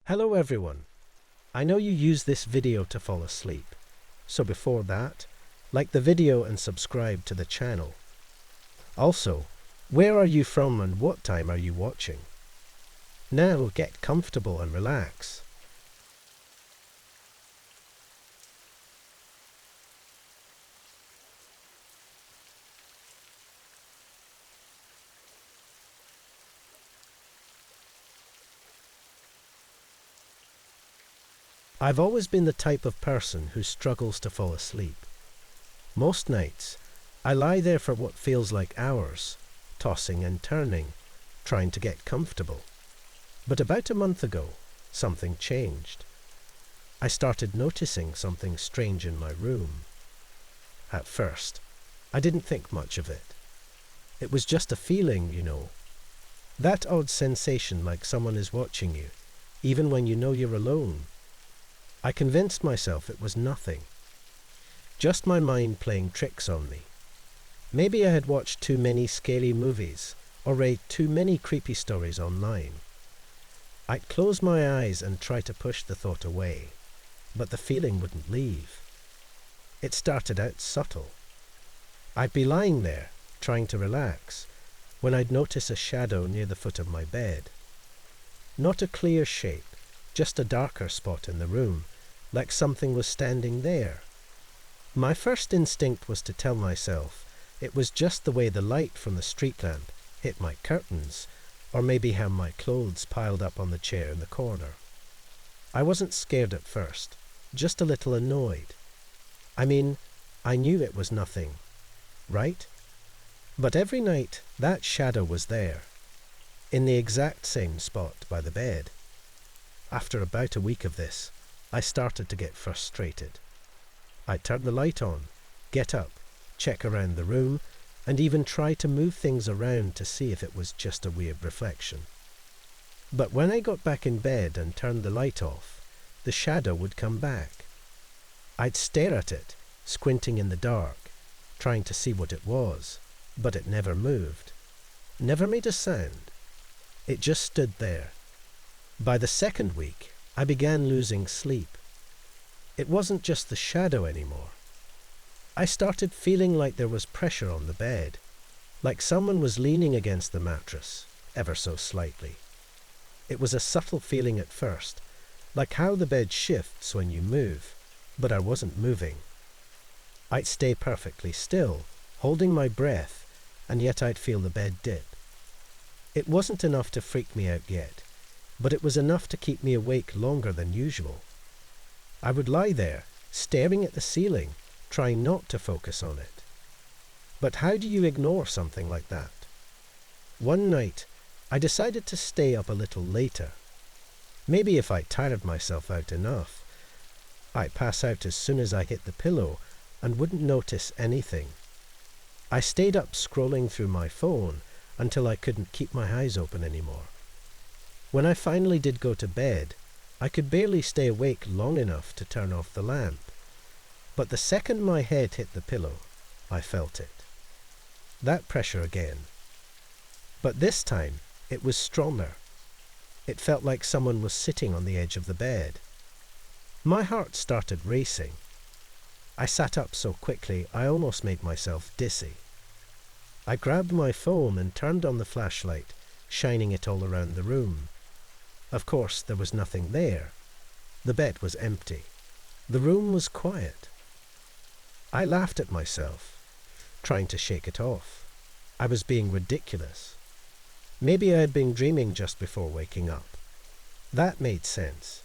Hello everyone. I know you use this video to fall asleep. So before that, like the video and subscribe to the channel. Also, where are you from and what time are you watching? Now get comfortable and relax. I've always been the type of person who struggles to fall asleep. Most nights, I lie there for what feels like hours, tossing and turning, trying to get comfortable. But about a month ago, something changed. I started noticing something strange in my room. At first, I didn't think much of it. It was just a feeling, that odd sensation like someone is watching you, even when you know you're alone. I convinced myself it was nothing. Just my mind playing tricks on me. Maybe I had watched too many scary movies or read too many creepy stories online. I'd close my eyes and try to push the thought away, but the feeling wouldn't leave. It started out subtle. I'd be lying there, trying to relax, when I'd notice a shadow near the foot of my bed. Not a clear shape, just a darker spot in the room, like something was standing there. My first instinct was to tell myself it was just the way the light from the street lamp hit my curtains, or maybe how my clothes piled up on the chair in the corner. I wasn't scared at first, just a little annoyed. I mean, I knew it was nothing, right? But every night that shadow was there, in the exact same spot by the bed. After about a week of this, I started to get frustrated. I'd turn the light on, get up, check around the room, and even try to move things around to see if it was just a weird reflection. But when I got back in bed and turned the light off, the shadow would come back. I'd stare at it, squinting in the dark, trying to see what it was, but it never moved, never made a sound. It just stood there. By the second week, I began losing sleep. It wasn't just the shadow anymore. I started feeling like there was pressure on the bed, like someone was leaning against the mattress, ever so slightly. It was a subtle feeling at first, like how the bed shifts when you move, but I wasn't moving. I'd stay perfectly still, holding my breath, and yet I'd feel the bed dip. It wasn't enough to freak me out yet, but it was enough to keep me awake longer than usual. I would lie there, staring at the ceiling, trying not to focus on it. But how do you ignore something like that? One night, I decided to stay up a little later. Maybe if I tired myself out enough, I'd pass out as soon as I hit the pillow and wouldn't notice anything. I stayed up scrolling through my phone until I couldn't keep my eyes open anymore. When I finally did go to bed, I could barely stay awake long enough to turn off the lamp. But the second my head hit the pillow, I felt it. That pressure again. But this time, it was stronger. It felt like someone was sitting on the edge of the bed. My heart started racing. I sat up so quickly I almost made myself dizzy. I grabbed my phone and turned on the flashlight, shining it all around the room. Of course, there was nothing there. The bed was empty. The room was quiet. I laughed at myself, trying to shake it off. I was being ridiculous. Maybe I had been dreaming just before waking up. That made sense.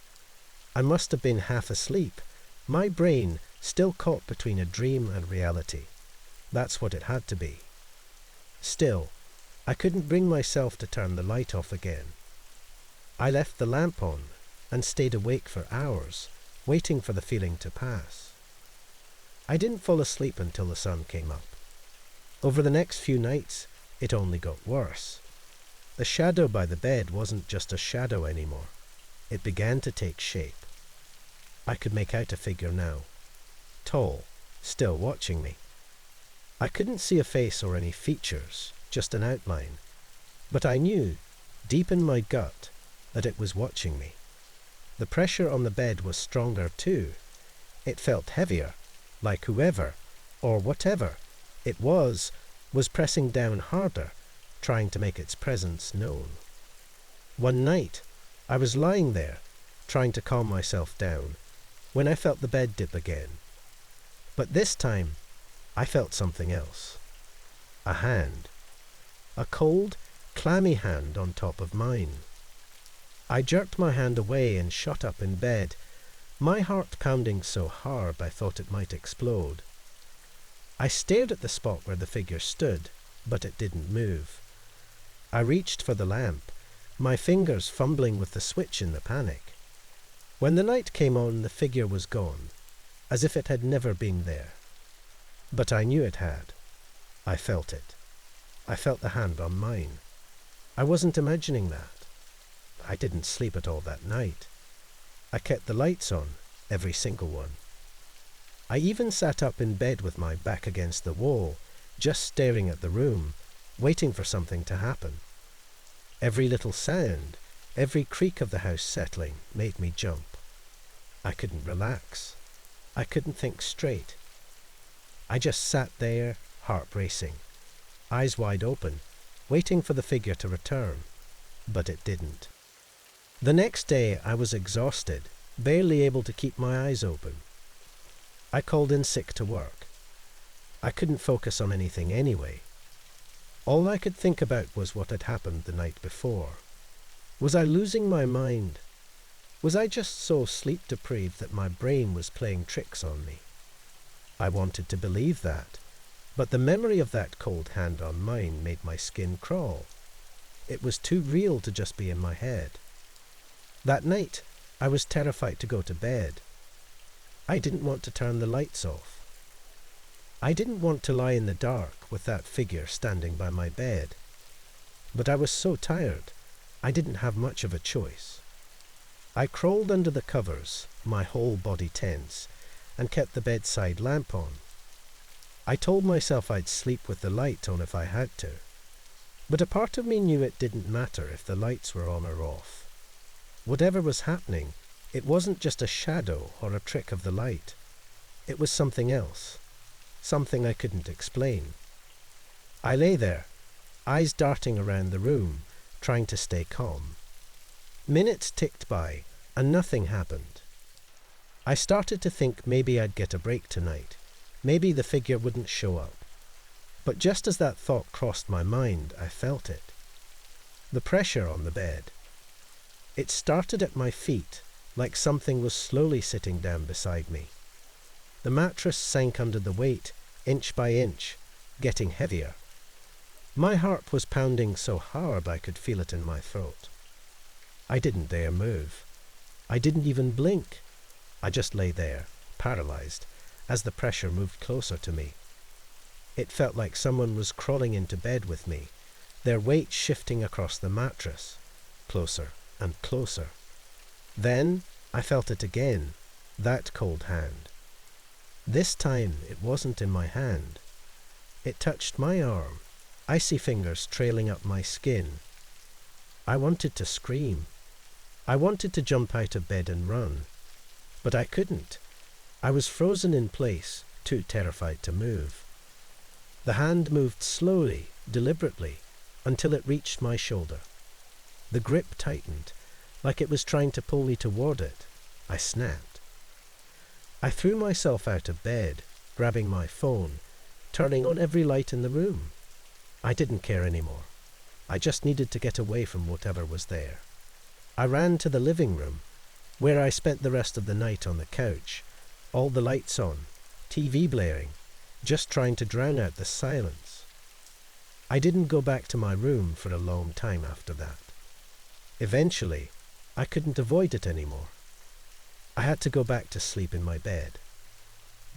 I must have been half asleep, my brain still caught between a dream and reality. That's what it had to be. Still, I couldn't bring myself to turn the light off again. I left the lamp on and stayed awake for hours, waiting for the feeling to pass. I didn't fall asleep until the sun came up. Over the next few nights, it only got worse. The shadow by the bed wasn't just a shadow anymore. It began to take shape. I could make out a figure now. Tall, still watching me. I couldn't see a face or any features, just an outline. But I knew, deep in my gut, that it was watching me. The pressure on the bed was stronger too. It felt heavier, like whoever, or whatever it was pressing down harder, trying to make its presence known. One night, I was lying there, trying to calm myself down, when I felt the bed dip again. But this time, I felt something else. A hand. A cold, clammy hand on top of mine. I jerked my hand away and shot up in bed, my heart pounding so hard I thought it might explode. I stared at the spot where the figure stood, but it didn't move. I reached for the lamp, my fingers fumbling with the switch in the panic. When the light came on, the figure was gone, as if it had never been there. But I knew it had. I felt it. I felt the hand on mine. I wasn't imagining that. I didn't sleep at all that night. I kept the lights on, every single one. I even sat up in bed with my back against the wall, just staring at the room, waiting for something to happen. Every little sound, every creak of the house settling made me jump. I couldn't relax. I couldn't think straight. I just sat there, heart racing, eyes wide open, waiting for the figure to return. But it didn't. The next day I was exhausted, barely able to keep my eyes open. I called in sick to work. I couldn't focus on anything anyway. All I could think about was what had happened the night before. Was I losing my mind? Was I just so sleep-deprived that my brain was playing tricks on me? I wanted to believe that, but the memory of that cold hand on mine made my skin crawl. It was too real to just be in my head. That night, I was terrified to go to bed. I didn't want to turn the lights off. I didn't want to lie in the dark with that figure standing by my bed. But I was so tired, I didn't have much of a choice. I crawled under the covers, my whole body tense, and kept the bedside lamp on. I told myself I'd sleep with the light on if I had to. But a part of me knew it didn't matter if the lights were on or off. Whatever was happening, it wasn't just a shadow or a trick of the light. It was something else, something I couldn't explain. I lay there, eyes darting around the room, trying to stay calm. Minutes ticked by, and nothing happened. I started to think maybe I'd get a break tonight. Maybe the figure wouldn't show up. But just as that thought crossed my mind, I felt it. The pressure on the bed. It started at my feet, like something was slowly sitting down beside me. The mattress sank under the weight, inch by inch, getting heavier. My heart was pounding so hard I could feel it in my throat. I didn't dare move. I didn't even blink. I just lay there, paralyzed, as the pressure moved closer to me. It felt like someone was crawling into bed with me, their weight shifting across the mattress, closer and closer. Then I felt it again, that cold hand. This time it wasn't in my hand. It touched my arm, icy fingers trailing up my skin. I wanted to scream. I wanted to jump out of bed and run. But I couldn't. I was frozen in place, too terrified to move. The hand moved slowly, deliberately, until it reached my shoulder. The grip tightened, like it was trying to pull me toward it. I snapped. I threw myself out of bed, grabbing my phone, turning on every light in the room. I didn't care anymore. I just needed to get away from whatever was there. I ran to the living room, where I spent the rest of the night on the couch, all the lights on, TV blaring, just trying to drown out the silence. I didn't go back to my room for a long time after that. Eventually, I couldn't avoid it anymore. I had to go back to sleep in my bed.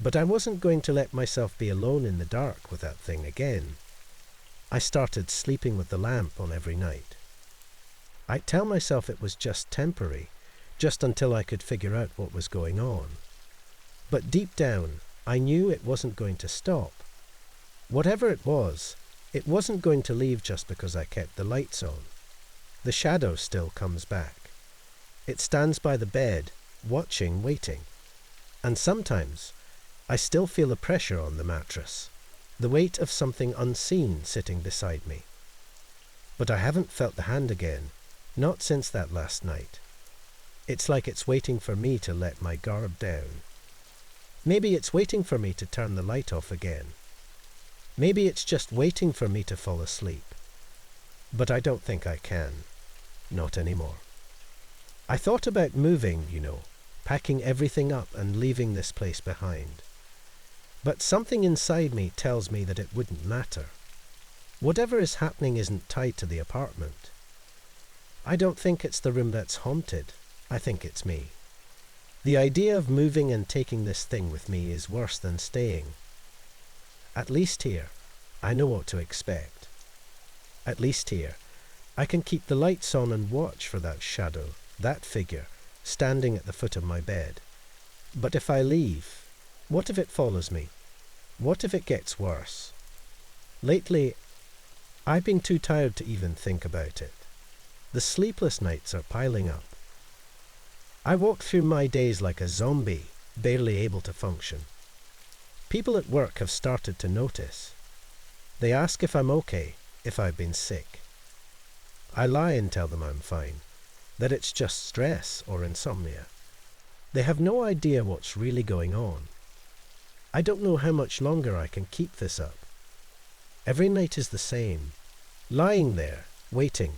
But I wasn't going to let myself be alone in the dark with that thing again. I started sleeping with the lamp on every night. I'd tell myself it was just temporary, just until I could figure out what was going on. But deep down, I knew it wasn't going to stop. Whatever it wasn't going to leave just because I kept the lights on. The shadow still comes back. It stands by the bed, watching, waiting. And sometimes I still feel the pressure on the mattress, the weight of something unseen sitting beside me. But I haven't felt the hand again, not since that last night. It's like it's waiting for me to let my guard down. Maybe it's waiting for me to turn the light off again. Maybe it's just waiting for me to fall asleep. But I don't think I can. Not anymore. I thought about moving, packing everything up and leaving this place behind. But something inside me tells me that it wouldn't matter. Whatever is happening isn't tied to the apartment. I don't think it's the room that's haunted. I think it's me. The idea of moving and taking this thing with me is worse than staying. At least here, I know what to expect. At least here, I can keep the lights on and watch for that shadow, that figure, standing at the foot of my bed. But if I leave, what if it follows me? What if it gets worse? Lately, I've been too tired to even think about it. The sleepless nights are piling up. I walk through my days like a zombie, barely able to function. People at work have started to notice. They ask if I'm okay, if I've been sick. I lie and tell them I'm fine, that it's just stress or insomnia. They have no idea what's really going on. I don't know how much longer I can keep this up. Every night is the same. Lying there, waiting,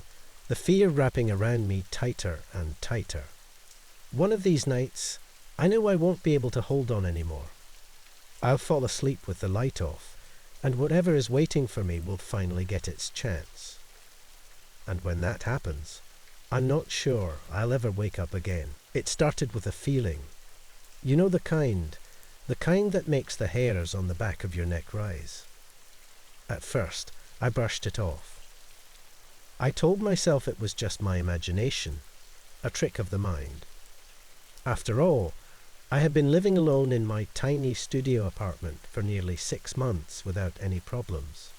the fear wrapping around me tighter and tighter. One of these nights, I know I won't be able to hold on anymore. I'll fall asleep with the light off, and whatever is waiting for me will finally get its chance. And when that happens, I'm not sure I'll ever wake up again. It started with a feeling. You know the kind that makes the hairs on the back of your neck rise. At first, I brushed it off. I told myself it was just my imagination, a trick of the mind. After all, I had been living alone in my tiny studio apartment for nearly 6 months without any problems.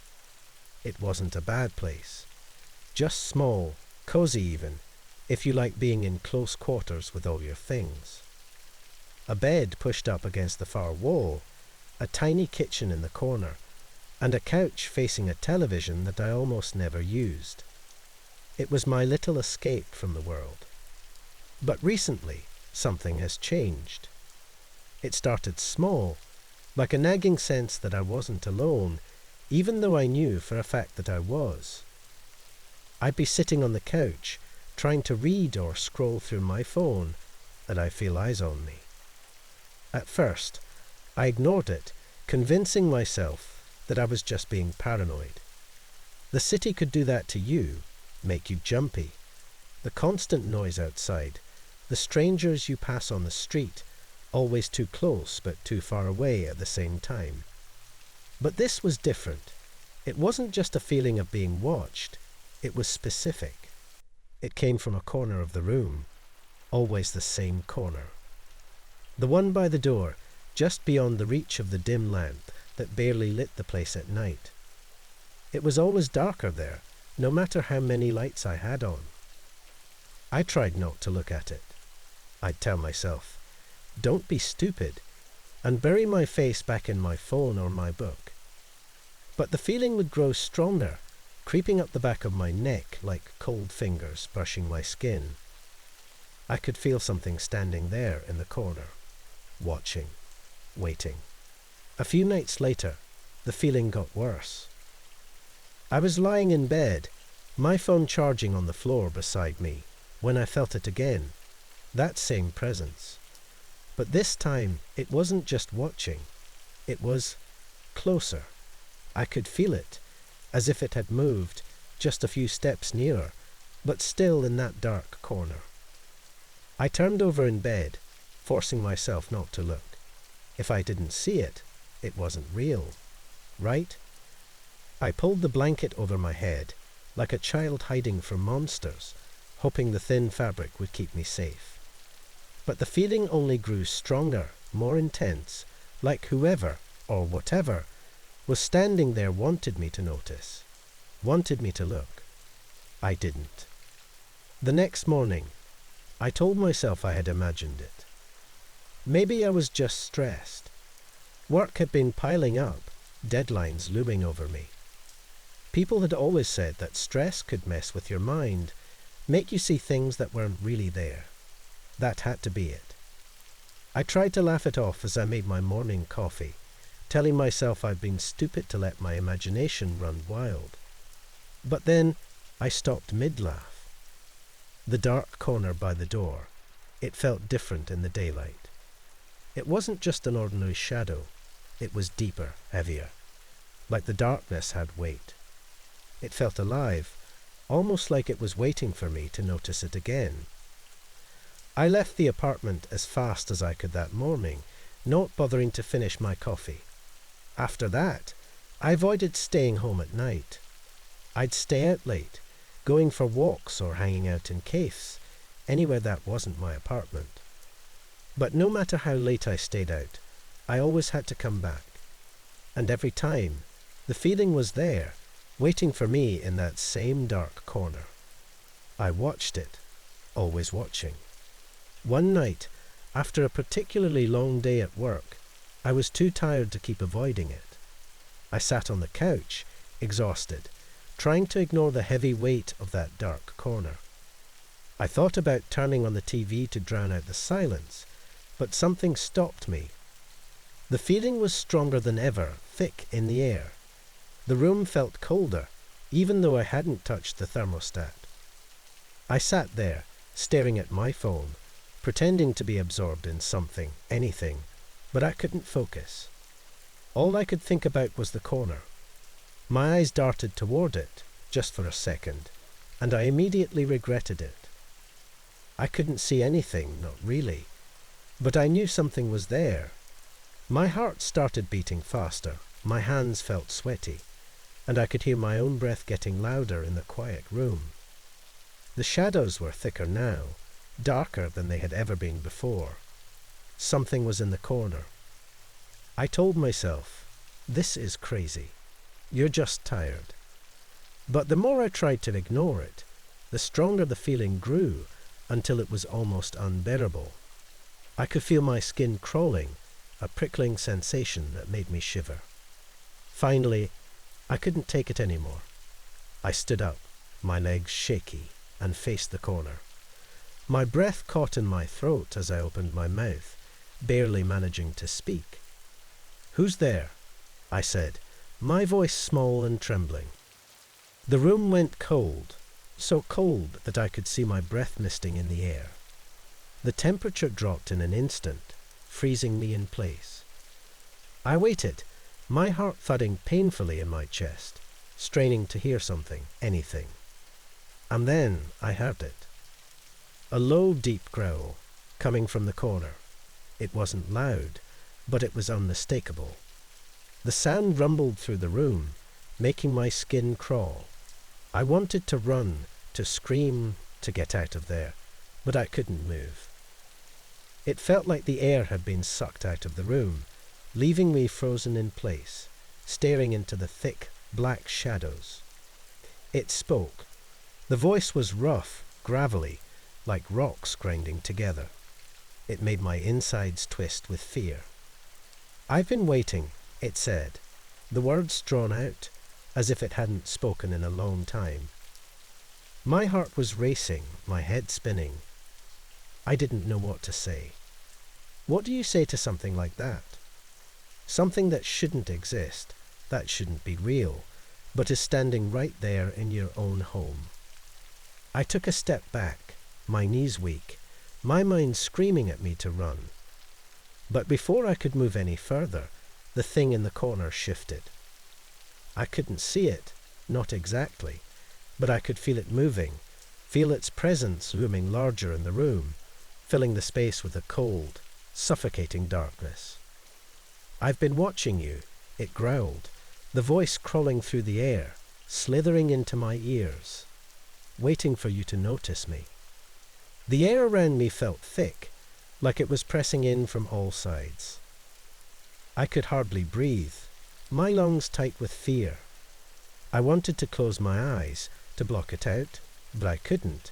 It wasn't a bad place. Just small, cozy even, if you like being in close quarters with all your things. A bed pushed up against the far wall, a tiny kitchen in the corner, and a couch facing a television that I almost never used. It was my little escape from the world. But recently, something has changed. It started small, like a nagging sense that I wasn't alone, even though I knew for a fact that I was. I'd be sitting on the couch, trying to read or scroll through my phone, and I feel eyes on me. At first, I ignored it, convincing myself that I was just being paranoid. The city could do that to you, make you jumpy. The constant noise outside, the strangers you pass on the street, always too close but too far away at the same time. But this was different. It wasn't just a feeling of being watched. It was specific. It came from a corner of the room, always the same corner. The one by the door, just beyond the reach of the dim lamp that barely lit the place at night. It was always darker there, no matter how many lights I had on. I tried not to look at it. I'd tell myself, don't be stupid, and bury my face back in my phone or my book. But the feeling would grow stronger, creeping up the back of my neck like cold fingers brushing my skin. I could feel something standing there in the corner, watching, waiting. A few nights later, the feeling got worse. I was lying in bed, my phone charging on the floor beside me, when I felt it again, that same presence. But this time, it wasn't just watching. It was closer. I could feel it, as if it had moved just a few steps nearer, but still in that dark corner. I turned over in bed, forcing myself not to look. If I didn't see it, it wasn't real, right? I pulled the blanket over my head, like a child hiding from monsters, hoping the thin fabric would keep me safe. But the feeling only grew stronger, more intense, like whoever, or whatever, was standing there wanted me to notice, wanted me to look. I didn't. The next morning, I told myself I had imagined it. Maybe I was just stressed. Work had been piling up, deadlines looming over me. People had always said that stress could mess with your mind, make you see things that weren't really there. That had to be it. I tried to laugh it off as I made my morning coffee, telling myself I'd been stupid to let my imagination run wild. But then I stopped mid-laugh. The dark corner by the door, it felt different in the daylight. It wasn't just an ordinary shadow. It was deeper, heavier, like the darkness had weight. It felt alive, almost like it was waiting for me to notice it again. I left the apartment as fast as I could that morning, not bothering to finish my coffee. After that, I avoided staying home at night. I'd stay out late, going for walks or hanging out in cafes, anywhere that wasn't my apartment. But no matter how late I stayed out, I always had to come back. And every time, the feeling was there, waiting for me in that same dark corner. I watched it, always watching. One night, after a particularly long day at work, I was too tired to keep avoiding it. I sat on the couch, exhausted, trying to ignore the heavy weight of that dark corner. I thought about turning on the TV to drown out the silence, but something stopped me. The feeling was stronger than ever, thick in the air. The room felt colder, even though I hadn't touched the thermostat. I sat there, staring at my phone, pretending to be absorbed in something, anything, but I couldn't focus. All I could think about was the corner. My eyes darted toward it, just for a second, and I immediately regretted it. I couldn't see anything, not really, but I knew something was there. My heart started beating faster, my hands felt sweaty, and I could hear my own breath getting louder in the quiet room. The shadows were thicker now, darker than they had ever been before. Something was in the corner. I told myself, this is crazy. You're just tired. But the more I tried to ignore it, the stronger the feeling grew until it was almost unbearable. I could feel my skin crawling, a prickling sensation that made me shiver. Finally, I couldn't take it anymore. I stood up, my legs shaky, and faced the corner. My breath caught in my throat as I opened my mouth, barely managing to speak. "Who's there?" I said, my voice small and trembling. The room went cold, so cold that I could see my breath misting in the air. The temperature dropped in an instant, freezing me in place. I waited, my heart thudding painfully in my chest, straining to hear something, anything. And then I heard it. A low, deep growl, coming from the corner. It wasn't loud, but it was unmistakable. The sound rumbled through the room, making my skin crawl. I wanted to run, to scream, to get out of there, but I couldn't move. It felt like the air had been sucked out of the room, leaving me frozen in place, staring into the thick, black shadows. It spoke. The voice was rough, gravelly, like rocks grinding together. It made my insides twist with fear. "I've been waiting," it said, the words drawn out, as if it hadn't spoken in a long time. My heart was racing, my head spinning. I didn't know what to say. What do you say to something like that? Something that shouldn't exist, that shouldn't be real, but is standing right there in your own home. I took a step back, my knees weak, my mind screaming at me to run. But before I could move any further, the thing in the corner shifted. I couldn't see it, not exactly, but I could feel it moving, feel its presence looming larger in the room, filling the space with a cold, suffocating darkness. "I've been watching you," it growled, the voice crawling through the air, slithering into my ears, waiting for you to notice me. The air around me felt thick, like it was pressing in from all sides. I could hardly breathe, my lungs tight with fear. I wanted to close my eyes, to block it out, but I couldn't.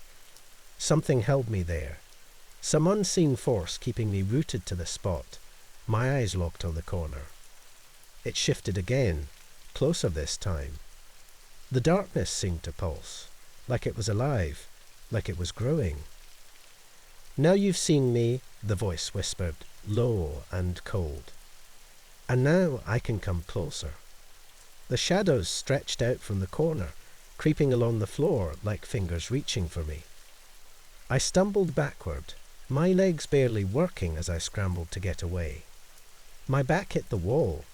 Something held me there, Some unseen force keeping me rooted to the spot, my eyes locked on the corner. It shifted again, closer this time. The darkness seemed to pulse, like it was alive, like it was growing. "Now you've seen me," the voice whispered, low and cold. "And now I can come closer." The shadows stretched out from the corner, creeping along the floor like fingers reaching for me. I stumbled backward, my legs barely working as I scrambled to get away. My back hit the wall,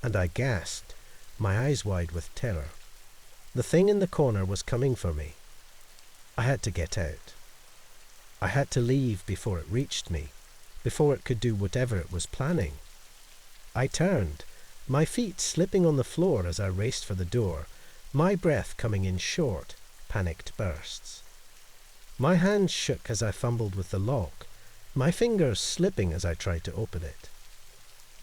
and I gasped, my eyes wide with terror. The thing in the corner was coming for me. I had to get out. I had to leave before it reached me, before it could do whatever it was planning. I turned, my feet slipping on the floor as I raced for the door, my breath coming in short, panicked bursts. My hands shook as I fumbled with the lock, my fingers slipping as I tried to open it.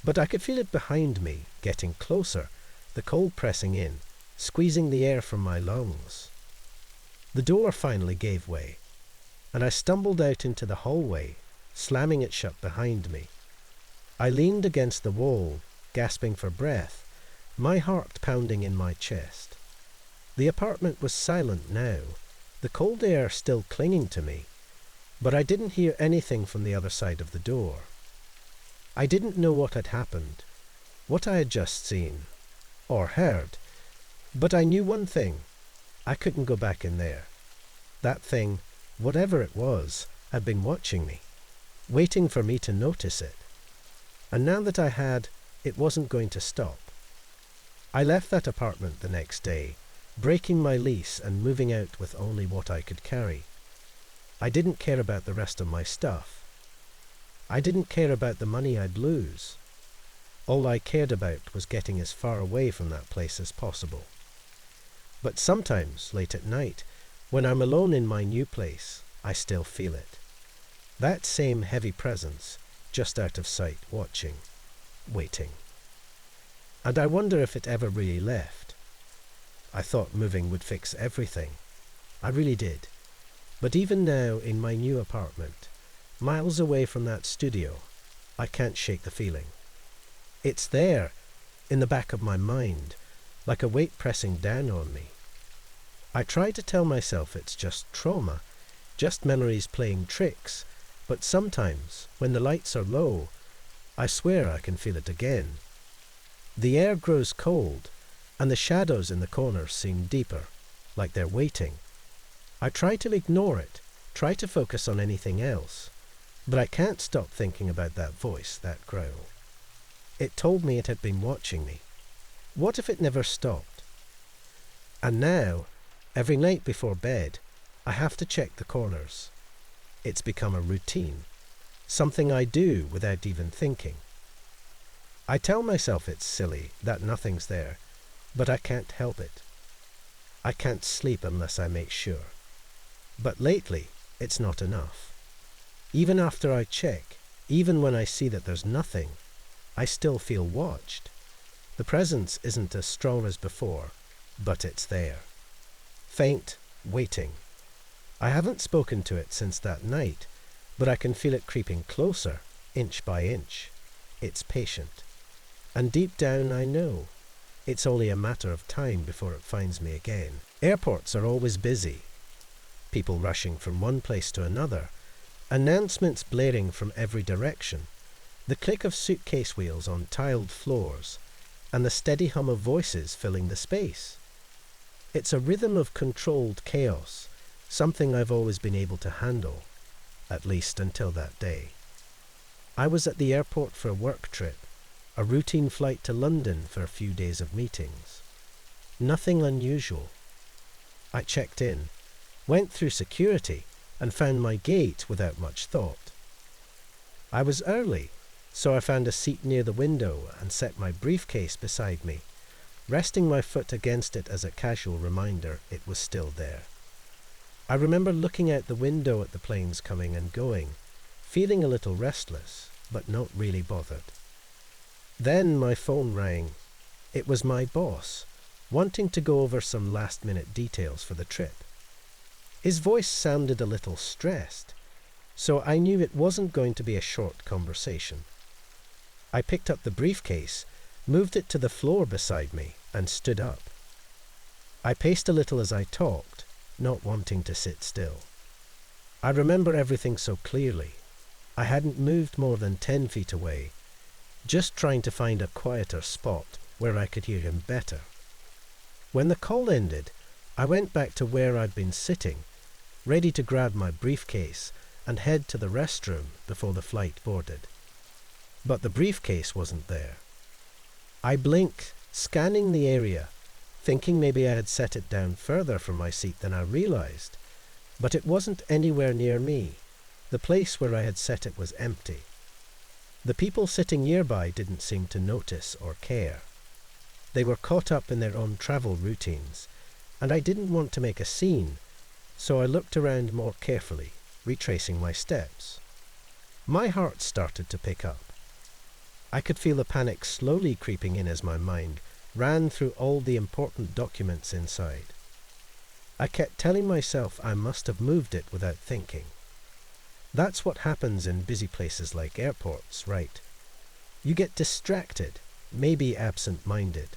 But I could feel it behind me, getting closer, the cold pressing in, squeezing the air from my lungs. The door finally gave way, and I stumbled out into the hallway, slamming it shut behind me. I leaned against the wall, gasping for breath, my heart pounding in my chest. The apartment was silent now, the cold air still clinging to me, but I didn't hear anything from the other side of the door. I didn't know what had happened, what I had just seen, or heard, but I knew one thing: I couldn't go back in there. That thing, whatever it was, had been watching me, waiting for me to notice it. And now that I had, it wasn't going to stop. I left that apartment the next day, breaking my lease and moving out with only what I could carry. I didn't care about the rest of my stuff. I didn't care about the money I'd lose. All I cared about was getting as far away from that place as possible. But sometimes, late at night, when I'm alone in my new place, I still feel it. That same heavy presence, just out of sight, watching, waiting. And I wonder if it ever really left. I thought moving would fix everything. I really did. But even now, in my new apartment, miles away from that studio, I can't shake the feeling. It's there, in the back of my mind, like a weight pressing down on me. I try to tell myself it's just trauma, just memories playing tricks, but sometimes, when the lights are low, I swear I can feel it again. The air grows cold, and the shadows in the corners seem deeper, like they're waiting. I try to ignore it, try to focus on anything else, but I can't stop thinking about that voice, that growl. It told me it had been watching me. What if it never stopped? And now, every night before bed, I have to check the corners. It's become a routine, something I do without even thinking. I tell myself it's silly, that nothing's there, but I can't help it. I can't sleep unless I make sure. But lately, it's not enough. Even after I check, even when I see that there's nothing, I still feel watched. The presence isn't as strong as before, but it's there. Faint, waiting. I haven't spoken to it since that night, but I can feel it creeping closer, inch by inch. It's patient. And deep down I know it's only a matter of time before it finds me again. Airports are always busy. People rushing from one place to another, announcements blaring from every direction, the click of suitcase wheels on tiled floors, and the steady hum of voices filling the space. It's a rhythm of controlled chaos, something I've always been able to handle, at least until that day. I was at the airport for a work trip, a routine flight to London for a few days of meetings. Nothing unusual. I checked in, went through security, and found my gate without much thought. I was early, so I found a seat near the window and set my briefcase beside me, resting my foot against it as a casual reminder it was still there. I remember looking out the window at the planes coming and going, feeling a little restless, but not really bothered. Then my phone rang. It was my boss, wanting to go over some last-minute details for the trip. His voice sounded a little stressed. so I knew it wasn't going to be a short conversation. I picked up the briefcase, moved it to the floor beside me, and stood up. I paced a little as I talked, not wanting to sit still. I remember everything so clearly. I hadn't moved more than 10 feet away, just trying to find a quieter spot where I could hear him better. When the call ended, I went back to where I'd been sitting, ready to grab my briefcase and head to the restroom before the flight boarded. But the briefcase wasn't there. I blinked, scanning the area, thinking maybe I had set it down further from my seat than I realized, but it wasn't anywhere near me. The place where I had set it was empty. The people sitting nearby didn't seem to notice or care. They were caught up in their own travel routines, and I didn't want to make a scene, so I looked around more carefully, retracing my steps. My heart started to pick up. I could feel the panic slowly creeping in as my mind ran through all the important documents inside. I kept telling myself I must have moved it without thinking. That's what happens in busy places like airports, right? You get distracted, maybe absent-minded.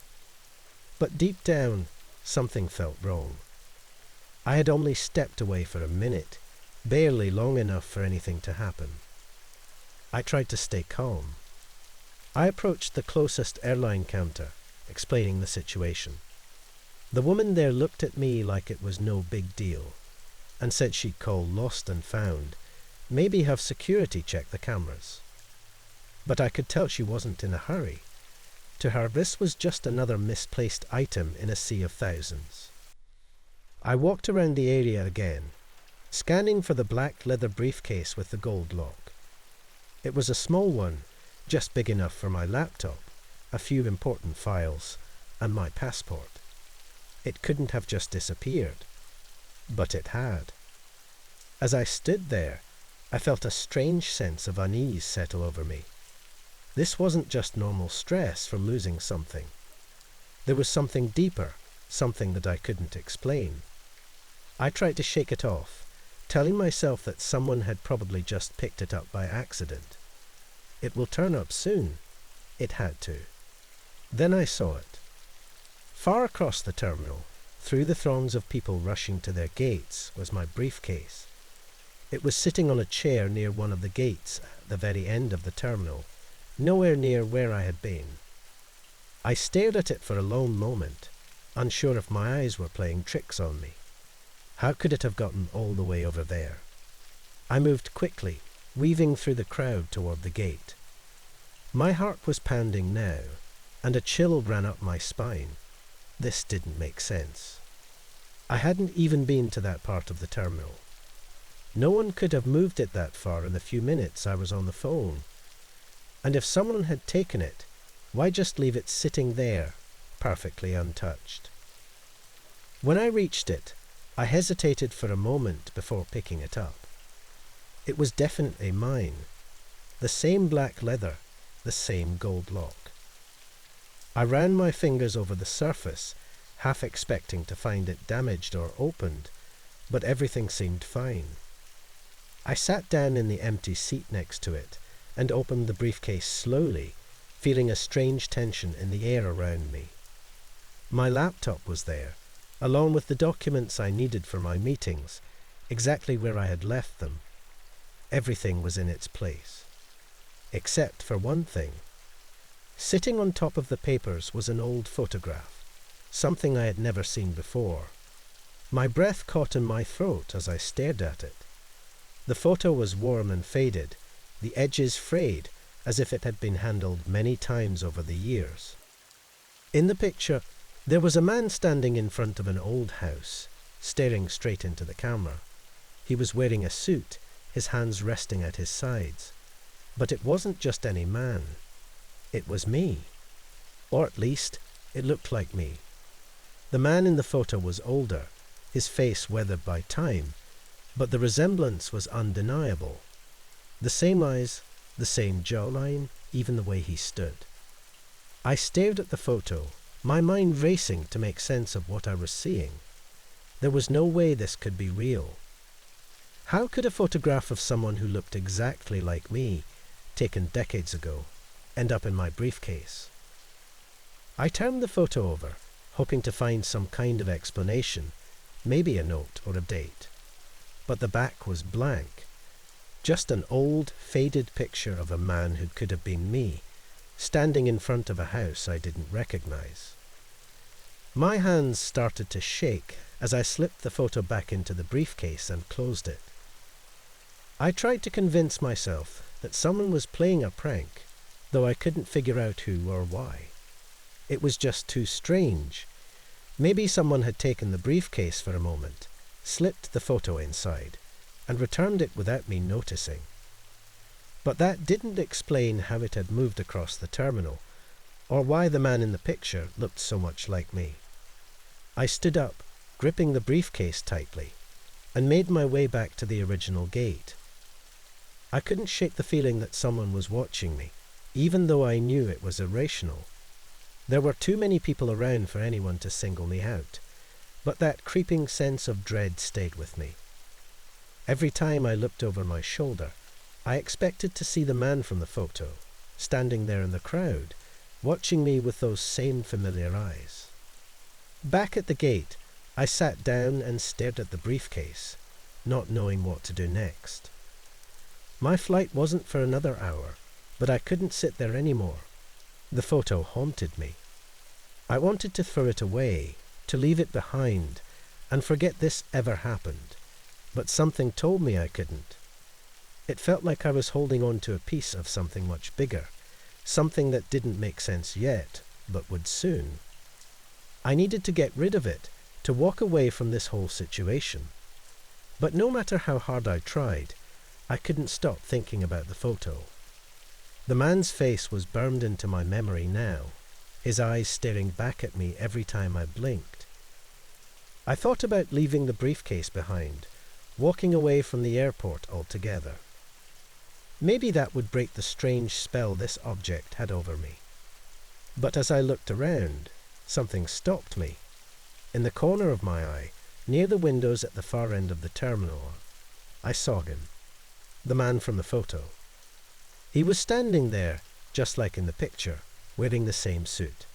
But deep down, something felt wrong. I had only stepped away for a minute, barely long enough for anything to happen. I tried to stay calm. I approached the closest airline counter, explaining the situation. The woman there looked at me like it was no big deal, and said she'd call Lost and Found, maybe have security check the cameras. But I could tell she wasn't in a hurry. To her, this was just another misplaced item in a sea of thousands. I walked around the area again, scanning for the black leather briefcase with the gold lock. It was a small one, just big enough for my laptop, a few important files, and my passport. It couldn't have just disappeared. But it had. As I stood there, I felt a strange sense of unease settle over me. This wasn't just normal stress from losing something. There was something deeper, something that I couldn't explain. I tried to shake it off, telling myself that someone had probably just picked it up by accident. It will turn up soon. It had to. Then I saw it. Far across the terminal, through the throngs of people rushing to their gates, was my briefcase. It was sitting on a chair near one of the gates at the very end of the terminal, nowhere near where I had been. I stared at it for a long moment, unsure if my eyes were playing tricks on me. How could it have gotten all the way over there? I moved quickly, weaving through the crowd toward the gate. My heart was pounding now, and a chill ran up my spine. This didn't make sense. I hadn't even been to that part of the terminal. No one could have moved it that far in the few minutes I was on the phone. And if someone had taken it, why just leave it sitting there, perfectly untouched? When I reached it, I hesitated for a moment before picking it up. It was definitely mine. The same black leather, the same gold lock. I ran my fingers over the surface, half expecting to find it damaged or opened, but everything seemed fine. I sat down in the empty seat next to it and opened the briefcase slowly, feeling a strange tension in the air around me. My laptop was there, along with the documents I needed for my meetings, exactly where I had left them. Everything was in its place. Except for one thing. Sitting on top of the papers was an old photograph, something I had never seen before. My breath caught in my throat as I stared at it. The photo was worn and faded, the edges frayed, as if it had been handled many times over the years. In the picture, there was a man standing in front of an old house, staring straight into the camera. He was wearing a suit, his hands resting at his sides. But it wasn't just any man. It was me. Or at least, it looked like me. The man in the photo was older, his face weathered by time, but the resemblance was undeniable. The same eyes, the same jawline, even the way he stood. I stared at the photo, my mind racing to make sense of what I was seeing. There was no way this could be real. How could a photograph of someone who looked exactly like me, taken decades ago, end up in my briefcase? I turned the photo over, hoping to find some kind of explanation, maybe a note or a date. But the back was blank. Just an old, faded picture of a man who could have been me, standing in front of a house I didn't recognize. My hands started to shake as I slipped the photo back into the briefcase and closed it. I tried to convince myself that someone was playing a prank, though I couldn't figure out who or why. It was just too strange. Maybe someone had taken the briefcase for a moment, slipped the photo inside, and returned it without me noticing. But that didn't explain how it had moved across the terminal, or why the man in the picture looked so much like me. I stood up, gripping the briefcase tightly, and made my way back to the original gate. I couldn't shake the feeling that someone was watching me, even though I knew it was irrational. There were too many people around for anyone to single me out, but that creeping sense of dread stayed with me. Every time I looked over my shoulder, I expected to see the man from the photo, standing there in the crowd, watching me with those same familiar eyes. Back at the gate, I sat down and stared at the briefcase, not knowing what to do next. My flight wasn't for another hour, but I couldn't sit there anymore. The photo haunted me. I wanted to throw it away, to leave it behind, and forget this ever happened, but something told me I couldn't. It felt like I was holding on to a piece of something much bigger, something that didn't make sense yet, but would soon. I needed to get rid of it, to walk away from this whole situation. But no matter how hard I tried, I couldn't stop thinking about the photo. The man's face was burned into my memory now, his eyes staring back at me every time I blinked. I thought about leaving the briefcase behind, walking away from the airport altogether. Maybe that would break the strange spell this object had over me. But as I looked around, something stopped me. In the corner of my eye, near the windows at the far end of the terminal, I saw him, the man from the photo. He was standing there, just like in the picture, wearing the same suit.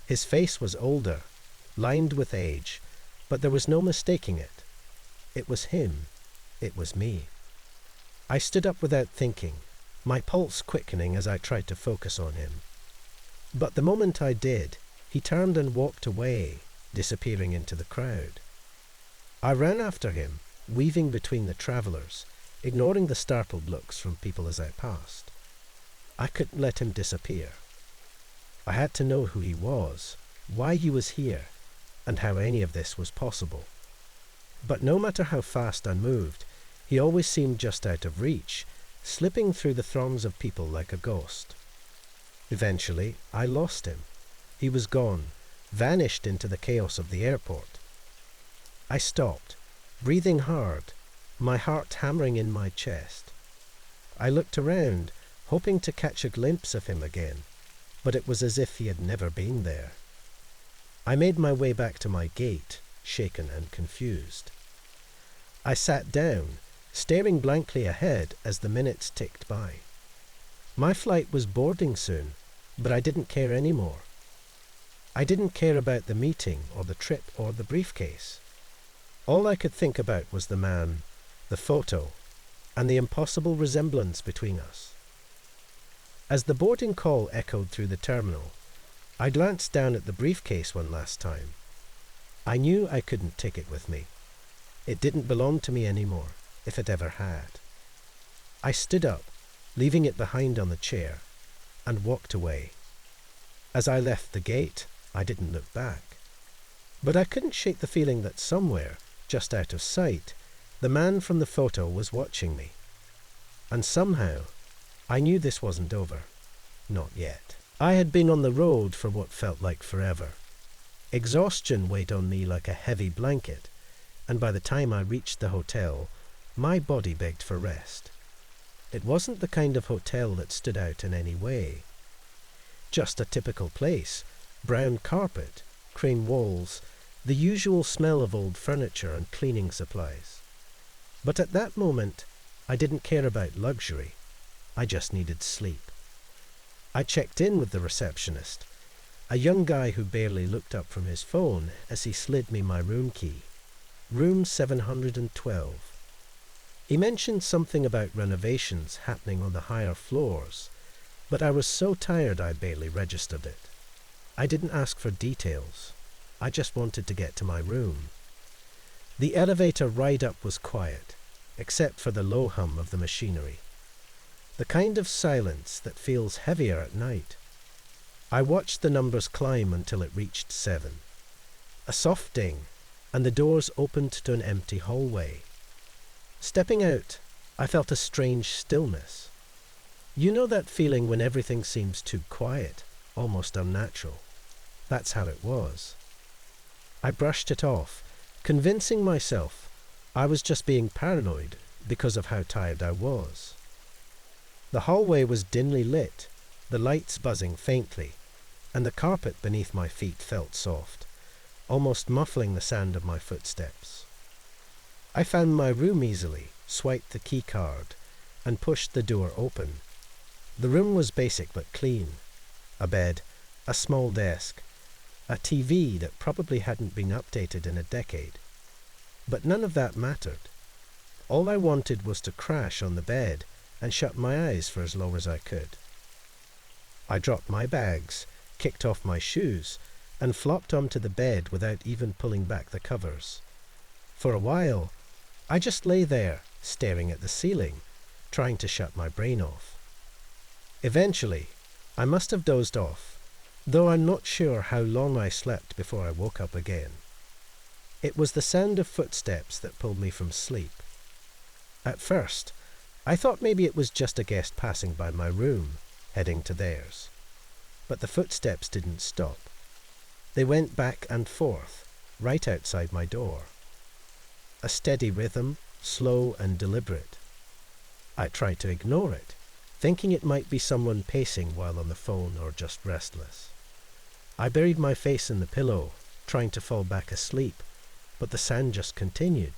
His face was older, lined with age, but there was no mistaking it. It was him. It was me. I stood up without thinking, my pulse quickening as I tried to focus on him. But the moment I did, he turned and walked away, disappearing into the crowd. I ran after him, weaving between the travellers, ignoring the startled looks from people as I passed. I couldn't let him disappear. I had to know who he was, why he was here, and how any of this was possible. But no matter how fast I moved, he always seemed just out of reach, slipping through the throngs of people like a ghost. Eventually, I lost him. He was gone, vanished into the chaos of the airport. I stopped, breathing hard, my heart hammering in my chest. I looked around, hoping to catch a glimpse of him again, but it was as if he had never been there. I made my way back to my gate, shaken and confused. I sat down, staring blankly ahead as the minutes ticked by. My flight was boarding soon, but I didn't care anymore. I didn't care about the meeting or the trip or the briefcase. All I could think about was the man, the photo, and the impossible resemblance between us. As the boarding call echoed through the terminal, I glanced down at the briefcase one last time. I knew I couldn't take it with me. It didn't belong to me anymore, if it ever had. I stood up, leaving it behind on the chair, and walked away. As I left the gate, I didn't look back. But I couldn't shake the feeling that somewhere, just out of sight, the man from the photo was watching me. And somehow, I knew this wasn't over. Not yet. I had been on the road for what felt like forever. Exhaustion weighed on me like a heavy blanket, and by the time I reached the hotel, my body begged for rest. It wasn't the kind of hotel that stood out in any way. Just a typical place, brown carpet, cream walls, the usual smell of old furniture and cleaning supplies. But at that moment, I didn't care about luxury. I just needed sleep. I checked in with the receptionist, a young guy who barely looked up from his phone as he slid me my room key. Room 712. He mentioned something about renovations happening on the higher floors, but I was so tired I barely registered it. I didn't ask for details. I just wanted to get to my room. The elevator ride up was quiet, except for the low hum of the machinery. The kind of silence that feels heavier at night. I watched the numbers climb until it reached 7. A soft ding, and the doors opened to an empty hallway. Stepping out, I felt a strange stillness. You know that feeling when everything seems too quiet, almost unnatural? That's how it was. I brushed it off, convincing myself I was just being paranoid because of how tired I was. The hallway was dimly lit, the lights buzzing faintly, and the carpet beneath my feet felt soft, almost muffling the sound of my footsteps. I found my room easily, swiped the key card, and pushed the door open. The room was basic but clean. A bed, a small desk, a TV that probably hadn't been updated in a decade. But none of that mattered. All I wanted was to crash on the bed and shut my eyes for as long as I could. I dropped my bags, kicked off my shoes, and flopped onto the bed without even pulling back the covers. For a while, I just lay there, staring at the ceiling, trying to shut my brain off. Eventually, I must have dozed off, though I'm not sure how long I slept before I woke up again. It was the sound of footsteps that pulled me from sleep. At first, I thought maybe it was just a guest passing by my room, heading to theirs. But the footsteps didn't stop. They went back and forth, right outside my door. A steady rhythm, slow and deliberate. I tried to ignore it, thinking it might be someone pacing while on the phone or just restless. I buried my face in the pillow, trying to fall back asleep, but the sound just continued.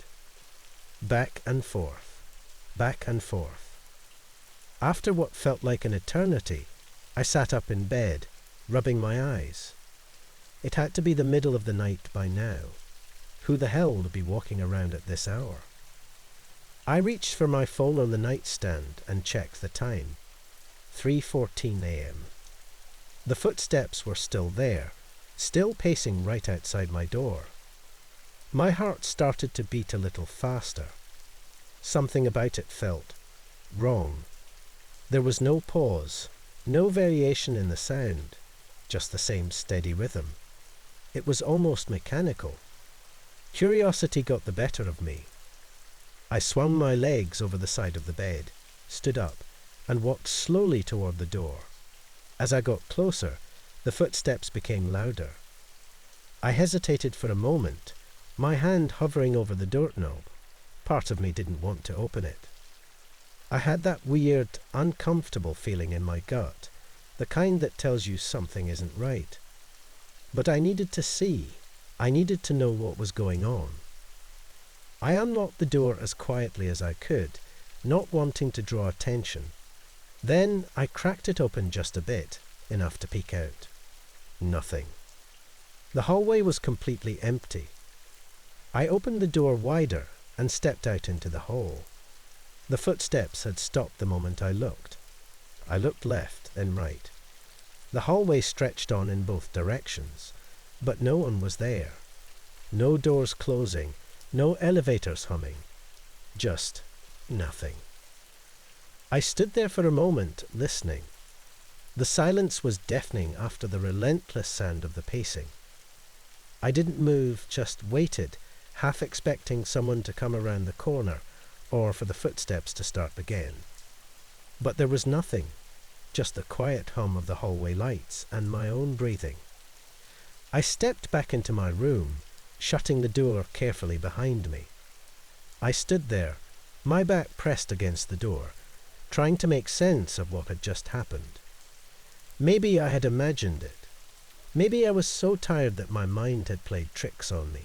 Back and forth, back and forth. After what felt like an eternity, I sat up in bed, rubbing my eyes. It had to be the middle of the night by now. Who the hell would be walking around at this hour? I reached for my phone on the nightstand and checked the time. 3:14 a.m. The footsteps were still there, still pacing right outside my door. My heart started to beat a little faster. Something about it felt wrong. There was no pause, no variation in the sound, just the same steady rhythm. It was almost mechanical. Curiosity got the better of me. I swung my legs over the side of the bed, stood up, and walked slowly toward the door. As I got closer, the footsteps became louder. I hesitated for a moment, my hand hovering over the doorknob. Part of me didn't want to open it. I had that weird, uncomfortable feeling in my gut, the kind that tells you something isn't right. But I needed to see. I needed to know what was going on. I unlocked the door as quietly as I could, not wanting to draw attention. Then I cracked it open just a bit, enough to peek out. Nothing. The hallway was completely empty. I opened the door wider and stepped out into the hall. The footsteps had stopped the moment I looked. I looked left, then right. The hallway stretched on in both directions, but no one was there. No doors closing, no elevators humming. Just nothing. I stood there for a moment, listening. The silence was deafening after the relentless sound of the pacing. I didn't move, just waited, half expecting someone to come around the corner, or for the footsteps to start again. But there was nothing, just the quiet hum of the hallway lights and my own breathing. I stepped back into my room, shutting the door carefully behind me. I stood there, my back pressed against the door, trying to make sense of what had just happened. Maybe I had imagined it. Maybe I was so tired that my mind had played tricks on me.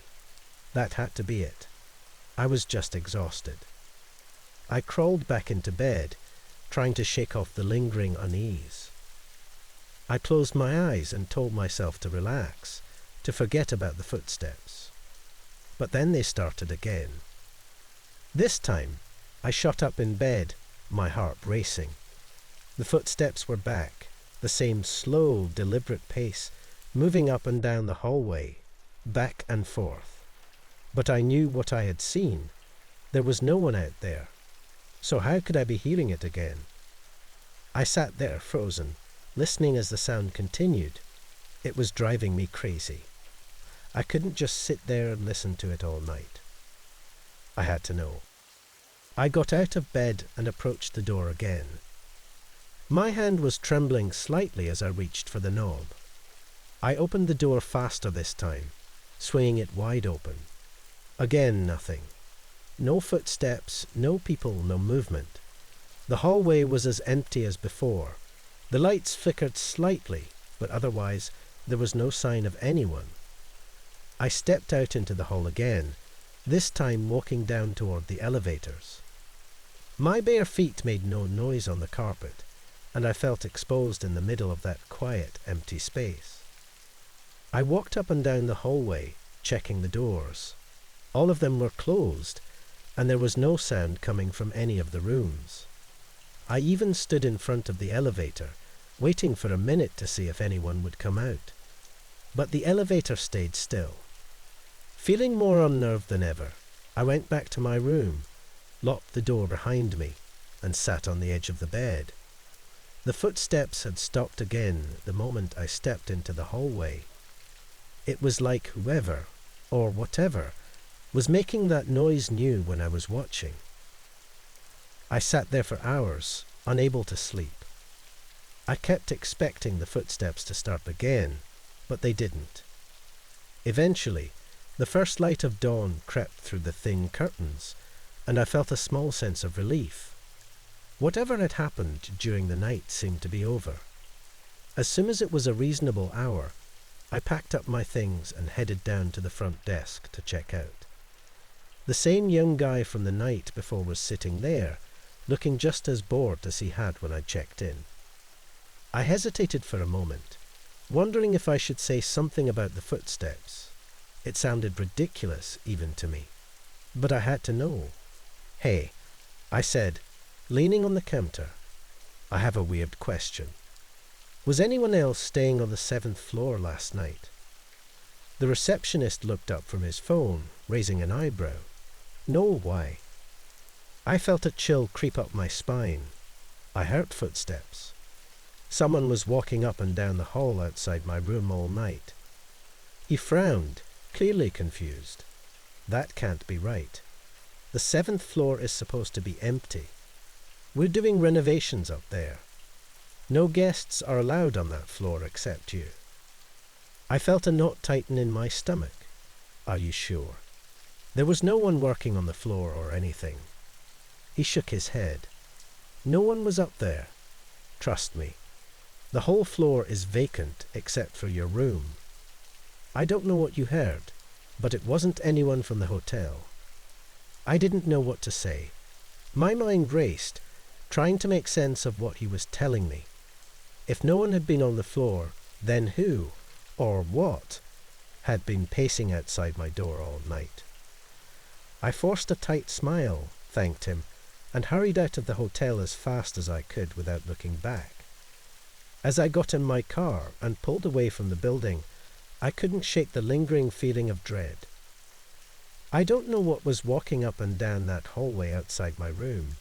That had to be it. I was just exhausted. I crawled back into bed, trying to shake off the lingering unease. I closed my eyes and told myself to relax, to forget about the footsteps. But then they started again. This time, I shot up in bed, my heart racing. The footsteps were back, the same slow, deliberate pace, moving up and down the hallway, back and forth. But I knew what I had seen. There was no one out there. So how could I be hearing it again? I sat there frozen, listening as the sound continued. It was driving me crazy. I couldn't just sit there and listen to it all night. I had to know. I got out of bed and approached the door again. My hand was trembling slightly as I reached for the knob. I opened the door faster this time, swinging it wide open. Again, nothing. No footsteps, no people, no movement. The hallway was as empty as before. The lights flickered slightly, but otherwise there was no sign of anyone. I stepped out into the hall again, this time walking down toward the elevators. My bare feet made no noise on the carpet, and I felt exposed in the middle of that quiet, empty space. I walked up and down the hallway, checking the doors. All of them were closed, and there was no sound coming from any of the rooms. I even stood in front of the elevator, waiting for a minute to see if anyone would come out. But the elevator stayed still. Feeling more unnerved than ever, I went back to my room, locked the door behind me, and sat on the edge of the bed. The footsteps had stopped again the moment I stepped into the hallway. It was like whoever, or whatever, was making that noise new when I was watching. I sat there for hours, unable to sleep. I kept expecting the footsteps to start again, but they didn't. Eventually, the first light of dawn crept through the thin curtains, and I felt a small sense of relief. Whatever had happened during the night seemed to be over. As soon as it was a reasonable hour, I packed up my things and headed down to the front desk to check out. The same young guy from the night before was sitting there, looking just as bored as he had when I checked in. I hesitated for a moment, wondering if I should say something about the footsteps. It sounded ridiculous, even to me. But I had to know. "Hey," I said, leaning on the counter, "I have a weird question. Was anyone else staying on the 7th floor last night?" The receptionist looked up from his phone, raising an eyebrow. "No, why?" I felt a chill creep up my spine. I heard footsteps. Someone was walking up and down the hall outside my room all night. He frowned, clearly confused. That can't be right. The 7th floor is supposed to be empty. We're doing renovations up there. No guests are allowed on that floor except you. I felt a knot tighten in my stomach. Are you sure? There was no one working on the floor or anything. He shook his head. No one was up there. Trust me. The whole floor is vacant except for your room. I don't know what you heard, but it wasn't anyone from the hotel. I didn't know what to say. My mind raced, trying to make sense of what he was telling me. If no one had been on the floor, then who, or what, had been pacing outside my door all night? I forced a tight smile, thanked him, and hurried out of the hotel as fast as I could without looking back. As I got in my car and pulled away from the building, I couldn't shake the lingering feeling of dread. I don't know what was walking up and down that hallway outside my room.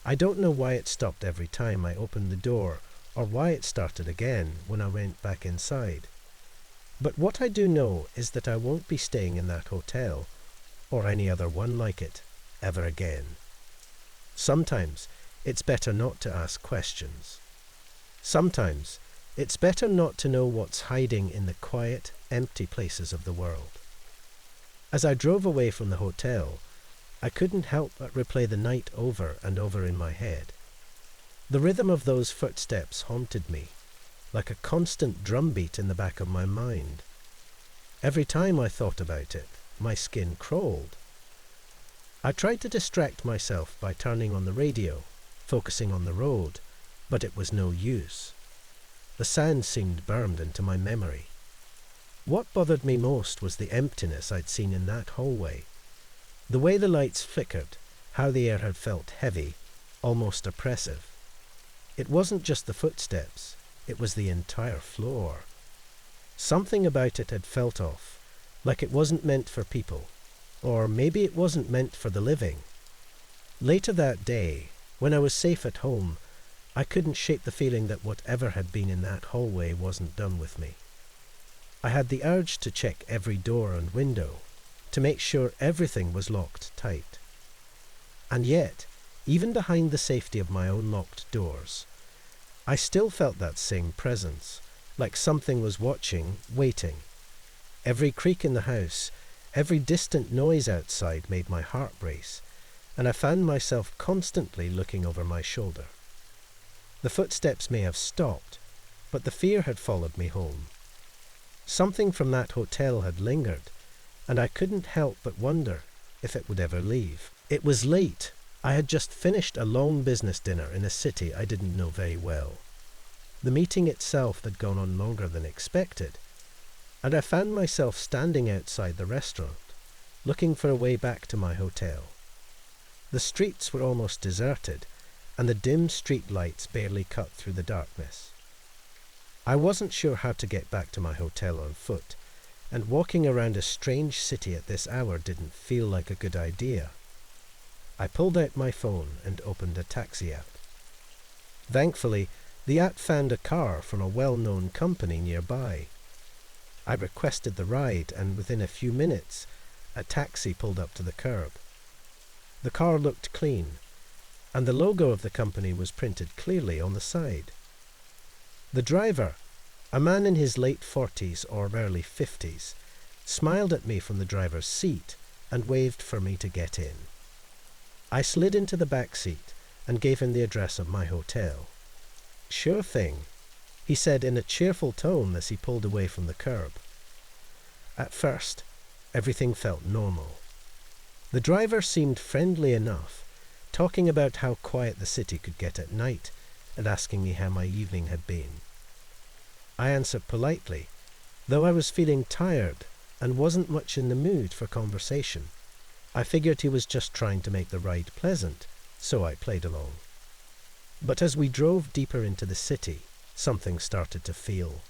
I don't know why it stopped every time I opened the door, or why it started again when I went back inside. But what I do know is that I won't be staying in that hotel, or any other one like it, ever again. Sometimes it's better not to ask questions. Sometimes it's better not to know what's hiding in the quiet, empty places of the world. As I drove away from the hotel, I couldn't help but replay the night over and over in my head. The rhythm of those footsteps haunted me, like a constant drumbeat in the back of my mind. Every time I thought about it, my skin crawled. I tried to distract myself by turning on the radio, focusing on the road, but it was no use. The sound seemed burned into my memory. What bothered me most was the emptiness I'd seen in that hallway. The way the lights flickered, how the air had felt heavy, almost oppressive. It wasn't just the footsteps, it was the entire floor. Something about it had felt off, like it wasn't meant for people, or maybe it wasn't meant for the living. Later that day, when I was safe at home, I couldn't shake the feeling that whatever had been in that hallway wasn't done with me. I had the urge to check every door and window, to make sure everything was locked tight. And yet, even behind the safety of my own locked doors, I still felt that same presence, like something was watching, waiting. Every creak in the house, every distant noise outside made my heart race, and I found myself constantly looking over my shoulder. The footsteps may have stopped, but the fear had followed me home. Something from that hotel had lingered, and I couldn't help but wonder if it would ever leave. It was late. I had just finished a long business dinner in a city I didn't know very well. The meeting itself had gone on longer than expected, and I found myself standing outside the restaurant, looking for a way back to my hotel. The streets were almost deserted, and the dim street lights barely cut through the darkness. I wasn't sure how to get back to my hotel on foot, and walking around a strange city at this hour didn't feel like a good idea. I pulled out my phone and opened a taxi app. Thankfully, the app found a car from a well-known company nearby. I requested the ride, and within a few minutes, a taxi pulled up to the curb. The car looked clean, and the logo of the company was printed clearly on the side. The driver, a man in his late 40s or early 50s, smiled at me from the driver's seat and waved for me to get in. I slid into the back seat and gave him the address of my hotel. "Sure thing," he said in a cheerful tone as he pulled away from the curb. At first, everything felt normal. The driver seemed friendly enough, talking about how quiet the city could get at night and asking me how my evening had been. I answered politely, though I was feeling tired and wasn't much in the mood for conversation. I figured he was just trying to make the ride pleasant, so I played along. But as we drove deeper into the city, something started to feel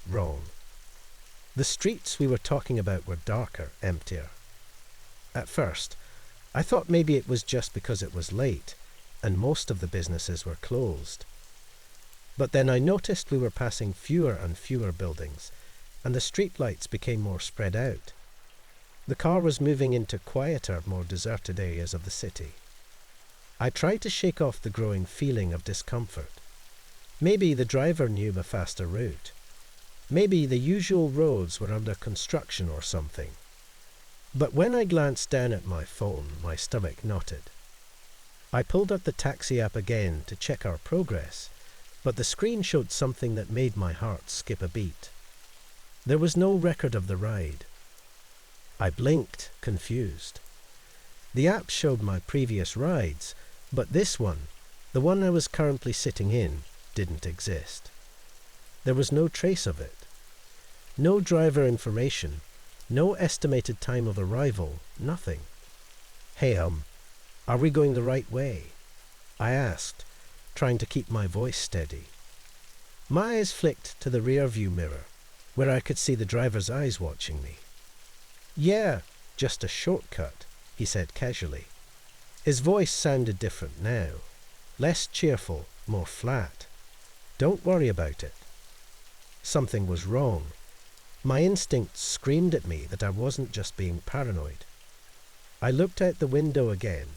wrong. The streets we were talking about were darker, emptier. At first, I thought maybe it was just because it was late, and most of the businesses were closed. But then I noticed we were passing fewer and fewer buildings, and the streetlights became more spread out. The car was moving into quieter, more deserted areas of the city. I tried to shake off the growing feeling of discomfort. Maybe the driver knew a faster route. Maybe the usual roads were under construction or something. But when I glanced down at my phone, my stomach knotted. I pulled up the taxi app again to check our progress, but the screen showed something that made my heart skip a beat. There was no record of the ride. I blinked, confused. The app showed my previous rides, but this one, the one I was currently sitting in, didn't exist. There was no trace of it. No driver information, no estimated time of arrival, nothing. "Hey, are we going the right way?" I asked, trying to keep my voice steady. My eyes flicked to the rear-view mirror, where I could see the driver's eyes watching me. "Yeah, just a shortcut," he said casually. His voice sounded different now, less cheerful, more flat. "Don't worry about it." Something was wrong. My instincts screamed at me that I wasn't just being paranoid. I looked out the window again.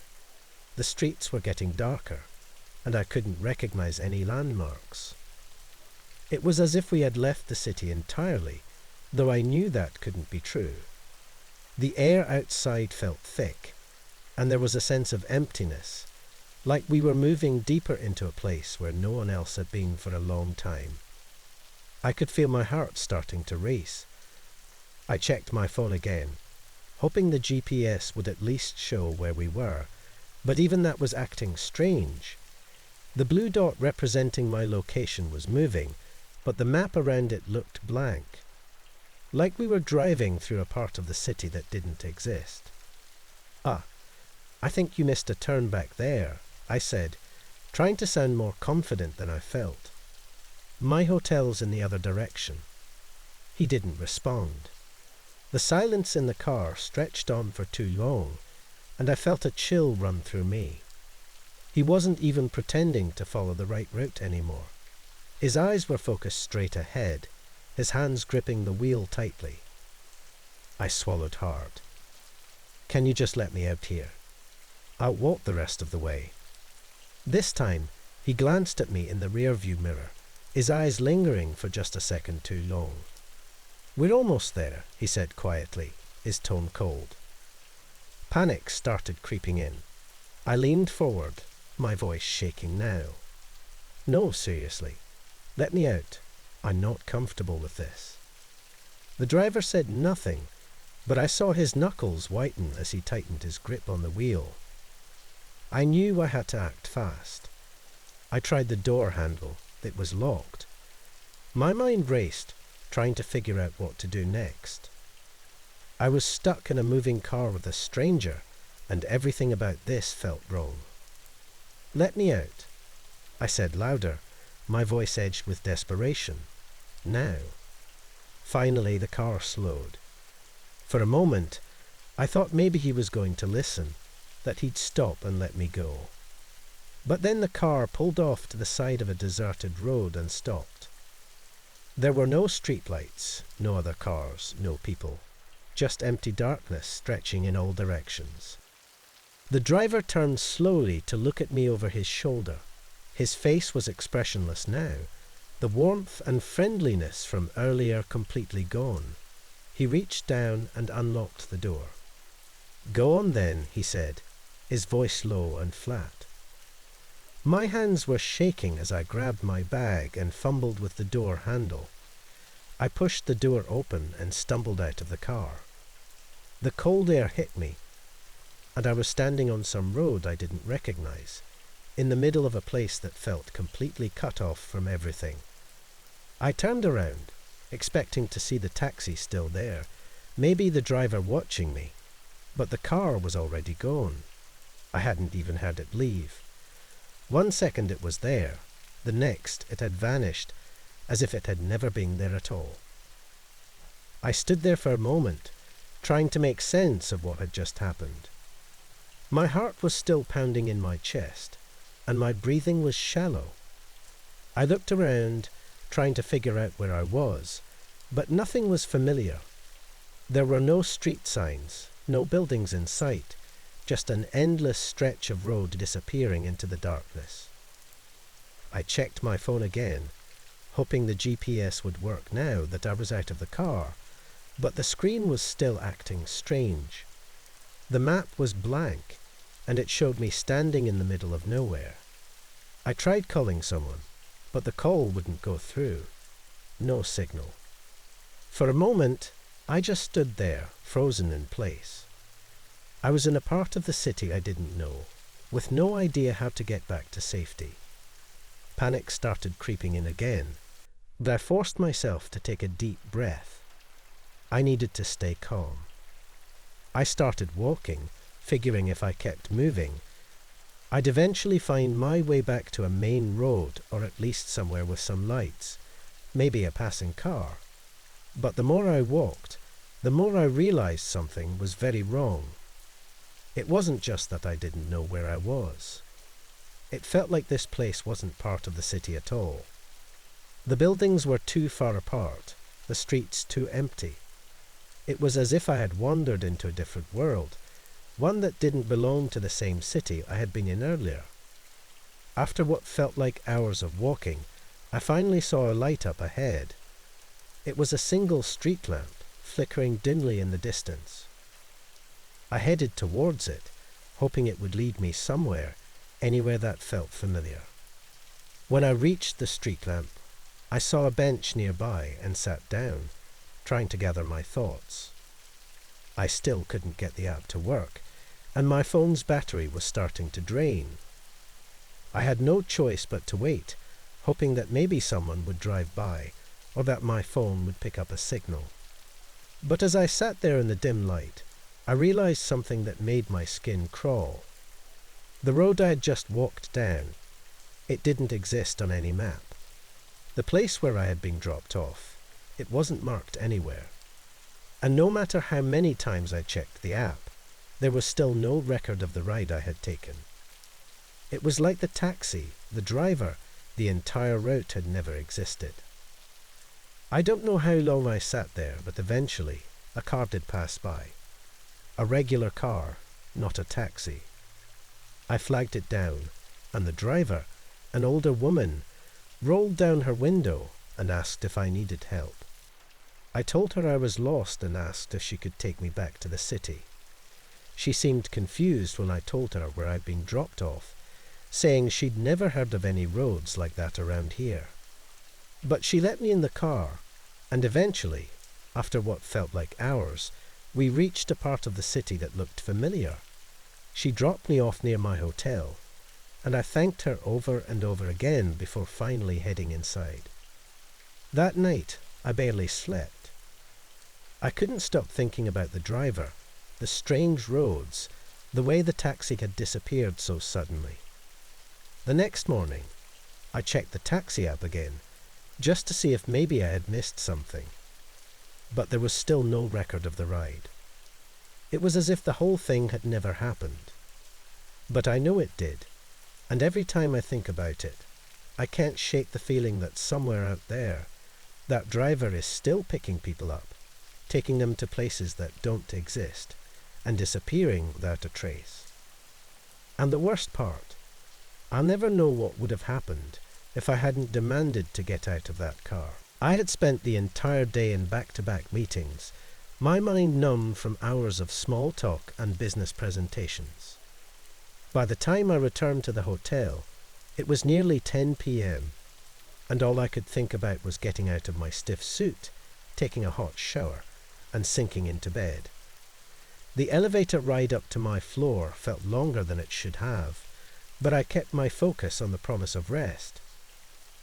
The streets were getting darker, and I couldn't recognize any landmarks. It was as if we had left the city entirely, though I knew that couldn't be true. The air outside felt thick, and there was a sense of emptiness, like we were moving deeper into a place where no one else had been for a long time. I could feel my heart starting to race. I checked my phone again. hoping the GPS would at least show where we were, but even that was acting strange. The blue dot representing my location was moving, but the map around it looked blank, like we were driving through a part of the city that didn't exist. "Ah, I think you missed a turn back there," I said, trying to sound more confident than I felt. "My hotel's in the other direction." He didn't respond. The silence in the car stretched on for too long, and I felt a chill run through me. He wasn't even pretending to follow the right route anymore. His eyes were focused straight ahead, his hands gripping the wheel tightly. I swallowed hard. "Can you just let me out here? I'll walk the rest of the way." This time, he glanced at me in the rearview mirror, his eyes lingering for just a second too long. "We're almost there," he said quietly, his tone cold. Panic started creeping in. I leaned forward, my voice shaking now. "No, seriously. Let me out. I'm not comfortable with this." The driver said nothing, but I saw his knuckles whiten as he tightened his grip on the wheel. I knew I had to act fast. I tried the door handle. It was locked. My mind raced, trying to figure out what to do next. I was stuck in a moving car with a stranger, and everything about this felt wrong. "Let me out," I said louder, my voice edged with desperation. "Now." Finally, the car slowed. For a moment, I thought maybe he was going to listen, that he'd stop and let me go. But then the car pulled off to the side of a deserted road and stopped. There were no streetlights, no other cars, no people, just empty darkness stretching in all directions. The driver turned slowly to look at me over his shoulder. His face was expressionless now, the warmth and friendliness from earlier completely gone. He reached down and unlocked the door. "Go on then," he said, his voice low and flat. My hands were shaking as I grabbed my bag and fumbled with the door handle. I pushed the door open and stumbled out of the car. The cold air hit me, and I was standing on some road I didn't recognize, in the middle of a place that felt completely cut off from everything. I turned around, expecting to see the taxi still there, maybe the driver watching me, but the car was already gone. I hadn't even had it leave. 1 second it was there, the next it had vanished, as if it had never been there at all. I stood there for a moment, trying to make sense of what had just happened. My heart was still pounding in my chest, and my breathing was shallow. I looked around, trying to figure out where I was, but nothing was familiar. There were no street signs, no buildings in sight, just an endless stretch of road disappearing into the darkness. I checked my phone again, hoping the GPS would work now that I was out of the car, but the screen was still acting strange. The map was blank, and it showed me standing in the middle of nowhere. I tried calling someone, but the call wouldn't go through. No signal. For a moment, I just stood there, frozen in place. I was in a part of the city I didn't know, with no idea how to get back to safety. Panic started creeping in again, but I forced myself to take a deep breath. I needed to stay calm. I started walking, figuring if I kept moving, I'd eventually find my way back to a main road, or at least somewhere with some lights, maybe a passing car. But the more I walked, the more I realized something was very wrong. It wasn't just that I didn't know where I was. It felt like this place wasn't part of the city at all. The buildings were too far apart, the streets too empty. It was as if I had wandered into a different world, one that didn't belong to the same city I had been in earlier. After what felt like hours of walking, I finally saw a light up ahead. It was a single street lamp, flickering dimly in the distance. I headed towards it, hoping it would lead me somewhere, anywhere that felt familiar. When I reached the street lamp, I saw a bench nearby and sat down, trying to gather my thoughts. I still couldn't get the app to work, and my phone's battery was starting to drain. I had no choice but to wait, hoping that maybe someone would drive by, or that my phone would pick up a signal. But as I sat there in the dim light, I realized something that made my skin crawl. The road I had just walked down, it didn't exist on any map. The place where I had been dropped off, it wasn't marked anywhere. And no matter how many times I checked the app, there was still no record of the ride I had taken. It was like the taxi, the driver, the entire route had never existed. I don't know how long I sat there, but eventually a car did pass by. A regular car, not a taxi. I flagged it down, and the driver, an older woman, rolled down her window and asked if I needed help. I told her I was lost and asked if she could take me back to the city. She seemed confused when I told her where I'd been dropped off, saying she'd never heard of any roads like that around here. But she let me in the car, and eventually, after what felt like hours, we reached a part of the city that looked familiar. She dropped me off near my hotel, and I thanked her over and over again before finally heading inside. That night, I barely slept. I couldn't stop thinking about the driver, the strange roads, the way the taxi had disappeared so suddenly. The next morning, I checked the taxi app again, just to see if maybe I had missed something. But there was still no record of the ride. It was as if the whole thing had never happened. But I know it did, and every time I think about it, I can't shake the feeling that somewhere out there, that driver is still picking people up, taking them to places that don't exist, and disappearing without a trace. And the worst part, I'll never know what would have happened if I hadn't demanded to get out of that car. I had spent the entire day in back-to-back meetings, my mind numb from hours of small talk and business presentations. By the time I returned to the hotel, it was nearly 10 p.m., and all I could think about was getting out of my stiff suit, taking a hot shower, and sinking into bed. The elevator ride up to my floor felt longer than it should have, but I kept my focus on the promise of rest.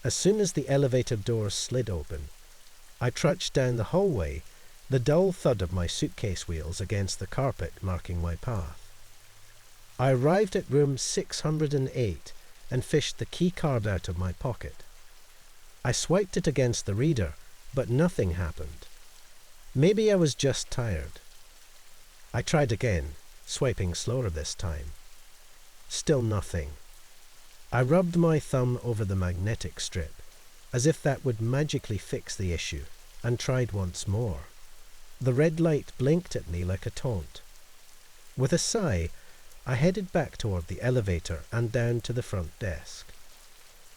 As soon as the elevator doors slid open, I trudged down the hallway, the dull thud of my suitcase wheels against the carpet marking my path. I arrived at room 608 and fished the key card out of my pocket. I swiped it against the reader, but nothing happened. Maybe I was just tired. I tried again, swiping slower this time. Still nothing. I rubbed my thumb over the magnetic strip, as if that would magically fix the issue, and tried once more. The red light blinked at me like a taunt. With a sigh, I headed back toward the elevator and down to the front desk.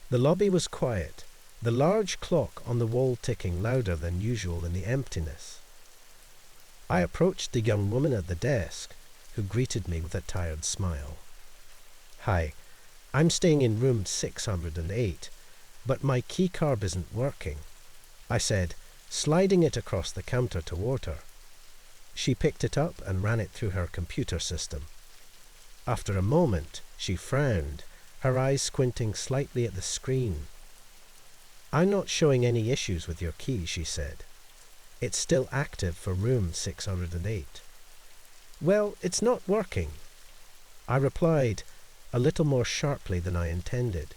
The lobby was quiet, the large clock on the wall ticking louder than usual in the emptiness. I approached the young woman at the desk, who greeted me with a tired smile. "Hi, I'm staying in room 608, but my key card isn't working," I said, sliding it across the counter toward her. She picked it up and ran it through her computer system. After a moment, she frowned, her eyes squinting slightly at the screen. "I'm not showing any issues with your key," she said. "It's still active for room 608. "Well, it's not working," I replied, a little more sharply than I intended.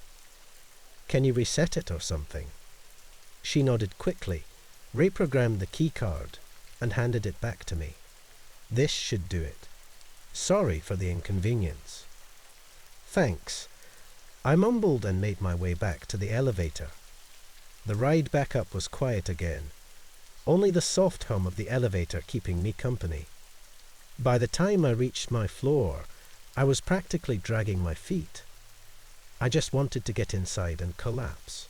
"Can you reset it or something?" She nodded quickly, reprogrammed the key card, and handed it back to me. "This should do it. Sorry for the inconvenience." "Thanks." I mumbled and made my way back to the elevator. The ride back up was quiet again, only the soft hum of the elevator keeping me company. By the time I reached my floor, I was practically dragging my feet. I just wanted to get inside and collapse.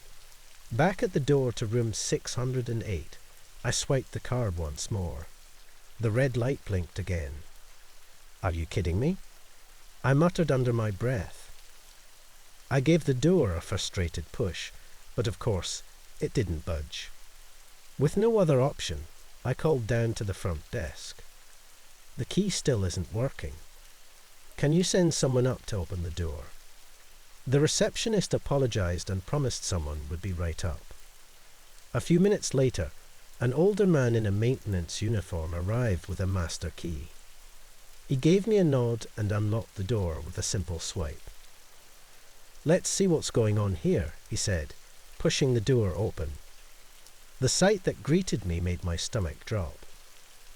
Back at the door to room 608, I swiped the card once more. The red light blinked again. "Are you kidding me?" I muttered under my breath. I gave the door a frustrated push, but of course, it didn't budge. With no other option, I called down to the front desk. The key still isn't working. Can you send someone up to open the door?" The receptionist apologized and promised someone would be right up. A few minutes later, an older man in a maintenance uniform arrived with a master key. He gave me a nod and unlocked the door with a simple swipe. "Let's see what's going on here," he said, pushing the door open. The sight that greeted me made my stomach drop.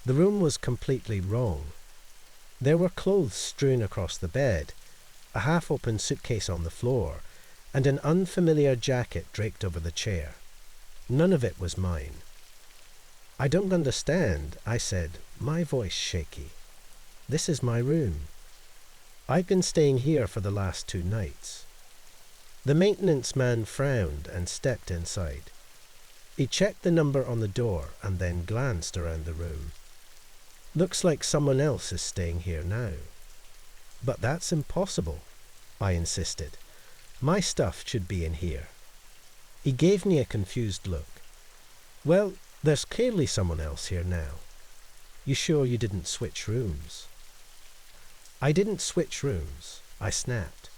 The room was completely wrong. There were clothes strewn across the bed, a half-open suitcase on the floor, and an unfamiliar jacket draped over the chair. None of it was mine. "I don't understand," I said, my voice shaky. "This is my room. I've been staying here for the last 2 nights. The maintenance man frowned and stepped inside. He checked the number on the door and then glanced around the room. "Looks like someone else is staying here now." "But that's impossible," I insisted. "My stuff should be in here." He gave me a confused look. "Well, there's clearly someone else here now. You sure you didn't switch rooms?" "I didn't switch rooms," I snapped.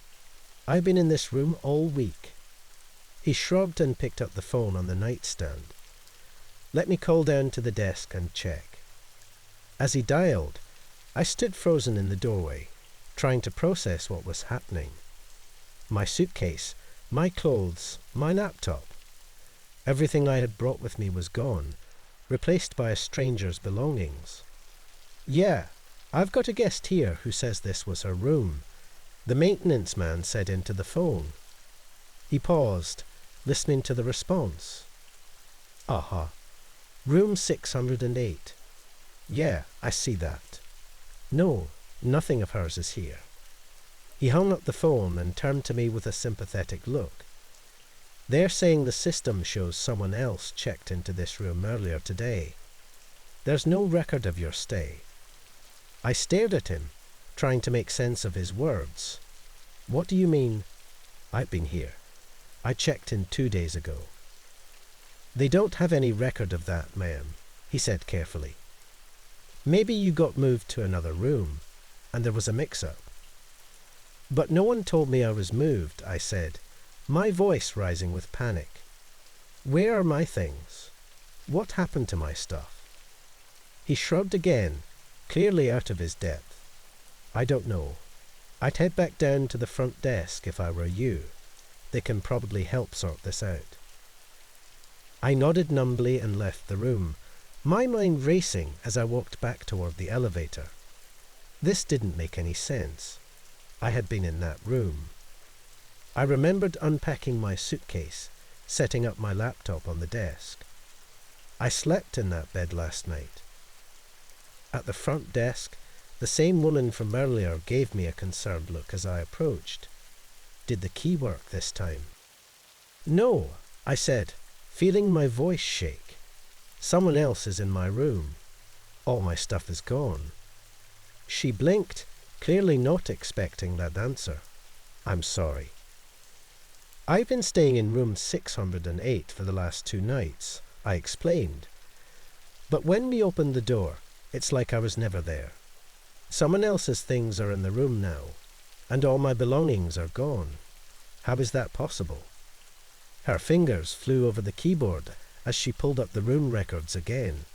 "I've been in this room all week." He shrugged and picked up the phone on the nightstand. "Let me call down to the desk and check." As he dialed, I stood frozen in the doorway, trying to process what was happening. My suitcase, my clothes, my laptop. Everything I had brought with me was gone, replaced by a stranger's belongings. "Yeah, I've got a guest here who says this was her room," the maintenance man said into the phone. He paused, listening to the response. "Uh-huh. Room 608. Yeah, I see that. No, nothing of hers is here." He hung up the phone and turned to me with a sympathetic look. "They're saying the system shows someone else checked into this room earlier today. There's no record of your stay." I stared at him, trying to make sense of his words. "What do you mean?" "I've been here. I checked in 2 days ago." "They don't have any record of that, ma'am," he said carefully. "Maybe you got moved to another room, and there was a mix-up." "But no one told me I was moved," I said, my voice rising with panic. "Where are my things? What happened to my stuff?" He shrugged again, clearly out of his depth. "I don't know. I'd head back down to the front desk if I were you. They can probably help sort this out." I nodded numbly and left the room, my mind racing as I walked back toward the elevator. This didn't make any sense. I had been in that room. I remembered unpacking my suitcase, setting up my laptop on the desk. I slept in that bed last night. At the front desk, the same woman from earlier gave me a concerned look as I approached. Did the key work this time? "No," I said, feeling my voice shake. "Someone else is in my room. All my stuff is gone." She blinked, clearly not expecting that answer. "I'm sorry." "I've been staying in room 608 for the last 2 nights, I explained. "But when we opened the door, it's like I was never there. Someone else's things are in the room now, and all my belongings are gone. How is that possible?" Her fingers flew over the keyboard as she pulled up the room records again.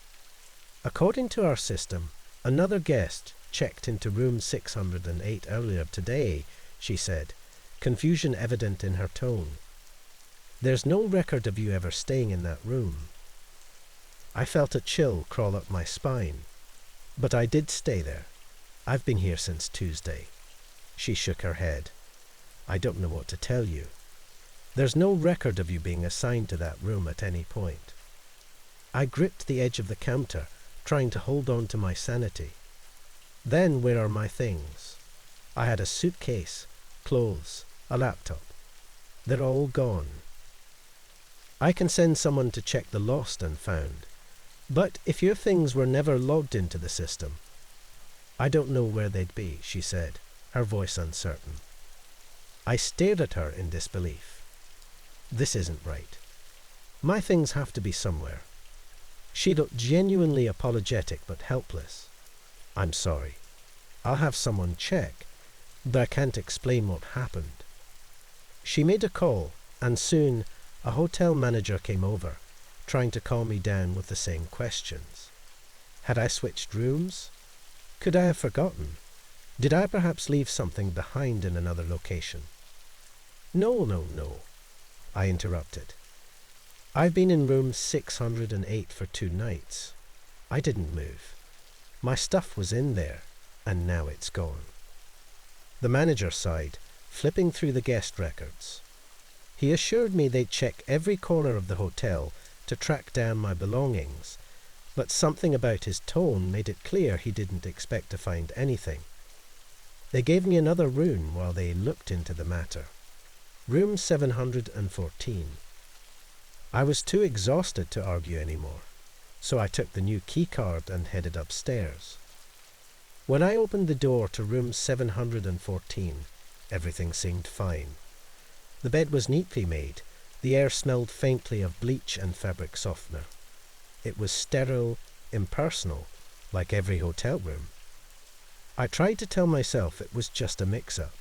"According to our system, another guest checked into room 608 earlier today," she said, confusion evident in her tone. "There's no record of you ever staying in that room." I felt a chill crawl up my spine. "But I did stay there. I've been here since Tuesday." She shook her head. "I don't know what to tell you. There's no record of you being assigned to that room at any point." I gripped the edge of the counter, trying to hold on to my sanity. "Then where are my things? I had a suitcase, clothes, a laptop. They're all gone." "I can send someone to check the lost and found. But if your things were never logged into the system..." "I don't know where they'd be," she said, her voice uncertain. I stared at her in disbelief. This isn't right. My things have to be somewhere. She looked genuinely apologetic but helpless. I'm sorry. I'll have someone check, but I can't explain what happened. She made a call, and soon a hotel manager came over, trying to calm me down with the same questions. Had I switched rooms? Could I have forgotten? Did I perhaps leave something behind in another location? No, I interrupted. I've been in room 608 for 2 nights. I didn't move. My stuff was in there, and now it's gone. The manager sighed, flipping through the guest records. He assured me they'd check every corner of the hotel to track down my belongings, but something about his tone made it clear he didn't expect to find anything. They gave me another room while they looked into the matter. Room 714. I was too exhausted to argue anymore, so I took the new key card and headed upstairs. When I opened the door to room 714, everything seemed fine. The bed was neatly made. The air smelled faintly of bleach and fabric softener. It was sterile, impersonal, like every hotel room. I tried to tell myself it was just a mix-up.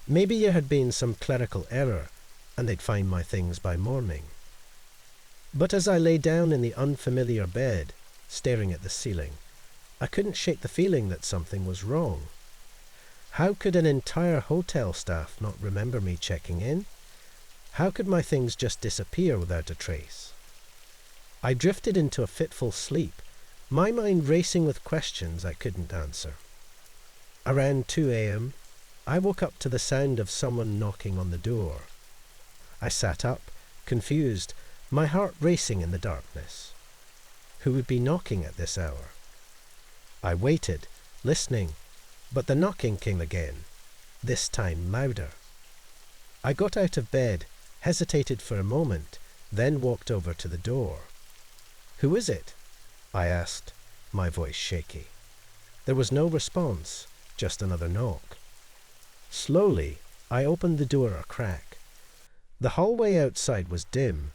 Maybe there had been some clerical error, and they'd find my things by morning. But as I lay down in the unfamiliar bed, staring at the ceiling, I couldn't shake the feeling that something was wrong. How could an entire hotel staff not remember me checking in? How could my things just disappear without a trace? I drifted into a fitful sleep, my mind racing with questions I couldn't answer. Around 2 a.m., I woke up to the sound of someone knocking on the door. I sat up, confused, my heart racing in the darkness. Who would be knocking at this hour? I waited, listening, but the knocking came again, this time louder. I got out of bed, hesitated for a moment, then walked over to the door. "Who is it?" I asked, my voice shaky. There was no response, just another knock. Slowly, I opened the door a crack. The hallway outside was dim,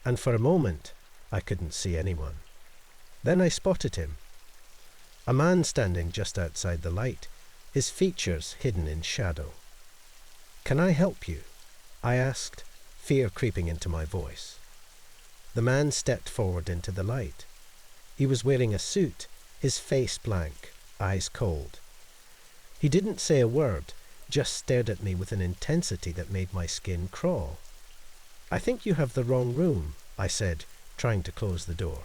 and for a moment, I couldn't see anyone. Then I spotted him. A man standing just outside the light, his features hidden in shadow. "Can I help you?" I asked, fear creeping into my voice. The man stepped forward into the light. He was wearing a suit, his face blank, eyes cold. He didn't say a word, just stared at me with an intensity that made my skin crawl. "I think you have the wrong room," I said, trying to close the door.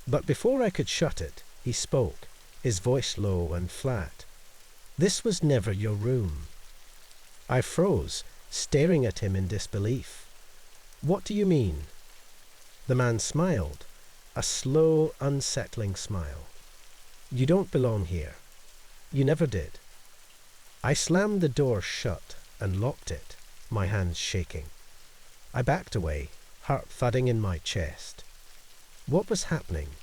But before I could shut it, he spoke, his voice low and flat. "This was never your room." I froze, staring at him in disbelief. "What do you mean?" The man smiled, a slow, unsettling smile. "You don't belong here. You never did." I slammed the door shut and locked it, my hands shaking. I backed away, heart thudding in my chest. What was happening?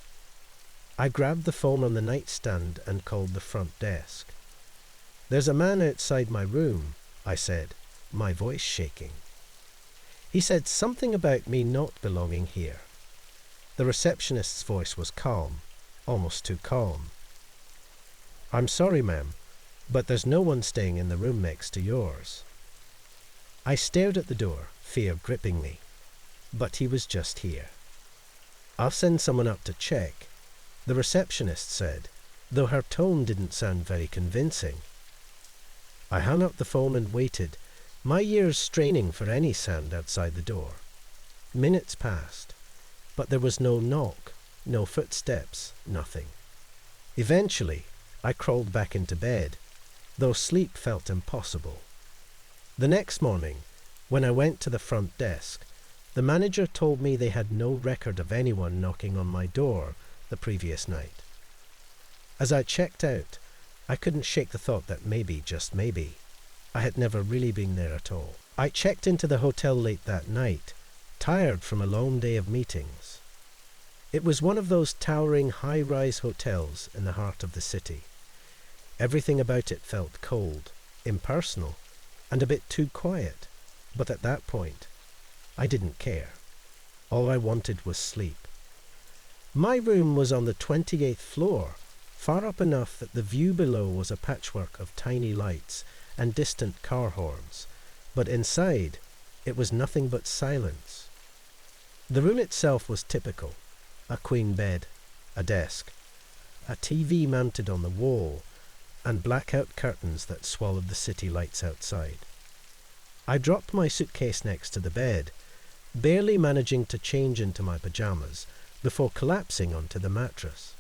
I grabbed the phone on the nightstand and called the front desk. "There's a man outside my room," I said, my voice shaking. He said something about me not belonging here. The receptionist's voice was calm, almost too calm. "I'm sorry, ma'am, but there's no one staying in the room next to yours." I stared at the door, fear gripping me. But he was just here. "I'll send someone up to check," the receptionist said, though her tone didn't sound very convincing. I hung up the phone and waited, my ears straining for any sound outside the door. Minutes passed, but there was no knock, no footsteps, nothing. Eventually, I crawled back into bed, though sleep felt impossible. The next morning, when I went to the front desk, the manager told me they had no record of anyone knocking on my door the previous night. As I checked out, I couldn't shake the thought that maybe, just maybe, I had never really been there at all. I checked into the hotel late that night, tired from a long day of meetings. It was one of those towering high-rise hotels in the heart of the city. Everything about it felt cold, impersonal, and a bit too quiet, but at that point, I didn't care. All I wanted was sleep. My room was on the 28th floor, far up enough that the view below was a patchwork of tiny lights and distant car horns, but inside it was nothing but silence. The room itself was typical: a queen bed, a desk, a TV mounted on the wall, and blackout curtains that swallowed the city lights outside. I dropped my suitcase next to the bed, barely managing to change into my pajamas before collapsing onto the mattress.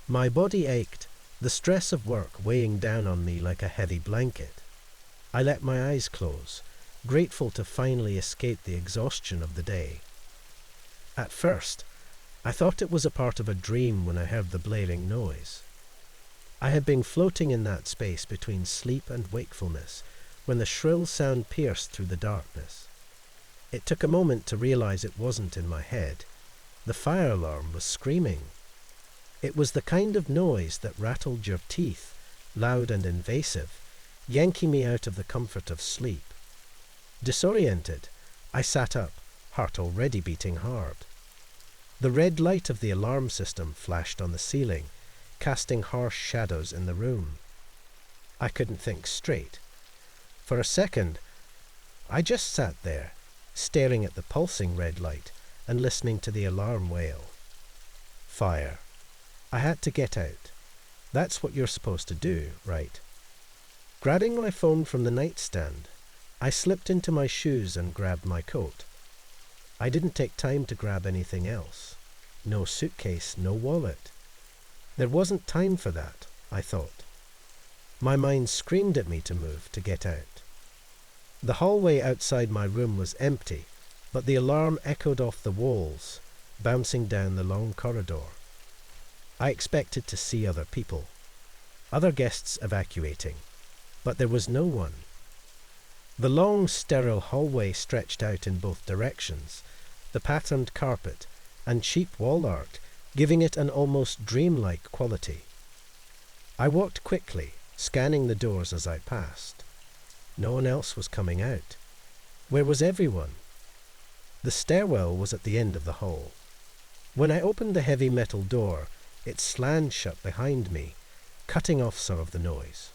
My body ached, the stress of work weighing down on me like a heavy blanket. I let my eyes close, grateful to finally escape the exhaustion of the day. At first, I thought it was a part of a dream when I heard the blaring noise. I had been floating in that space between sleep and wakefulness when the shrill sound pierced through the darkness. It took a moment to realize it wasn't in my head. The fire alarm was screaming. It was the kind of noise that rattled your teeth, loud and invasive, yanking me out of the comfort of sleep. Disoriented, I sat up, heart already beating hard. The red light of the alarm system flashed on the ceiling, casting harsh shadows in the room. I couldn't think straight. For a second, I just sat there, staring at the pulsing red light and listening to the alarm wail. Fire. I had to get out. That's what you're supposed to do, right? Grabbing my phone from the nightstand, I slipped into my shoes and grabbed my coat. I didn't take time to grab anything else. No suitcase, no wallet. There wasn't time for that, I thought. My mind screamed at me to move, to get out. The hallway outside my room was empty, but the alarm echoed off the walls, bouncing down the long corridor. I expected to see other people, other guests evacuating, but there was no one. The long, sterile hallway stretched out in both directions, the patterned carpet and cheap wall art giving it an almost dreamlike quality. I walked quickly, scanning the doors as I passed. No one else was coming out. Where was everyone? The stairwell was at the end of the hall. When I opened the heavy metal door, it slammed shut behind me, cutting off some of the noise.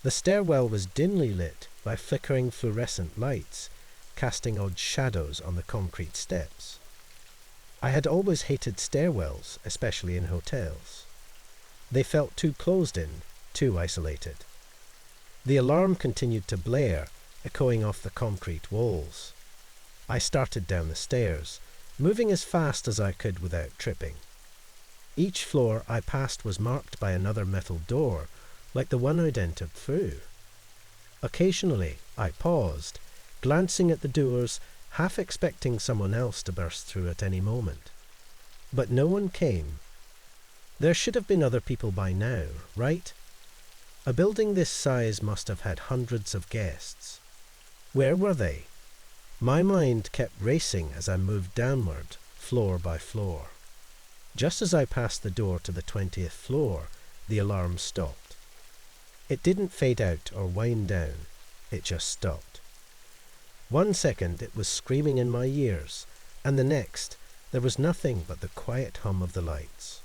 The stairwell was dimly lit by flickering fluorescent lights, casting odd shadows on the concrete steps. I had always hated stairwells, especially in hotels. They felt too closed in, too isolated. The alarm continued to blare, echoing off the concrete walls. I started down the stairs, moving as fast as I could without tripping. Each floor I passed was marked by another metal door, like the one I'd entered through. Occasionally, I paused, glancing at the doors, half expecting someone else to burst through at any moment. But no one came. There should have been other people by now, right? A building this size must have had hundreds of guests. Where were they? My mind kept racing as I moved downward, floor by floor. Just as I passed the door to the 20th floor, the alarm stopped. It didn't fade out or wind down. It just stopped. 1 second it was screaming in my ears, and the next there was nothing but the quiet hum of the lights.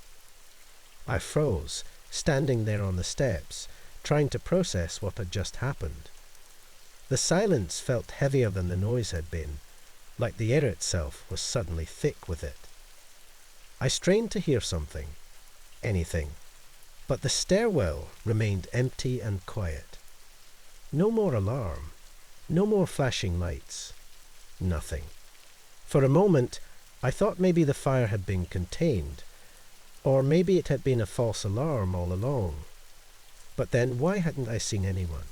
I froze, standing there on the steps, trying to process what had just happened. The silence felt heavier than the noise had been, like the air itself was suddenly thick with it. I strained to hear something, anything, but the stairwell remained empty and quiet. No more alarm, no more flashing lights, nothing. For a moment, I thought maybe the fire had been contained, or maybe it had been a false alarm all along. But then why hadn't I seen anyone?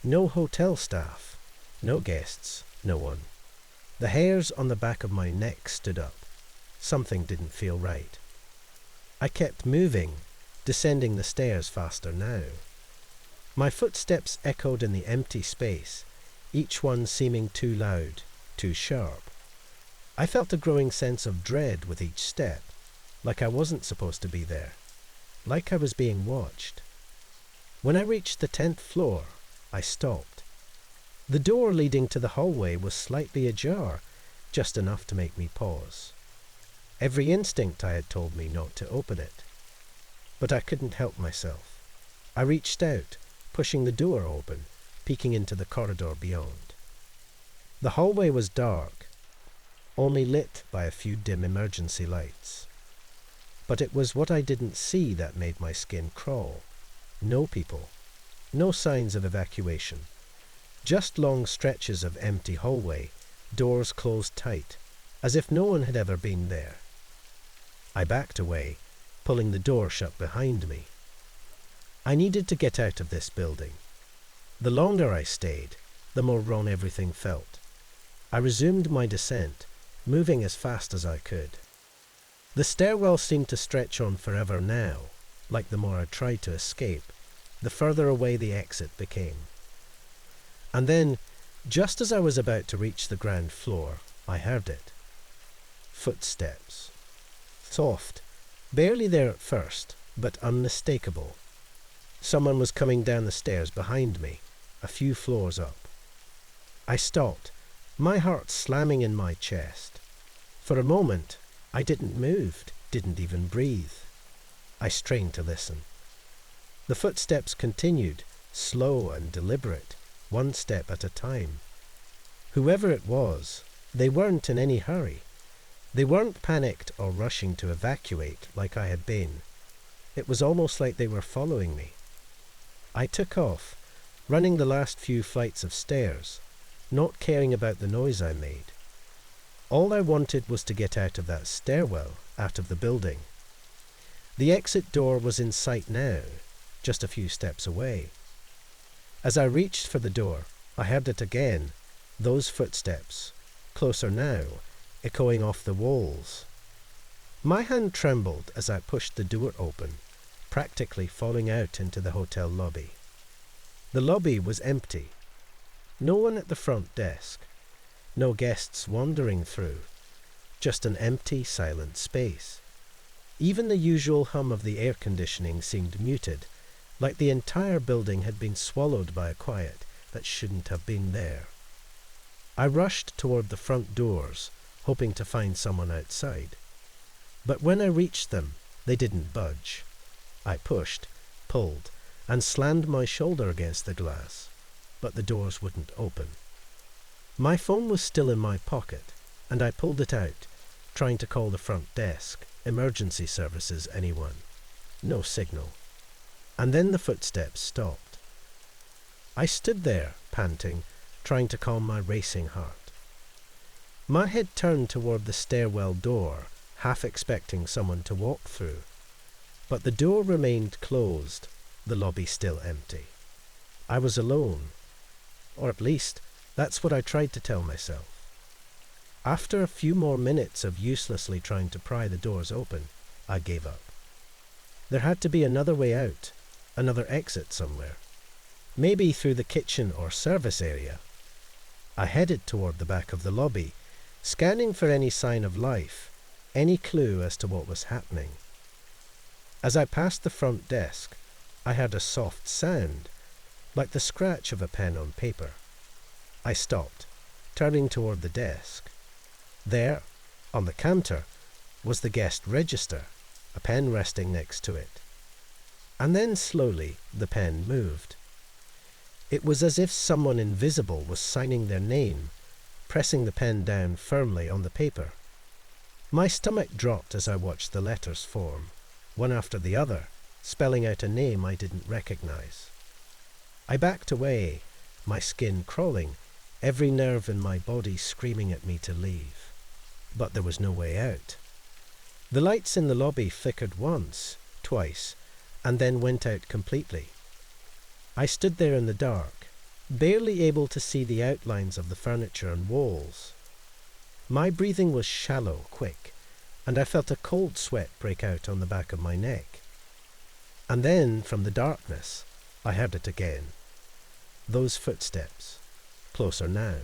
No hotel staff, no guests, no one. The hairs on the back of my neck stood up. Something didn't feel right. I kept moving, descending the stairs faster now. My footsteps echoed in the empty space, each one seeming too loud, too sharp. I felt a growing sense of dread with each step, like I wasn't supposed to be there, like I was being watched. When I reached the 10th floor, I stopped. The door leading to the hallway was slightly ajar, just enough to make me pause. Every instinct I had told me not to open it. but I couldn't help myself. I reached out, pushing the door open, peeking into the corridor beyond. The hallway was dark, only lit by a few dim emergency lights. But it was what I didn't see that made my skin crawl. No people, no signs of evacuation, just long stretches of empty hallway, doors closed tight, as if no one had ever been there. I backed away, pulling the door shut behind me. I needed to get out of this building. The longer I stayed, the more wrong everything felt. I resumed my descent, moving as fast as I could. The stairwell seemed to stretch on forever now, like the more I tried to escape, the further away the exit became. And then, just as I was about to reach the ground floor, I heard it. Footsteps. Soft, barely there at first, but unmistakable. Someone was coming down the stairs behind me, a few floors up. I stopped, my heart slamming in my chest. For a moment, I didn't move, didn't even breathe. I strained to listen. The footsteps continued, slow and deliberate, one step at a time. Whoever it was, they weren't in any hurry. They weren't panicked or rushing to evacuate like I had been. It was almost like they were following me. I took off, running the last few flights of stairs, not caring about the noise I made. All I wanted was to get out of that stairwell, out of the building. The exit door was in sight now, just a few steps away. As I reached for the door, I heard it again, those footsteps, closer now, echoing off the walls. My hand trembled as I pushed the door open, practically falling out into the hotel lobby. The lobby was empty. No one at the front desk. No guests wandering through. Just an empty, silent space. Even the usual hum of the air conditioning seemed muted, like the entire building had been swallowed by a quiet that shouldn't have been there. I rushed toward the front doors, hoping to find someone outside. But when I reached them, they didn't budge. I pushed, pulled, and slammed my shoulder against the glass, but the doors wouldn't open. My phone was still in my pocket, and I pulled it out, trying to call the front desk, emergency services, anyone. No signal. And then the footsteps stopped. I stood there, panting, trying to calm my racing heart. My head turned toward the stairwell door, half expecting someone to walk through. But the door remained closed, the lobby still empty. I was alone. Or at least, that's what I tried to tell myself. After a few more minutes of uselessly trying to pry the doors open, I gave up. There had to be another way out, another exit somewhere. Maybe through the kitchen or service area. I headed toward the back of the lobby, scanning for any sign of life, any clue as to what was happening. As I passed the front desk, I heard a soft sound, like the scratch of a pen on paper. I stopped, turning toward the desk. There, on the counter, was the guest register, a pen resting next to it. And then slowly the pen moved. It was as if someone invisible was signing their name, pressing the pen down firmly on the paper. My stomach dropped as I watched the letters form, one after the other, spelling out a name I didn't recognize. I backed away, my skin crawling, every nerve in my body screaming at me to leave. But there was no way out. The lights in the lobby flickered once, twice, and then went out completely. I stood there in the dark, barely able to see the outlines of the furniture and walls. My breathing was shallow, quick, and I felt a cold sweat break out on the back of my neck. And then, from the darkness, I heard it again. Those footsteps, closer now.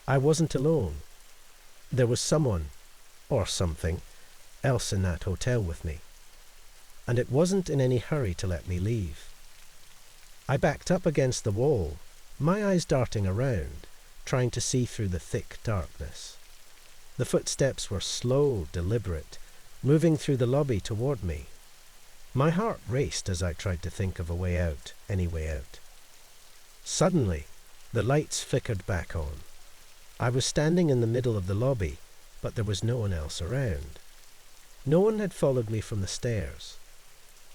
I wasn't alone. There was someone, or something, else in that hotel with me. And it wasn't in any hurry to let me leave. I backed up against the wall, my eyes darting around, trying to see through the thick darkness. The footsteps were slow, deliberate, moving through the lobby toward me. My heart raced as I tried to think of a way out, any way out. Suddenly, the lights flickered back on. I was standing in the middle of the lobby, but there was no one else around. No one had followed me from the stairs.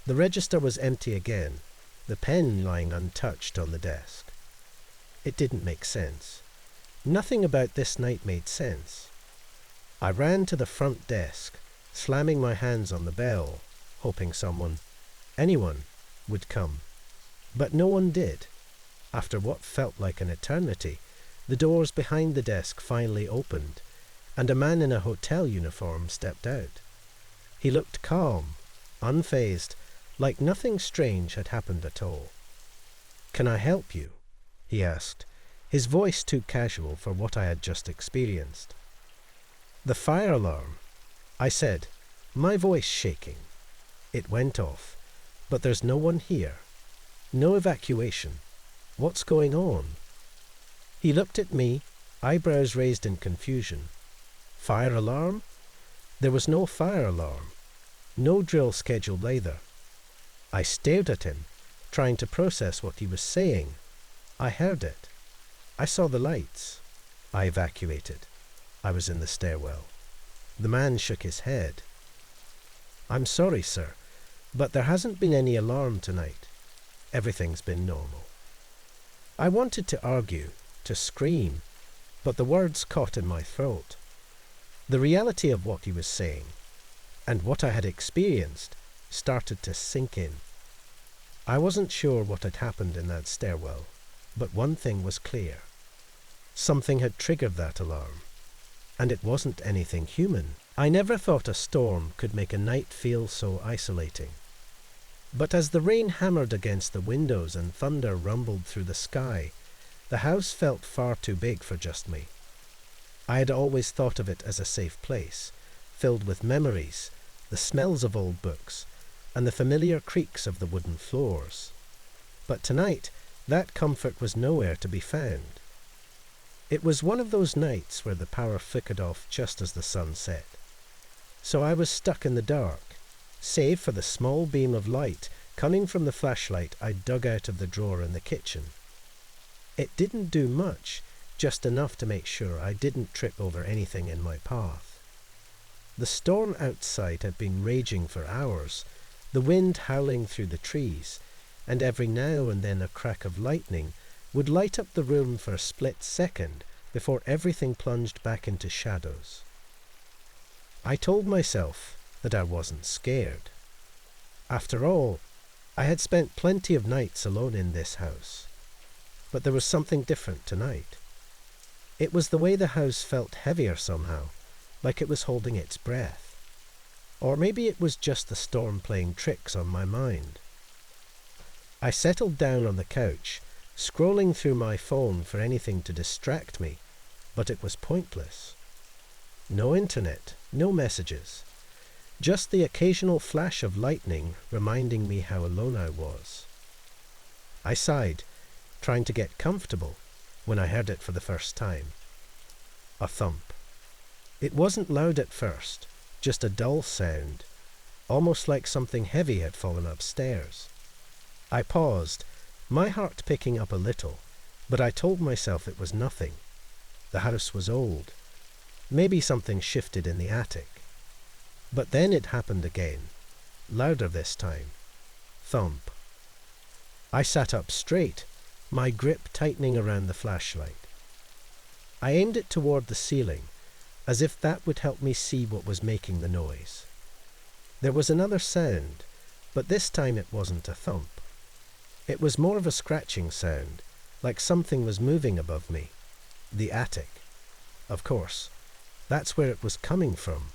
The register was empty again, the pen lying untouched on the desk. It didn't make sense. Nothing about this night made sense. I ran to the front desk, slamming my hands on the bell, hoping anyone, would come. But no one did. After what felt like an eternity, the doors behind the desk finally opened, and a man in a hotel uniform stepped out. He looked calm, unfazed, like nothing strange had happened at all. "Can I help you?" he asked, his voice too casual for what I had just experienced. "The fire alarm," I said, my voice shaking. "It went off, but there's no one here. No evacuation. What's going on?" He looked at me, eyebrows raised in confusion. "Fire alarm?" There was no fire alarm. No drill scheduled either. I stared at him, trying to process what he was saying. I heard it. I saw the lights. I evacuated. I was in the stairwell. The man shook his head. "I'm sorry, sir, but there hasn't been any alarm tonight. Everything's been normal." I wanted to argue, to scream, but the words caught in my throat. The reality of what he was saying, and what I had experienced, started to sink in. I wasn't sure what had happened in that stairwell, but one thing was clear. Something had triggered that alarm, and it wasn't anything human. I never thought a storm could make a night feel so isolating. But as the rain hammered against the windows and thunder rumbled through the sky, the house felt far too big for just me. I had always thought of it as a safe place, filled with memories, the smells of old books, and the familiar creaks of the wooden floors. But tonight, that comfort was nowhere to be found. It was one of those nights where the power flickered off just as the sun set. So I was stuck in the dark, save for the small beam of light coming from the flashlight I dug out of the drawer in the kitchen. It didn't do much, just enough to make sure I didn't trip over anything in my path. The storm outside had been raging for hours, the wind howling through the trees, and every now and then a crack of lightning would light up the room for a split second before everything plunged back into shadows. I told myself that I wasn't scared. After all, I had spent plenty of nights alone in this house. But there was something different tonight. It was the way the house felt heavier somehow, like it was holding its breath. Or maybe it was just the storm playing tricks on my mind. I settled down on the couch, scrolling through my phone for anything to distract me, but it was pointless. No internet, no messages, just the occasional flash of lightning reminding me how alone I was. I sighed, trying to get comfortable, when I heard it for the first time. A thump. It wasn't loud at first, just a dull sound, almost like something heavy had fallen upstairs. I paused, my heart picking up a little, but I told myself it was nothing. The house was old. Maybe something shifted in the attic. But then it happened again, louder this time. Thump. I sat up straight, my grip tightening around the flashlight. I aimed it toward the ceiling, as if that would help me see what was making the noise. There was another sound, but this time it wasn't a thump. It was more of a scratching sound, like something was moving above me. The attic. Of course, that's where it was coming from.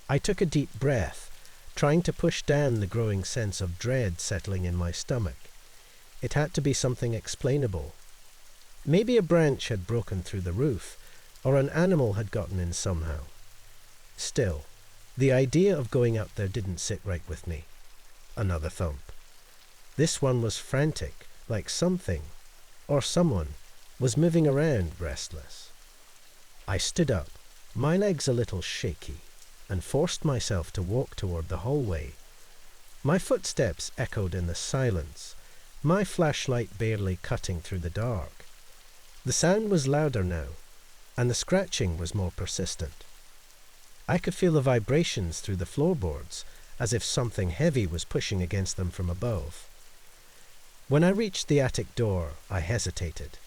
I took a deep breath, trying to push down the growing sense of dread settling in my stomach. It had to be something explainable. Maybe a branch had broken through the roof, or an animal had gotten in somehow. Still, the idea of going up there didn't sit right with me. Another thump. This one was frantic, like something, or someone, was moving around restless. I stood up, my legs a little shaky, and forced myself to walk toward the hallway. My footsteps echoed in the silence, my flashlight barely cutting through the dark. The sound was louder now, and the scratching was more persistent. I could feel the vibrations through the floorboards, as if something heavy was pushing against them from above. When I reached the attic door, I hesitated.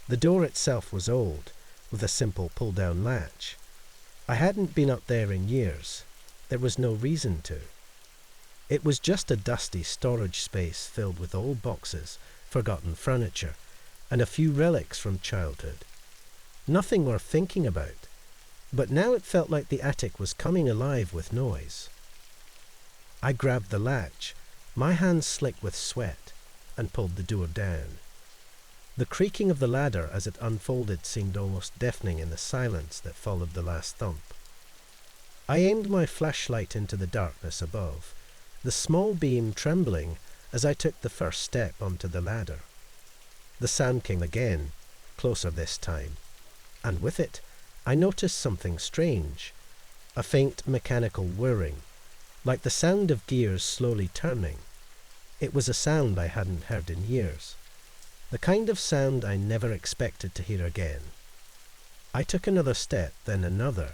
The door itself was old, with a simple pull-down latch. I hadn't been up there in years. There was no reason to. It was just a dusty storage space filled with old boxes, forgotten furniture, and a few relics from childhood. Nothing worth thinking about, but now it felt like the attic was coming alive with noise. I grabbed the latch, my hands slick with sweat, and pulled the door down. The creaking of the ladder as it unfolded seemed almost deafening in the silence that followed the last thump. I aimed my flashlight into the darkness above, the small beam trembling as I took the first step onto the ladder. The sound came again, closer this time, and with it I noticed something strange, a faint mechanical whirring, like the sound of gears slowly turning. It was a sound I hadn't heard in years, the kind of sound I never expected to hear again. I took another step, then another,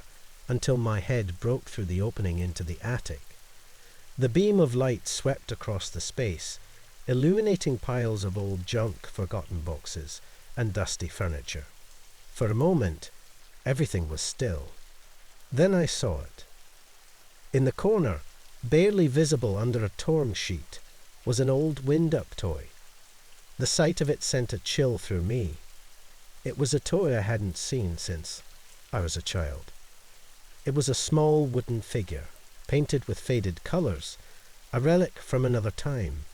until my head broke through the opening into the attic. The beam of light swept across the space, illuminating piles of old junk, forgotten boxes, and dusty furniture. For a moment, everything was still. Then I saw it. In the corner, barely visible under a torn sheet, was an old wind-up toy. The sight of it sent a chill through me. It was a toy I hadn't seen since I was a child. It was a small wooden figure, painted with faded colours, a relic from another time.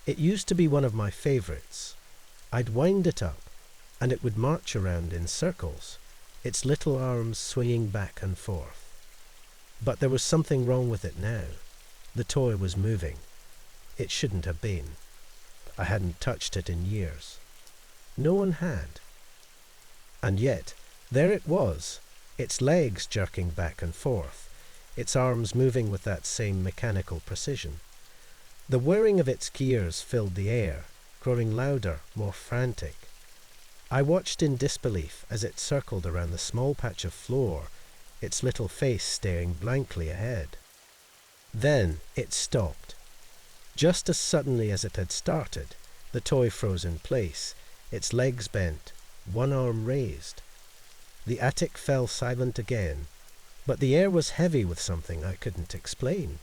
It used to be one of my favourites. I'd wind it up, and it would march around in circles, its little arms swinging back and forth. But there was something wrong with it now. The toy was moving. It shouldn't have been. I hadn't touched it in years. No one had. And yet, there it was, its legs jerking back and forth, its arms moving with that same mechanical precision. The whirring of its gears filled the air, growing louder, more frantic. I watched in disbelief as it circled around the small patch of floor, its little face staring blankly ahead. Then it stopped. Just as suddenly as it had started, the toy froze in place, its legs bent, one arm raised. The attic fell silent again, but the air was heavy with something I couldn't explain.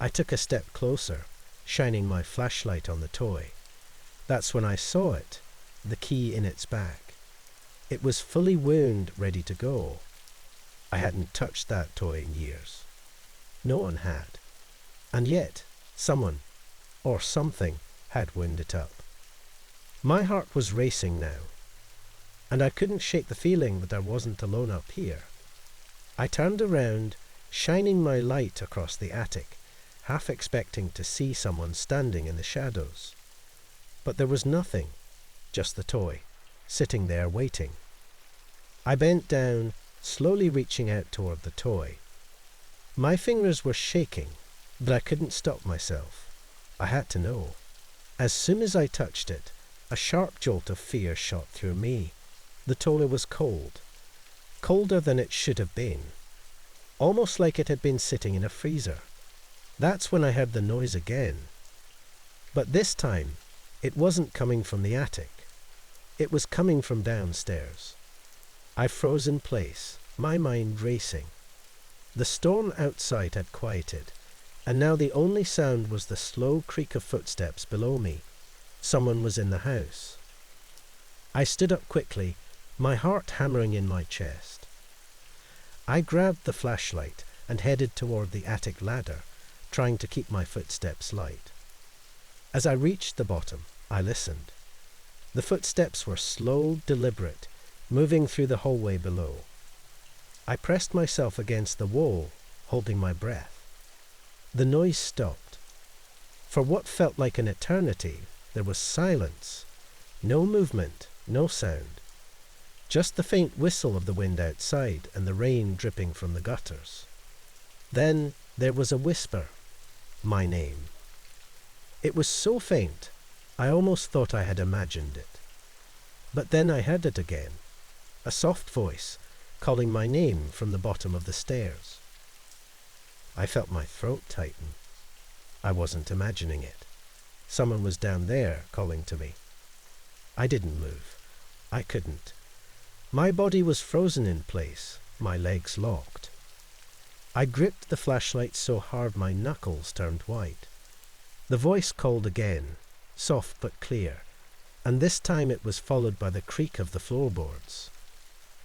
I took a step closer, shining my flashlight on the toy. That's when I saw it, the key in its back. It was fully wound, ready to go. I hadn't touched that toy in years. No one had. And yet, someone, or something, had wound it up. My heart was racing now, and I couldn't shake the feeling that I wasn't alone up here. I turned around, shining my light across the attic, half expecting to see someone standing in the shadows. But there was nothing, just the toy, sitting there waiting. I bent down, slowly reaching out toward the toy. My fingers were shaking, but I couldn't stop myself. I had to know. As soon as I touched it, a sharp jolt of fear shot through me. The toy was cold, colder than it should have been, almost like it had been sitting in a freezer. That's when I heard the noise again. But this time, it wasn't coming from the attic. It was coming from downstairs. I froze in place, my mind racing. The storm outside had quieted, and now the only sound was the slow creak of footsteps below me. Someone was in the house. I stood up quickly, my heart hammering in my chest. I grabbed the flashlight and headed toward the attic ladder, trying to keep my footsteps light. As I reached the bottom, I listened. The footsteps were slow, deliberate, moving through the hallway below. I pressed myself against the wall, holding my breath. The noise stopped. For what felt like an eternity, there was silence. No movement, no sound. Just the faint whistle of the wind outside and the rain dripping from the gutters. Then there was a whisper, My name. It was so faint, I almost thought I had imagined it. But then I heard it again, a soft voice calling my name from the bottom of the stairs. I felt my throat tighten. I wasn't imagining it. Someone was down there calling to me. I didn't move. I couldn't. My body was frozen in place, my legs locked. I gripped the flashlight so hard my knuckles turned white. The voice called again, soft but clear, and this time it was followed by the creak of the floorboards.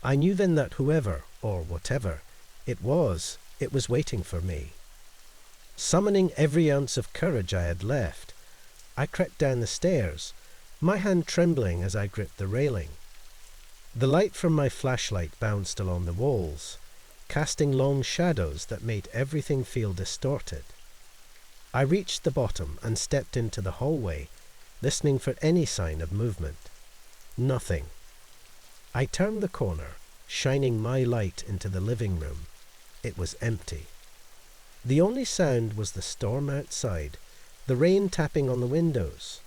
I knew then that whoever, or whatever, it was waiting for me. Summoning every ounce of courage I had left, I crept down the stairs, my hand trembling as I gripped the railing. The light from my flashlight bounced along the walls, casting long shadows that made everything feel distorted. I reached the bottom and stepped into the hallway, listening for any sign of movement. Nothing. I turned the corner, shining my light into the living room. It was empty. The only sound was the storm outside, the rain tapping on the windows.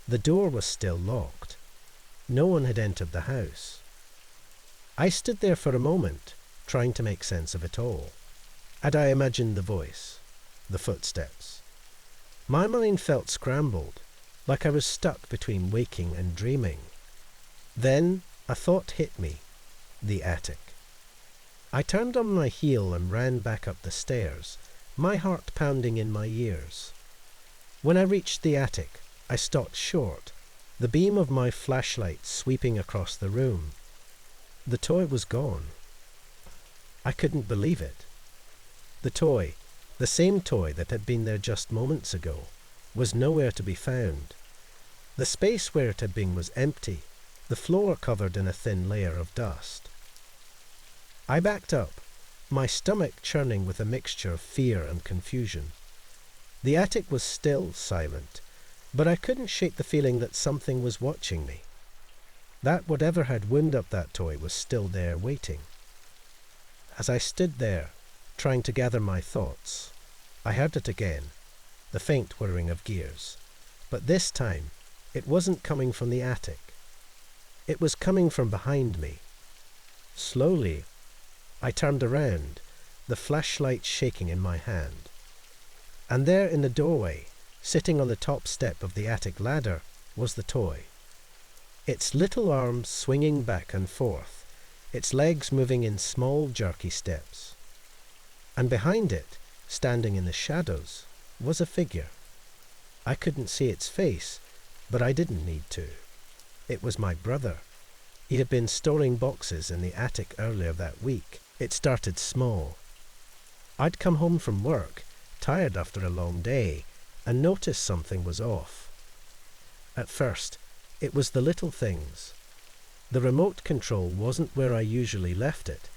The door was still locked. No one had entered the house. I stood there for a moment, trying to make sense of it all. Had I imagined the voice, the footsteps? My mind felt scrambled, like I was stuck between waking and dreaming. Then a thought hit me, the attic. I turned on my heel and ran back up the stairs, my heart pounding in my ears. When I reached the attic, I stopped short, the beam of my flashlight sweeping across the room. The toy was gone. I couldn't believe it. The toy, the same toy that had been there just moments ago, was nowhere to be found. The space where it had been was empty, the floor covered in a thin layer of dust. I backed up, my stomach churning with a mixture of fear and confusion. The attic was still silent, but I couldn't shake the feeling that something was watching me. That whatever had wound up that toy was still there waiting. As I stood there, trying to gather my thoughts, I heard it again, the faint whirring of gears. But this time, it wasn't coming from the attic. It was coming from behind me. Slowly, I turned around, the flashlight shaking in my hand. And there in the doorway, sitting on the top step of the attic ladder, was the toy. Its little arms swinging back and forth, its legs moving in small jerky steps. And behind it, standing in the shadows, was a figure. I couldn't see its face, but I didn't need to. It was my brother. He had been storing boxes in the attic earlier that week. It started small. I'd come home from work, tired after a long day, and noticed something was off. At first, it was the little things. The remote control wasn't where I usually left it,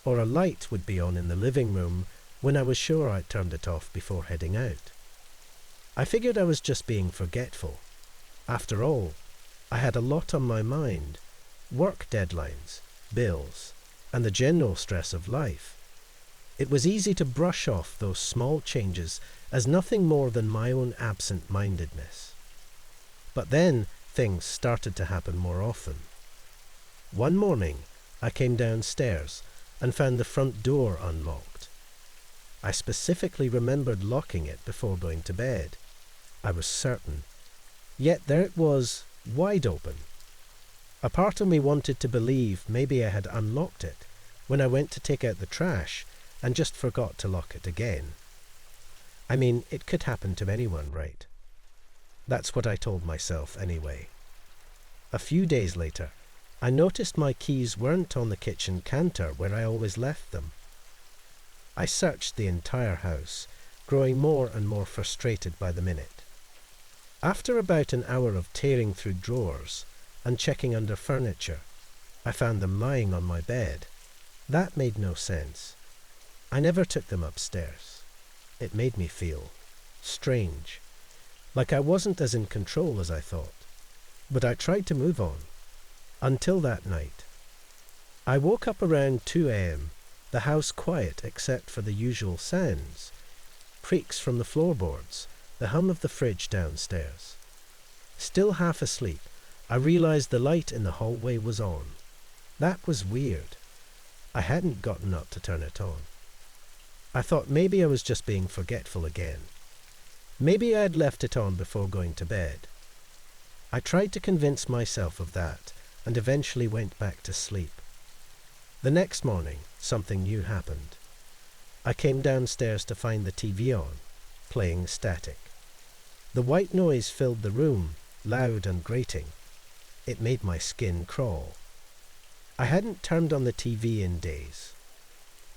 or a light would be on in the living room when I was sure I'd turned it off before heading out. I figured I was just being forgetful. After all, I had a lot on my mind. Work deadlines, bills, and the general stress of life. It was easy to brush off those small changes as nothing more than my own absent-mindedness. But then things started to happen more often. One morning, I came downstairs and found the front door unlocked. I specifically remembered locking it before going to bed. I was certain. Yet there it was, wide open. A part of me wanted to believe maybe I had unlocked it when I went to take out the trash and just forgot to lock it again. I mean, it could happen to anyone, right? That's what I told myself anyway. A few days later, I noticed my keys weren't on the kitchen counter where I always left them. I searched the entire house, growing more and more frustrated by the minute. After about an hour of tearing through drawers and checking under furniture, I found them lying on my bed. That made no sense. I never took them upstairs. It made me feel strange, like I wasn't as in control as I thought. But I tried to move on, until that night. I woke up around 2 a.m., the house quiet except for the usual sounds. creaks from the floorboards, the hum of the fridge downstairs. Still half asleep, I realized the light in the hallway was on. That was weird. I hadn't gotten up to turn it on. I thought maybe I was just being forgetful again. Maybe I had left it on before going to bed. I tried to convince myself of that and eventually went back to sleep. The next morning, something new happened. I came downstairs to find the TV on, playing static. The white noise filled the room, loud and grating. It made my skin crawl. I hadn't turned on the TV in days.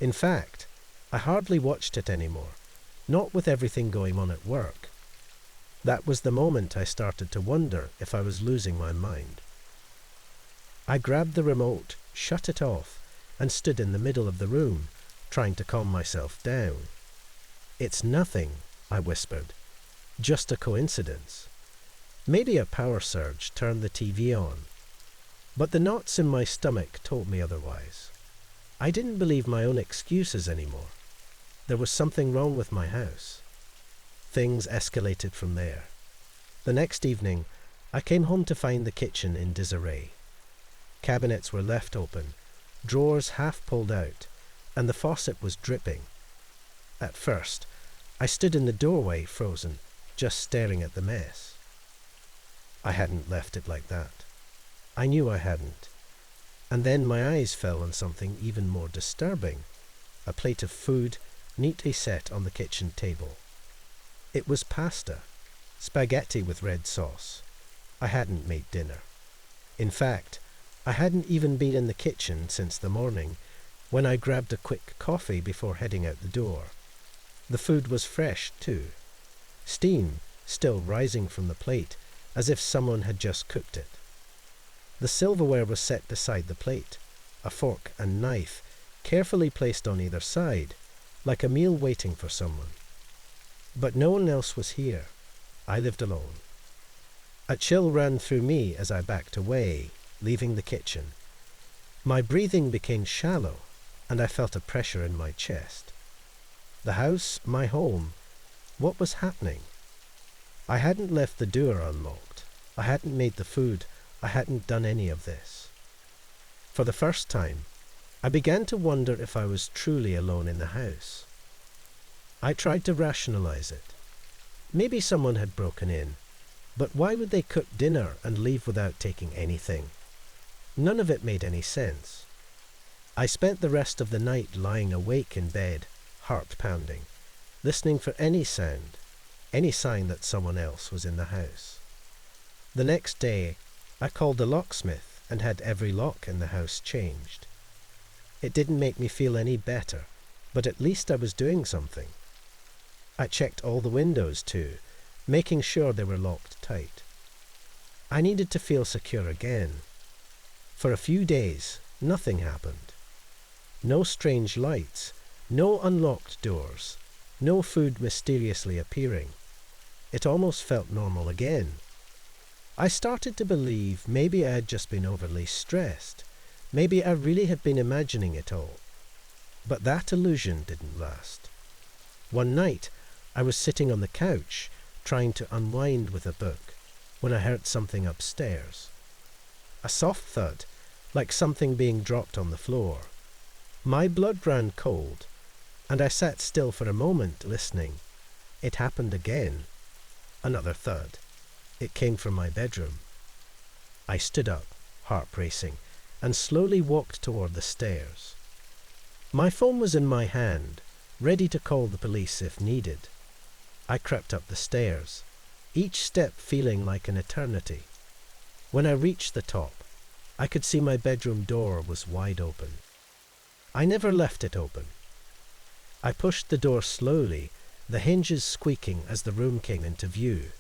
In fact, I hardly watched it anymore, not with everything going on at work. That was the moment I started to wonder if I was losing my mind. I grabbed the remote, shut it off, and stood in the middle of the room, trying to calm myself down. "It's nothing," I whispered. "Just a coincidence. Maybe a power surge turned the TV on." But the knots in my stomach told me otherwise. I didn't believe my own excuses anymore. There was something wrong with my house. Things escalated from there. The next evening, I came home to find the kitchen in disarray. Cabinets were left open, drawers half pulled out, and the faucet was dripping. At first, I stood in the doorway frozen, just staring at the mess. I hadn't left it like that. I knew I hadn't. And then my eyes fell on something even more disturbing, a plate of food neatly set on the kitchen table. It was pasta, spaghetti with red sauce. I hadn't made dinner. In fact, I hadn't even been in the kitchen since the morning, when I grabbed a quick coffee before heading out the door. The food was fresh, too. Steam still rising from the plate, as if someone had just cooked it. The silverware was set beside the plate, a fork and knife carefully placed on either side, like a meal waiting for someone. But no one else was here. I lived alone. A chill ran through me as I backed away, leaving the kitchen. My breathing became shallow, and I felt a pressure in my chest. The house, my home, what was happening? I hadn't left the door unlocked. I hadn't made the food. I hadn't done any of this. For the first time, I began to wonder if I was truly alone in the house. I tried to rationalize it. Maybe someone had broken in, but why would they cook dinner and leave without taking anything? None of it made any sense. I spent the rest of the night lying awake in bed, heart pounding, listening for any sound, any sign that someone else was in the house. The next day, I called a locksmith and had every lock in the house changed. It didn't make me feel any better, but at least I was doing something. I checked all the windows too, making sure they were locked tight. I needed to feel secure again. For a few days, nothing happened. No strange lights, no unlocked doors, no food mysteriously appearing. It almost felt normal again. I started to believe maybe I had just been overly stressed. Maybe I really had been imagining it all. But that illusion didn't last. One night, I was sitting on the couch, trying to unwind with a book, when I heard something upstairs. A soft thud, like something being dropped on the floor. My blood ran cold, and I sat still for a moment, listening. It happened again. Another thud. It came from my bedroom. I stood up, heart racing, and slowly walked toward the stairs. My phone was in my hand, ready to call the police if needed. I crept up the stairs, each step feeling like an eternity. When I reached the top, I could see my bedroom door was wide open. I never left it open. I pushed the door slowly, the hinges squeaking as the room came into view.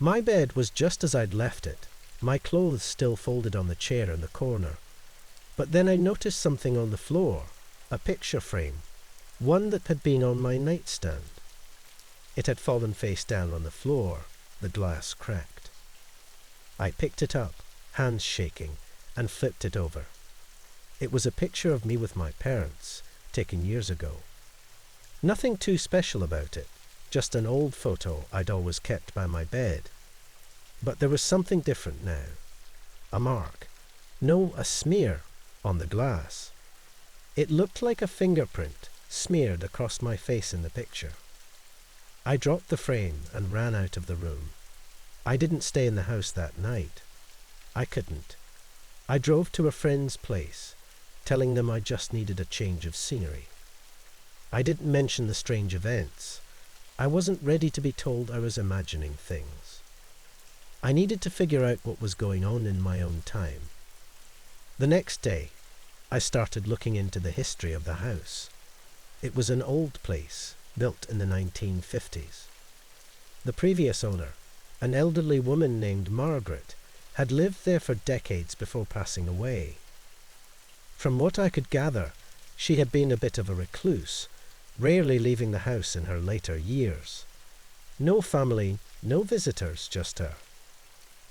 My bed was just as I'd left it, my clothes still folded on the chair in the corner. But then I noticed something on the floor, a picture frame, one that had been on my nightstand. It had fallen face down on the floor, the glass cracked. I picked it up, hands shaking, and flipped it over. It was a picture of me with my parents, taken years ago. Nothing too special about it, just an old photo I'd always kept by my bed. But there was something different now. A mark. No, a smear on the glass. It looked like a fingerprint smeared across my face in the picture. I dropped the frame and ran out of the room. I didn't stay in the house that night. I couldn't. I drove to a friend's place, telling them I just needed a change of scenery. I didn't mention the strange events. I wasn't ready to be told I was imagining things. I needed to figure out what was going on in my own time. The next day, I started looking into the history of the house. It was an old place, built in the 1950s. The previous owner, an elderly woman named Margaret, had lived there for decades before passing away. From what I could gather, she had been a bit of a recluse, rarely leaving the house in her later years. No family, no visitors, just her.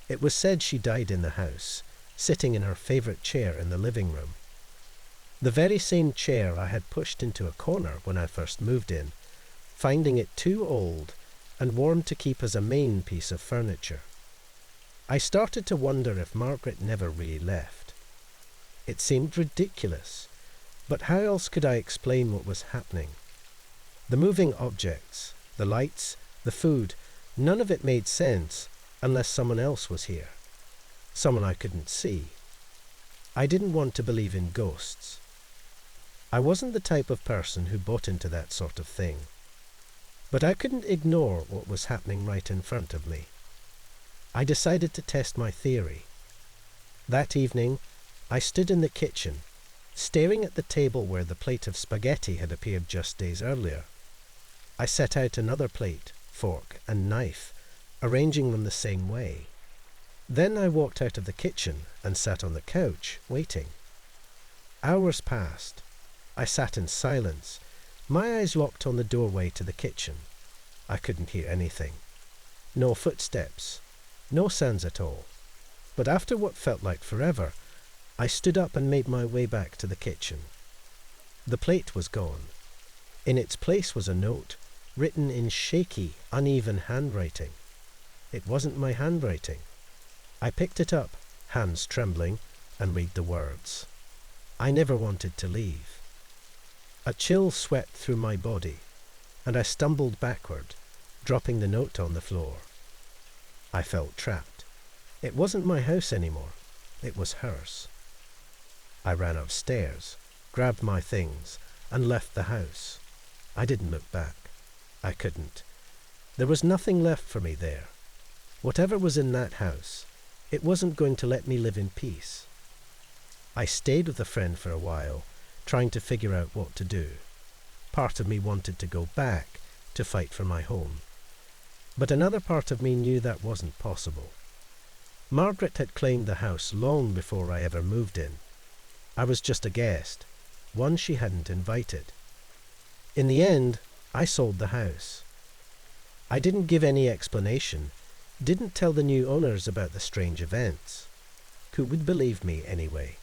It was said she died in the house, sitting in her favourite chair in the living room. The very same chair I had pushed into a corner when I first moved in, finding it too old and worn to keep as a main piece of furniture. I started to wonder if Margaret never really left. It seemed ridiculous, but how else could I explain what was happening? The moving objects, the lights, the food, none of it made sense unless someone else was here. Someone I couldn't see. I didn't want to believe in ghosts. I wasn't the type of person who bought into that sort of thing. But I couldn't ignore what was happening right in front of me. I decided to test my theory. That evening, I stood in the kitchen, staring at the table where the plate of spaghetti had appeared just days earlier. I set out another plate, fork, and knife, arranging them the same way. Then I walked out of the kitchen and sat on the couch, waiting. Hours passed. I sat in silence, my eyes locked on the doorway to the kitchen. I couldn't hear anything. No footsteps. No sounds at all. But after what felt like forever, I stood up and made my way back to the kitchen. The plate was gone. In its place was a note, written in shaky, uneven handwriting. It wasn't my handwriting. I picked it up, hands trembling, and read the words. I never wanted to leave. A chill swept through my body, and I stumbled backward, dropping the note on the floor. I felt trapped. It wasn't my house anymore. It was hers. I ran upstairs, grabbed my things, and left the house. I didn't look back. I couldn't. There was nothing left for me there. Whatever was in that house, it wasn't going to let me live in peace. I stayed with a friend for a while, trying to figure out what to do. Part of me wanted to go back to fight for my home. But another part of me knew that wasn't possible. Margaret had claimed the house long before I ever moved in. I was just a guest, one she hadn't invited. In the end, I sold the house. I didn't give any explanation, didn't tell the new owners about the strange events. Who would believe me anyway?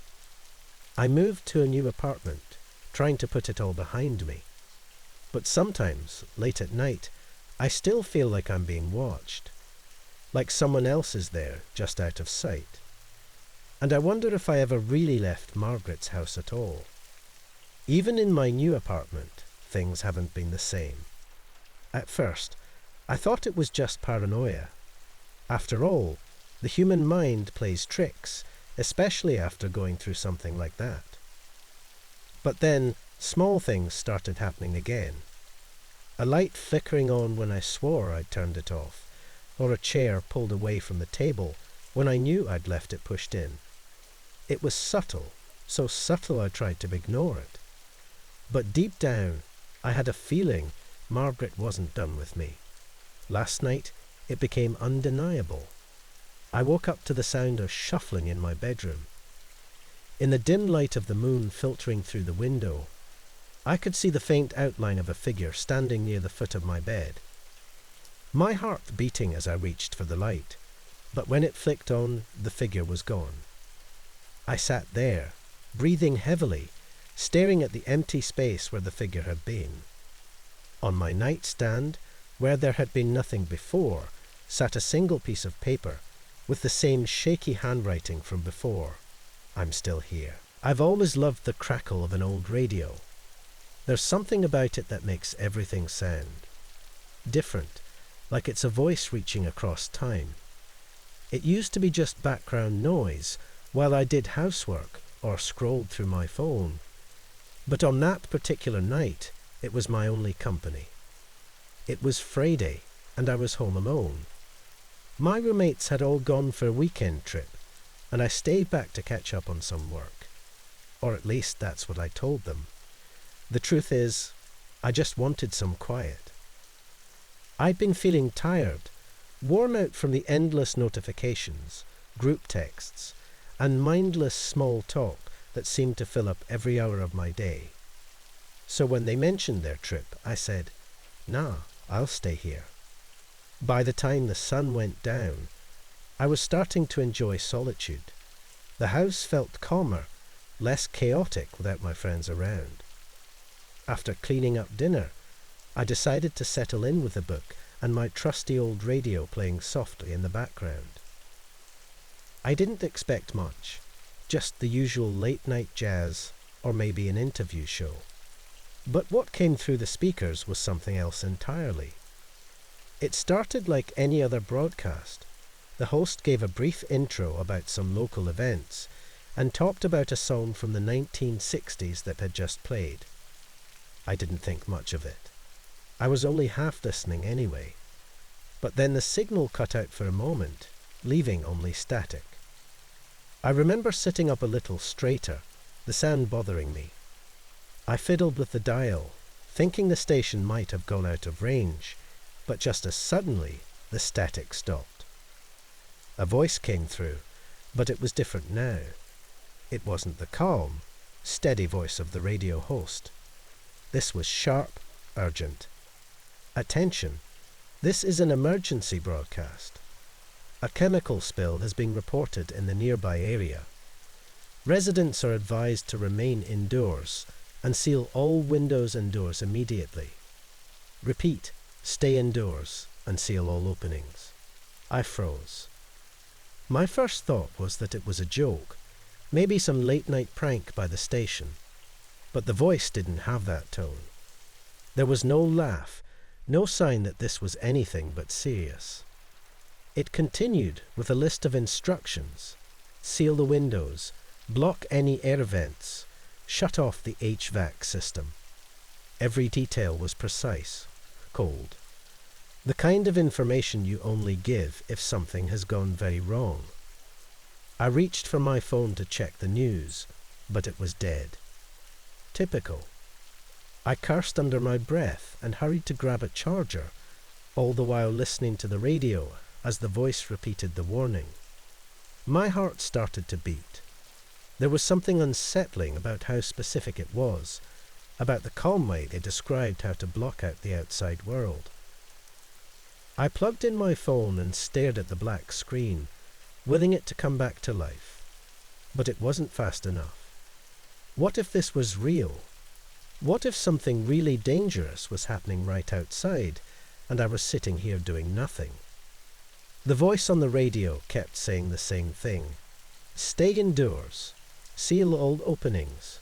I moved to a new apartment, trying to put it all behind me. But sometimes, late at night, I still feel like I'm being watched. Like someone else is there, just out of sight. And I wonder if I ever really left Margaret's house at all. Even in my new apartment, things haven't been the same. At first, I thought it was just paranoia. After all, the human mind plays tricks, especially after going through something like that. But then, small things started happening again. A light flickering on when I swore I'd turned it off, or a chair pulled away from the table when I knew I'd left it pushed in. It was subtle, so subtle I tried to ignore it. But deep down, I had a feeling Margaret wasn't done with me. Last night, it became undeniable. I woke up to the sound of shuffling in my bedroom. In the dim light of the moon filtering through the window, I could see the faint outline of a figure standing near the foot of my bed. My heart beating as I reached for the light, but when it flicked on, the figure was gone. I sat there, breathing heavily, staring at the empty space where the figure had been. On my nightstand, where there had been nothing before, sat a single piece of paper with the same shaky handwriting from before. I'm still here. I've always loved the crackle of an old radio. There's something about it that makes everything sound different, like it's a voice reaching across time. It used to be just background noise while I did housework or scrolled through my phone. But on that particular night, it was my only company. It was Friday, and I was home alone. My roommates had all gone for a weekend trip, and I stayed back to catch up on some work. Or at least that's what I told them. The truth is, I just wanted some quiet. I'd been feeling tired, worn out from the endless notifications, group texts, and mindless small talk that seemed to fill up every hour of my day. So when they mentioned their trip, I said, "Nah, I'll stay here." By the time the sun went down, I was starting to enjoy solitude. The house felt calmer, less chaotic without my friends around. After cleaning up dinner, I decided to settle in with a book and my trusty old radio playing softly in the background. I didn't expect much, just the usual late-night jazz or maybe an interview show. But what came through the speakers was something else entirely. It started like any other broadcast. The host gave a brief intro about some local events and talked about a song from the 1960s that had just played. I didn't think much of it. I was only half listening anyway. But then the signal cut out for a moment, leaving only static. I remember sitting up a little straighter, the sound bothering me. I fiddled with the dial, thinking the station might have gone out of range, but just as suddenly the static stopped. A voice came through, but it was different now. It wasn't the calm, steady voice of the radio host. This was sharp, urgent. Attention, this is an emergency broadcast. A chemical spill has been reported in the nearby area. Residents are advised to remain indoors and seal all windows and doors immediately. Repeat, stay indoors and seal all openings. I froze. My first thought was that it was a joke, maybe some late-night prank by the station. But the voice didn't have that tone. There was no laugh, no sign that this was anything but serious. It continued with a list of instructions. Seal the windows, block any air vents, shut off the HVAC system. Every detail was precise, cold. The kind of information you only give if something has gone very wrong. I reached for my phone to check the news, but it was dead. Typical. I cursed under my breath and hurried to grab a charger, all the while listening to the radio as the voice repeated the warning. My heart started to beat. There was something unsettling about how specific it was, about the calm way they described how to block out the outside world. I plugged in my phone and stared at the black screen, willing it to come back to life. But it wasn't fast enough. What if this was real? What if something really dangerous was happening right outside, and I was sitting here doing nothing? The voice on the radio kept saying the same thing. Stay indoors. Seal all openings.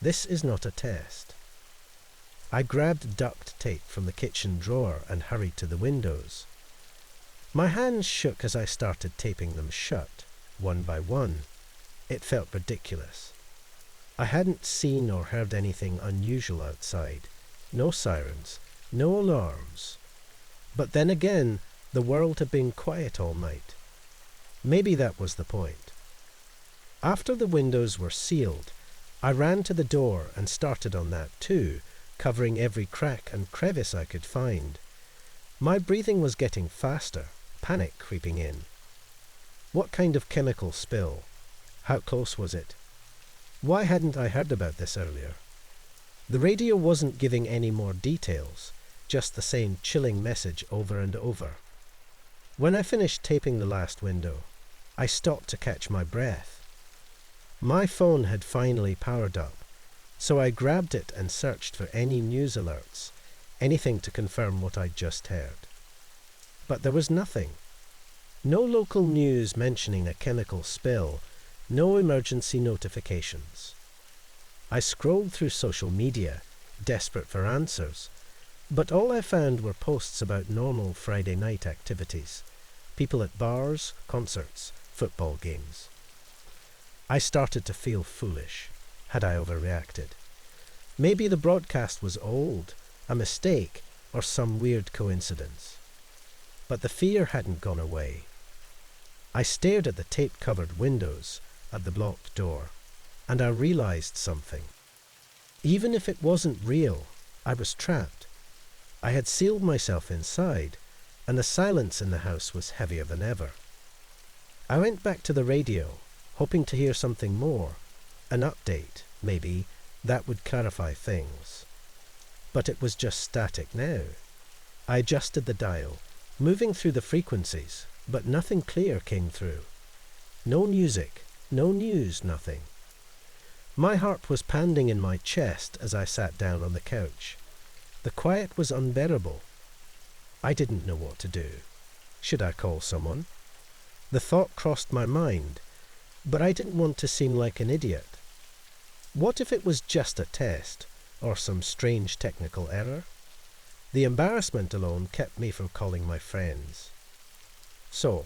This is not a test. I grabbed duct tape from the kitchen drawer and hurried to the windows. My hands shook as I started taping them shut, one by one. It felt ridiculous. I hadn't seen or heard anything unusual outside. No sirens, no alarms. But then again, the world had been quiet all night. Maybe that was the point. After the windows were sealed, I ran to the door and started on that too, covering every crack and crevice I could find. My breathing was getting faster, panic creeping in. What kind of chemical spill? How close was it? Why hadn't I heard about this earlier? The radio wasn't giving any more details, just the same chilling message over and over. When I finished taping the last window, I stopped to catch my breath. My phone had finally powered up, so I grabbed it and searched for any news alerts, anything to confirm what I'd just heard. But there was nothing. No local news mentioning a chemical spill, no emergency notifications. I scrolled through social media, desperate for answers, but all I found were posts about normal Friday night activities, people at bars, concerts, football games. I started to feel foolish. Had I overreacted? Maybe the broadcast was old, a mistake, or some weird coincidence. But the fear hadn't gone away. I stared at the tape-covered windows, at the blocked door, and I realized something. Even if it wasn't real, I was trapped. I had sealed myself inside, and the silence in the house was heavier than ever. I went back to the radio, hoping to hear something more, an update, maybe, that would clarify things. But it was just static now. I adjusted the dial, moving through the frequencies, but nothing clear came through. No music, no news, nothing. My heart was pounding in my chest as I sat down on the couch. The quiet was unbearable. I didn't know what to do. Should I call someone? The thought crossed my mind, but I didn't want to seem like an idiot. What if it was just a test, or some strange technical error? The embarrassment alone kept me from calling my friends. So,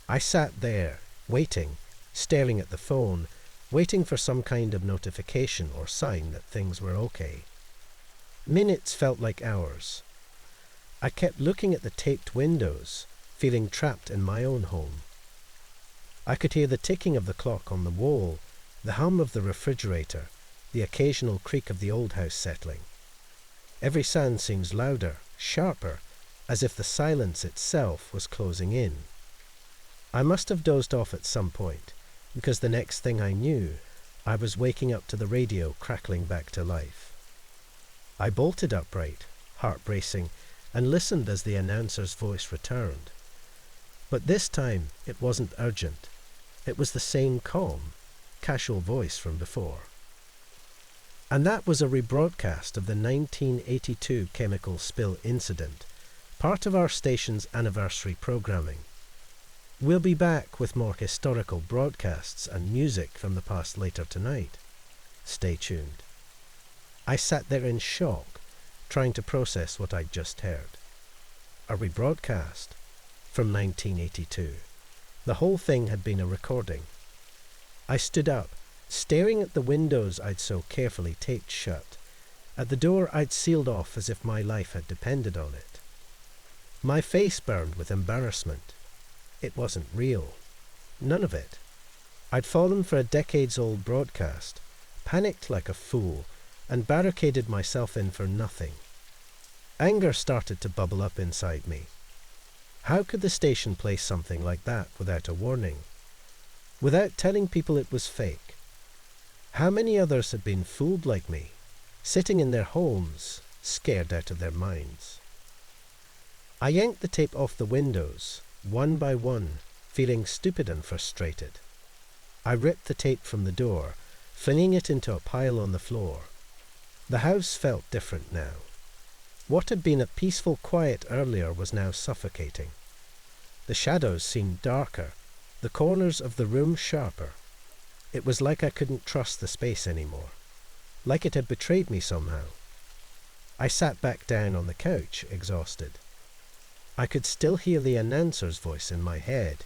I sat there, waiting, staring at the phone, waiting for some kind of notification or sign that things were okay. Minutes felt like hours. I kept looking at the taped windows, feeling trapped in my own home. I could hear the ticking of the clock on the wall, the hum of the refrigerator, the occasional creak of the old house settling. Every sound seems louder, sharper, as if the silence itself was closing in. I must have dozed off at some point, because the next thing I knew, I was waking up to the radio crackling back to life. I bolted upright, heart racing, and listened as the announcer's voice returned. But this time it wasn't urgent. It was the same calm, casual voice from before. And that was a rebroadcast of the 1982 chemical spill incident, part of our station's anniversary programming. We'll be back with more historical broadcasts and music from the past later tonight. Stay tuned. I sat there in shock, trying to process what I'd just heard. A rebroadcast from 1982. The whole thing had been a recording. I stood up, staring at the windows I'd so carefully taped shut, at the door I'd sealed off as if my life had depended on it. My face burned with embarrassment. It wasn't real. None of it. I'd fallen for a decades-old broadcast, panicked like a fool, and barricaded myself in for nothing. Anger started to bubble up inside me. How could the station play something like that without a warning? Without telling people it was fake? How many others had been fooled like me, sitting in their homes, scared out of their minds? I yanked the tape off the windows, one by one, feeling stupid and frustrated. I ripped the tape from the door, flinging it into a pile on the floor. The house felt different now. What had been a peaceful quiet earlier was now suffocating. The shadows seemed darker, the corners of the room sharper. It was like I couldn't trust the space anymore, like it had betrayed me somehow. I sat back down on the couch, exhausted. I could still hear the announcer's voice in my head,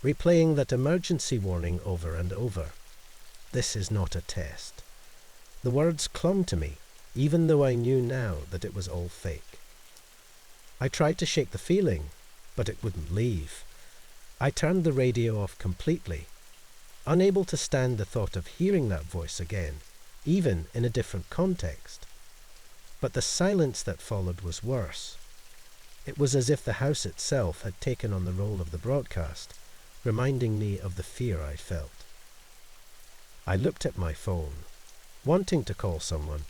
replaying that emergency warning over and over. This is not a test. The words clung to me, even though I knew now that it was all fake. I tried to shake the feeling, but it wouldn't leave. I turned the radio off completely, unable to stand the thought of hearing that voice again, even in a different context. But the silence that followed was worse. It was as if the house itself had taken on the role of the broadcast, reminding me of the fear I felt. I looked at my phone, wanting to call someone,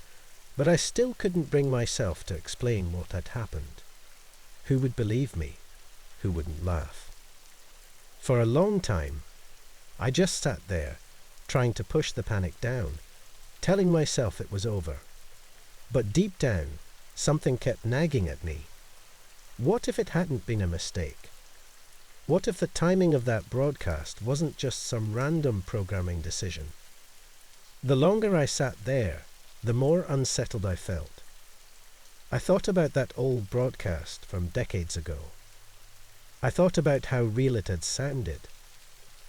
but I still couldn't bring myself to explain what had happened. Who would believe me? Who wouldn't laugh? For a long time, I just sat there, trying to push the panic down, telling myself it was over. But deep down, Something kept nagging at me. What if it hadn't been a mistake? What if the timing of that broadcast wasn't just some random programming decision? The longer I sat there, the more unsettled I felt. I thought about that old broadcast from decades ago. I thought about how real it had sounded.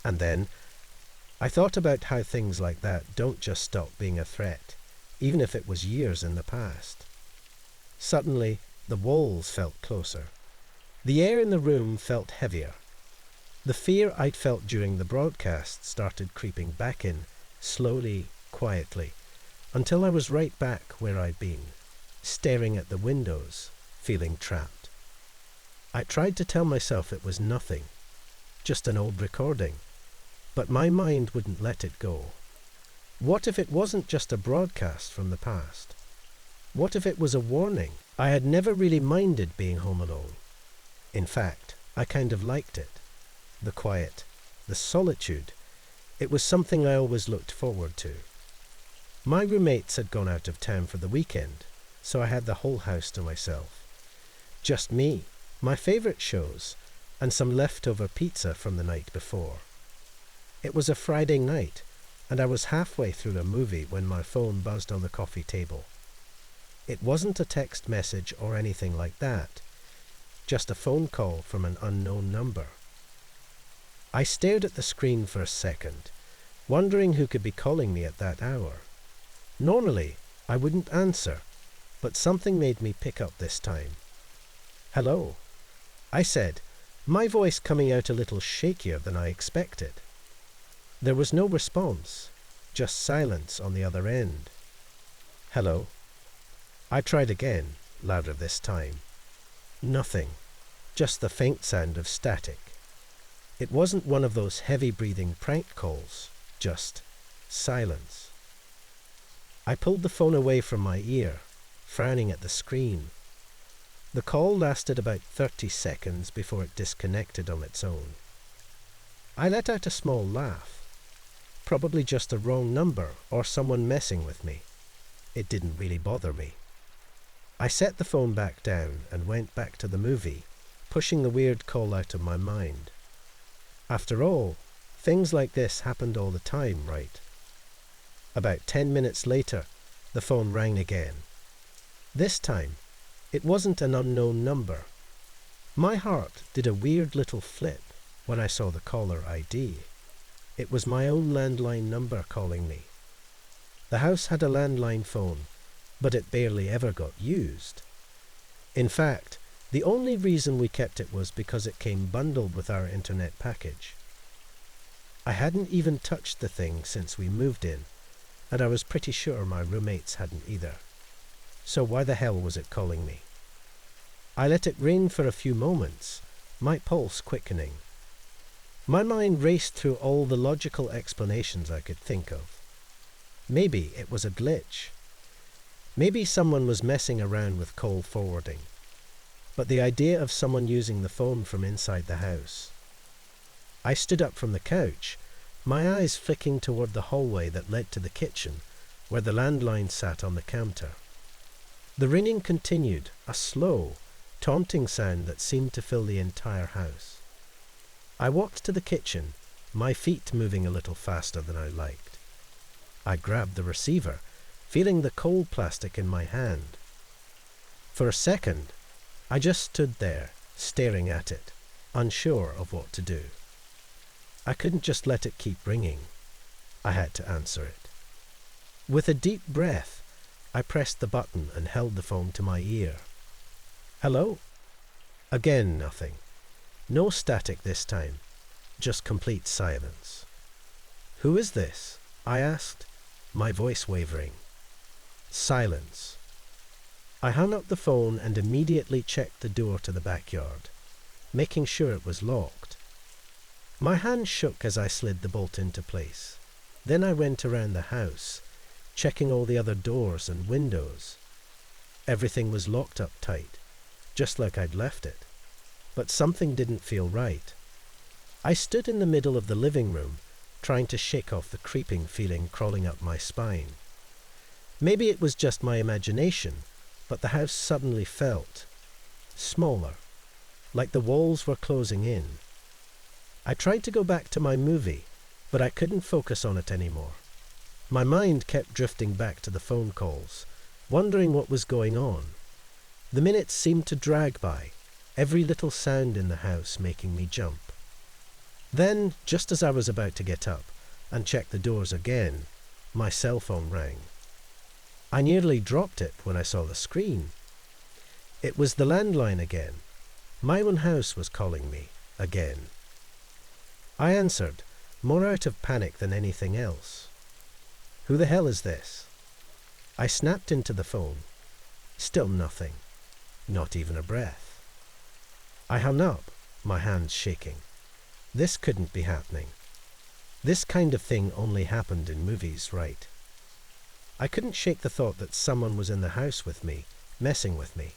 And then, I thought about how things like that don't just stop being a threat, even if it was years in the past. Suddenly, the walls felt closer. The air in the room felt heavier. The fear I'd felt during the broadcast started creeping back in, slowly, quietly, until I was right back where I'd been, staring at the windows, feeling trapped. I tried to tell myself it was nothing, just an old recording, but my mind wouldn't let it go. What if it wasn't just a broadcast from the past? What if it was a warning? I had never really minded being home alone. In fact, I kind of liked it. The quiet, the solitude. It was something I always looked forward to. My roommates had gone out of town for the weekend, so I had the whole house to myself. Just me, my favourite shows, and some leftover pizza from the night before. It was a Friday night, and I was halfway through a movie when my phone buzzed on the coffee table. It wasn't a text message or anything like that, just a phone call from an unknown number. I stared at the screen for a second, wondering who could be calling me at that hour. Normally, I wouldn't answer, but something made me pick up this time. "Hello," I said, my voice coming out a little shakier than I expected. There was no response, just silence on the other end. "Hello." I tried again, louder this time. Nothing, just the faint sound of static. It wasn't one of those heavy-breathing prank calls, just silence. I pulled the phone away from my ear, frowning at the screen. The call lasted about 30 seconds before it disconnected on its own. I let out a small laugh. Probably just a wrong number or someone messing with me. It didn't really bother me. I set the phone back down and went back to the movie, pushing the weird call out of my mind. After all, things like this happened all the time, right? About 10 minutes later, the phone rang again. This time, it wasn't an unknown number. My heart did a weird little flip when I saw the caller ID. It was my own landline number calling me. The house had a landline phone, but it barely ever got used. In fact, the only reason we kept it was because it came bundled with our internet package. I hadn't even touched the thing since we moved in, and I was pretty sure my roommates hadn't either. So why the hell was it calling me? I let it ring for a few moments, my pulse quickening. My mind raced through all the logical explanations I could think of. Maybe it was a glitch. Maybe someone was messing around with call forwarding. But the idea of someone using the phone from inside the house. I stood up from the couch, my eyes flicking toward the hallway that led to the kitchen, where the landline sat on the counter. The ringing continued, a slow, taunting sound that seemed to fill the entire house. I walked to the kitchen, my feet moving a little faster than I liked. I grabbed the receiver, feeling the cold plastic in my hand. For a second, I just stood there, staring at it, unsure of what to do. I couldn't just let it keep ringing. I had to answer it. With a deep breath, I pressed the button and held the phone to my ear. "Hello?" Again, nothing. No static this time, just complete silence. "Who is this?" I asked, my voice wavering. Silence. I hung up the phone and immediately checked the door to the backyard, making sure it was locked. My hand shook as I slid the bolt into place. Then I went around the house, checking all the other doors and windows. Everything was locked up tight, just like I'd left it. But something didn't feel right. I stood in the middle of the living room, trying to shake off the creeping feeling crawling up my spine. Maybe it was just my imagination, but the house suddenly felt smaller, like the walls were closing in. I tried to go back to my movie, but I couldn't focus on it anymore. My mind kept drifting back to the phone calls, wondering what was going on. The minutes seemed to drag by, every little sound in the house making me jump. Then, just as I was about to get up and check the doors again, my cell phone rang. I nearly dropped it when I saw the screen. It was the landline again. My own house was calling me again. I answered, more out of panic than anything else. Who the hell is this? I snapped into the phone. Still nothing. Not even a breath. I hung up, my hands shaking. This couldn't be happening. This kind of thing only happened in movies, right? I couldn't shake the thought that someone was in the house with me, messing with me.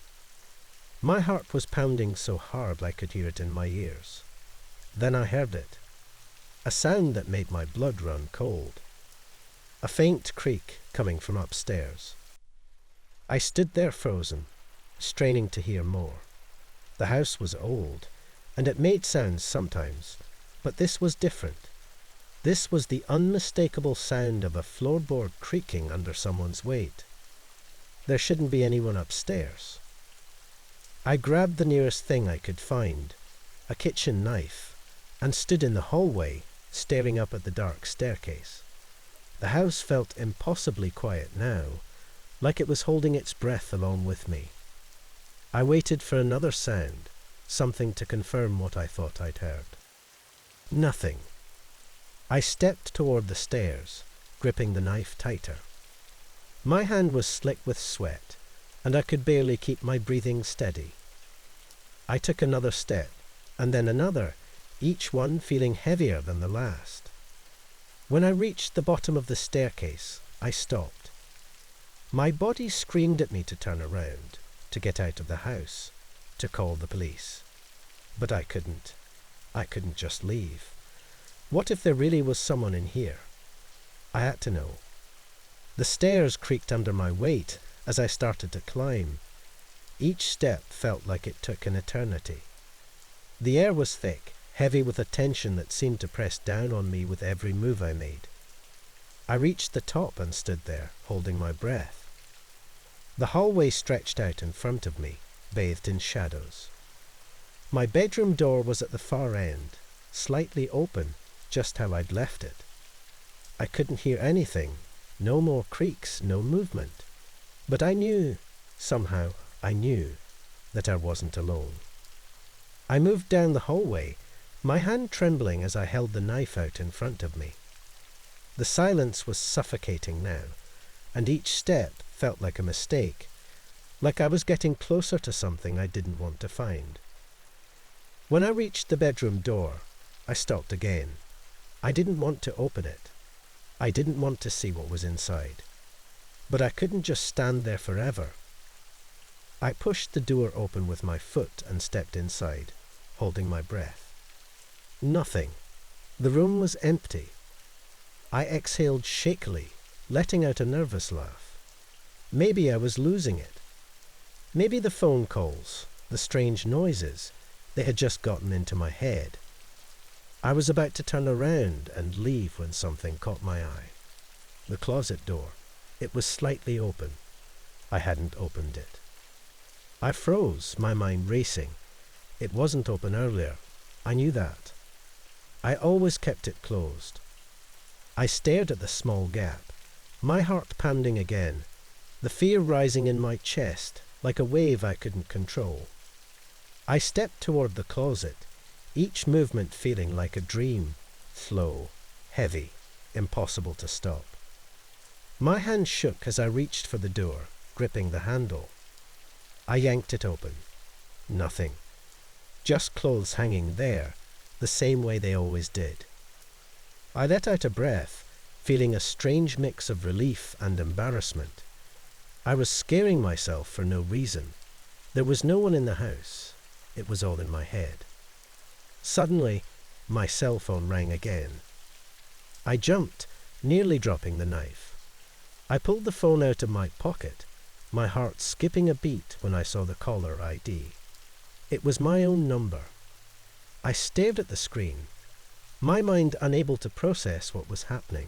My heart was pounding so hard I could hear it in my ears. Then I heard it. A sound that made my blood run cold. A faint creak coming from upstairs. I stood there frozen, straining to hear more. The house was old, and it made sounds sometimes, but this was different. This was the unmistakable sound of a floorboard creaking under someone's weight. There shouldn't be anyone upstairs. I grabbed the nearest thing I could find, a kitchen knife, and stood in the hallway, staring up at the dark staircase. The house felt impossibly quiet now, like it was holding its breath along with me. I waited for another sound, something to confirm what I thought I'd heard. Nothing. I stepped toward the stairs, gripping the knife tighter. My hand was slick with sweat, and I could barely keep my breathing steady. I took another step, and then another, each one feeling heavier than the last. When I reached the bottom of the staircase, I stopped. My body screamed at me to turn around, to get out of the house, to call the police. But I couldn't. I couldn't just leave. What if there really was someone in here? I had to know. The stairs creaked under my weight as I started to climb. Each step felt like it took an eternity. The air was thick, heavy with a tension that seemed to press down on me with every move I made. I reached the top and stood there, holding my breath. The hallway stretched out in front of me, bathed in shadows. My bedroom door was at the far end, slightly open, just how I'd left it. I couldn't hear anything, no more creaks, no movement. But I knew, somehow I knew, that I wasn't alone. I moved down the hallway, my hand trembling as I held the knife out in front of me. The silence was suffocating now, and each step felt like a mistake, like I was getting closer to something I didn't want to find. When I reached the bedroom door, I stopped again. I didn't want to open it. I didn't want to see what was inside. But I couldn't just stand there forever. I pushed the door open with my foot and stepped inside, holding my breath. Nothing. The room was empty. I exhaled shakily, letting out a nervous laugh. Maybe I was losing it. Maybe the phone calls, the strange noises, they had just gotten into my head. I was about to turn around and leave when something caught my eye. The closet door. It was slightly open. I hadn't opened it. I froze, my mind racing. It wasn't open earlier. I knew that. I always kept it closed. I stared at the small gap, my heart pounding again, the fear rising in my chest like a wave I couldn't control. I stepped toward the closet, each movement feeling like a dream, slow, heavy, impossible to stop. My hand shook as I reached for the door, gripping the handle. I yanked it open. Nothing. Just clothes hanging there, the same way they always did. I let out a breath, feeling a strange mix of relief and embarrassment. I was scaring myself for no reason. There was no one in the house. It was all in my head. Suddenly, my cell phone rang again. I jumped, nearly dropping the knife. I pulled the phone out of my pocket, my heart skipping a beat when I saw the caller ID. It was my own number. I stared at the screen, my mind unable to process what was happening.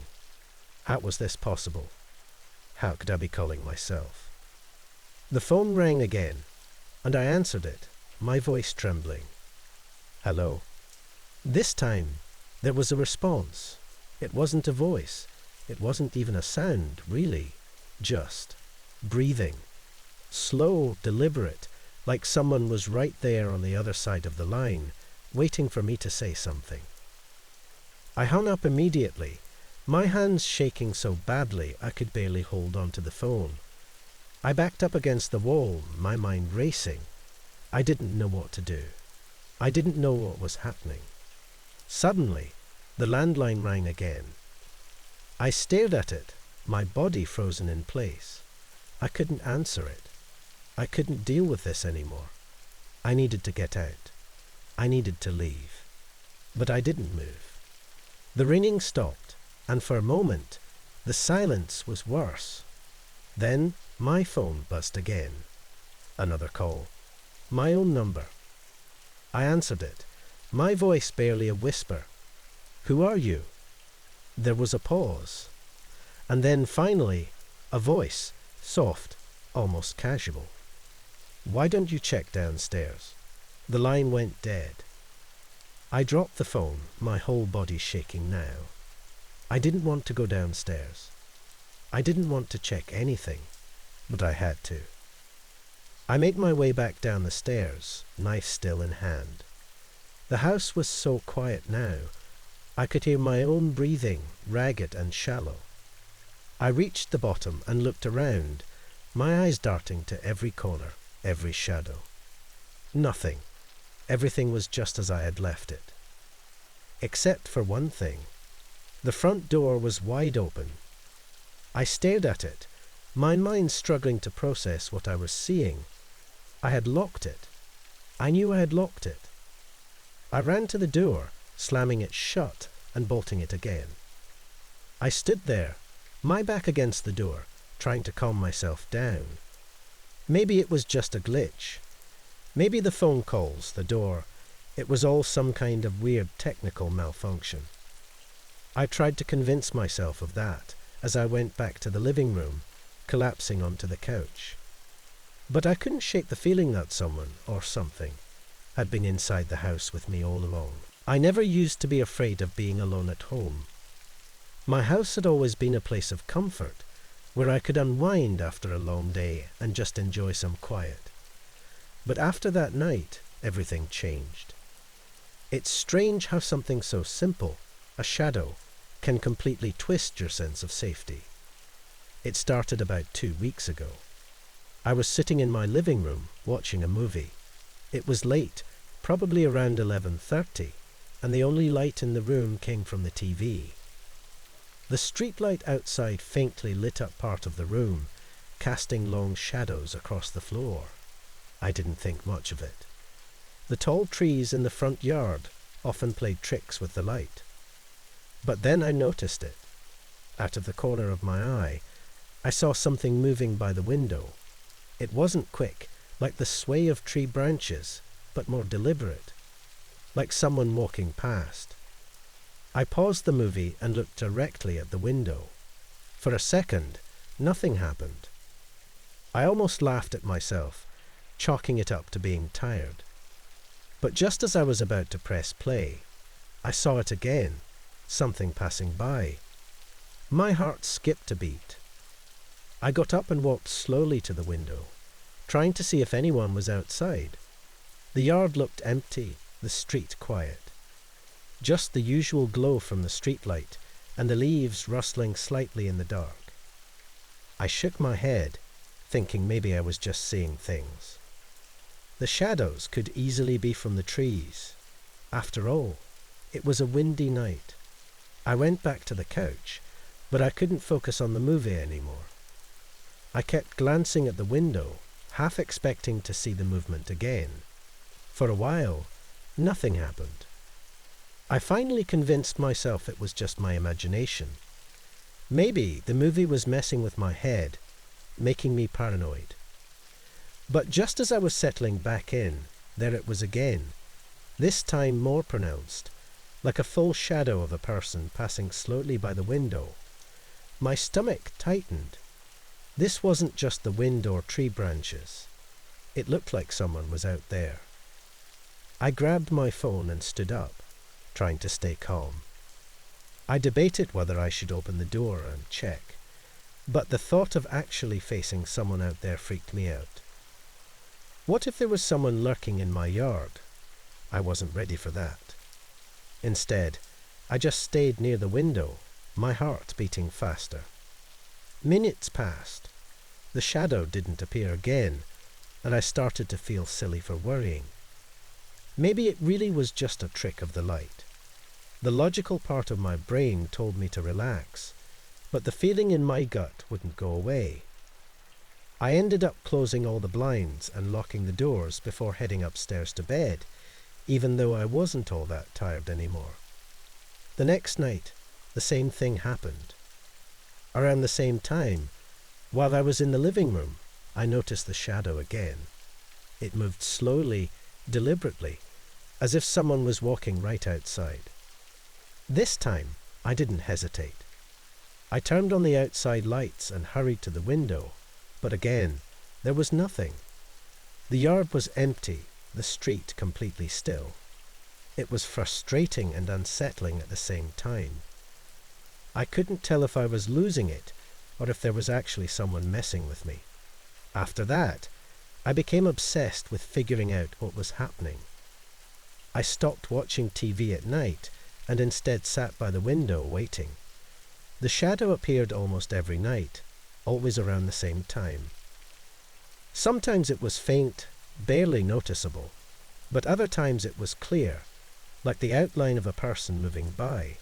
How was this possible? How could I be calling myself? The phone rang again, and I answered it, my voice trembling. Hello. This time, there was a response. It wasn't a voice. It wasn't even a sound, really. Just breathing. Slow, deliberate, like someone was right there on the other side of the line, waiting for me to say something. I hung up immediately, my hands shaking so badly I could barely hold onto the phone. I backed up against the wall, my mind racing. I didn't know what to do. I didn't know what was happening. Suddenly, the landline rang again. I stared at it, my body frozen in place. I couldn't answer it. I couldn't deal with this anymore. I needed to get out. I needed to leave. But I didn't move. The ringing stopped, and for a moment, the silence was worse. Then my phone buzzed again. Another call. My own number. I answered it, my voice barely a whisper. Who are you? There was a pause. And then finally, a voice, soft, almost casual. Why don't you check downstairs? The line went dead. I dropped the phone, my whole body shaking now. I didn't want to go downstairs. I didn't want to check anything, but I had to. I made my way back down the stairs, knife still in hand. The house was so quiet now, I could hear my own breathing, ragged and shallow. I reached the bottom and looked around, my eyes darting to every corner, every shadow. Nothing. Everything was just as I had left it. Except for one thing. The front door was wide open. I stared at it, my mind struggling to process what I was seeing. I had locked it. I knew I had locked it. I ran to the door, slamming it shut and bolting it again. I stood there, my back against the door, trying to calm myself down. Maybe it was just a glitch. Maybe the phone calls, the door, it was all some kind of weird technical malfunction. I tried to convince myself of that as I went back to the living room, collapsing onto the couch. But I couldn't shake the feeling that someone, or something, had been inside the house with me all along. I never used to be afraid of being alone at home. My house had always been a place of comfort, where I could unwind after a long day and just enjoy some quiet. But after that night, everything changed. It's strange how something so simple, a shadow, can completely twist your sense of safety. It started about 2 weeks ago. I was sitting in my living room watching a movie. It was late, probably around 11:30, and the only light in the room came from the TV. The streetlight outside faintly lit up part of the room, casting long shadows across the floor. I didn't think much of it. The tall trees in the front yard often played tricks with the light. But then I noticed it. Out of the corner of my eye, I saw something moving by the window. It wasn't quick, like the sway of tree branches, but more deliberate, like someone walking past. I paused the movie and looked directly at the window. For a second, nothing happened. I almost laughed at myself, chalking it up to being tired. But just as I was about to press play, I saw it again, something passing by. My heart skipped a beat. I got up and walked slowly to the window, trying to see if anyone was outside. The yard looked empty, the street quiet. Just the usual glow from the streetlight and the leaves rustling slightly in the dark. I shook my head, thinking maybe I was just seeing things. The shadows could easily be from the trees. After all, it was a windy night. I went back to the couch, but I couldn't focus on the movie anymore. I kept glancing at the window, half expecting to see the movement again. For a while, nothing happened. I finally convinced myself it was just my imagination. Maybe the movie was messing with my head, making me paranoid. But just as I was settling back in, there it was again, this time more pronounced, like a full shadow of a person passing slowly by the window. My stomach tightened. This wasn't just the wind or tree branches. It looked like someone was out there. I grabbed my phone and stood up, trying to stay calm. I debated whether I should open the door and check, but the thought of actually facing someone out there freaked me out. What if there was someone lurking in my yard? I wasn't ready for that. Instead, I just stayed near the window, my heart beating faster. Minutes passed. The shadow didn't appear again, and I started to feel silly for worrying. Maybe it really was just a trick of the light. The logical part of my brain told me to relax, but the feeling in my gut wouldn't go away. I ended up closing all the blinds and locking the doors before heading upstairs to bed, even though I wasn't all that tired anymore. The next night, the same thing happened. Around the same time, while I was in the living room, I noticed the shadow again. It moved slowly, deliberately, as if someone was walking right outside. This time, I didn't hesitate. I turned on the outside lights and hurried to the window, but again, there was nothing. The yard was empty, the street completely still. It was frustrating and unsettling at the same time. I couldn't tell if I was losing it or if there was actually someone messing with me. After that, I became obsessed with figuring out what was happening. I stopped watching TV at night and instead sat by the window waiting. The shadow appeared almost every night, always around the same time. Sometimes it was faint, barely noticeable, but other times it was clear, like the outline of a person moving by.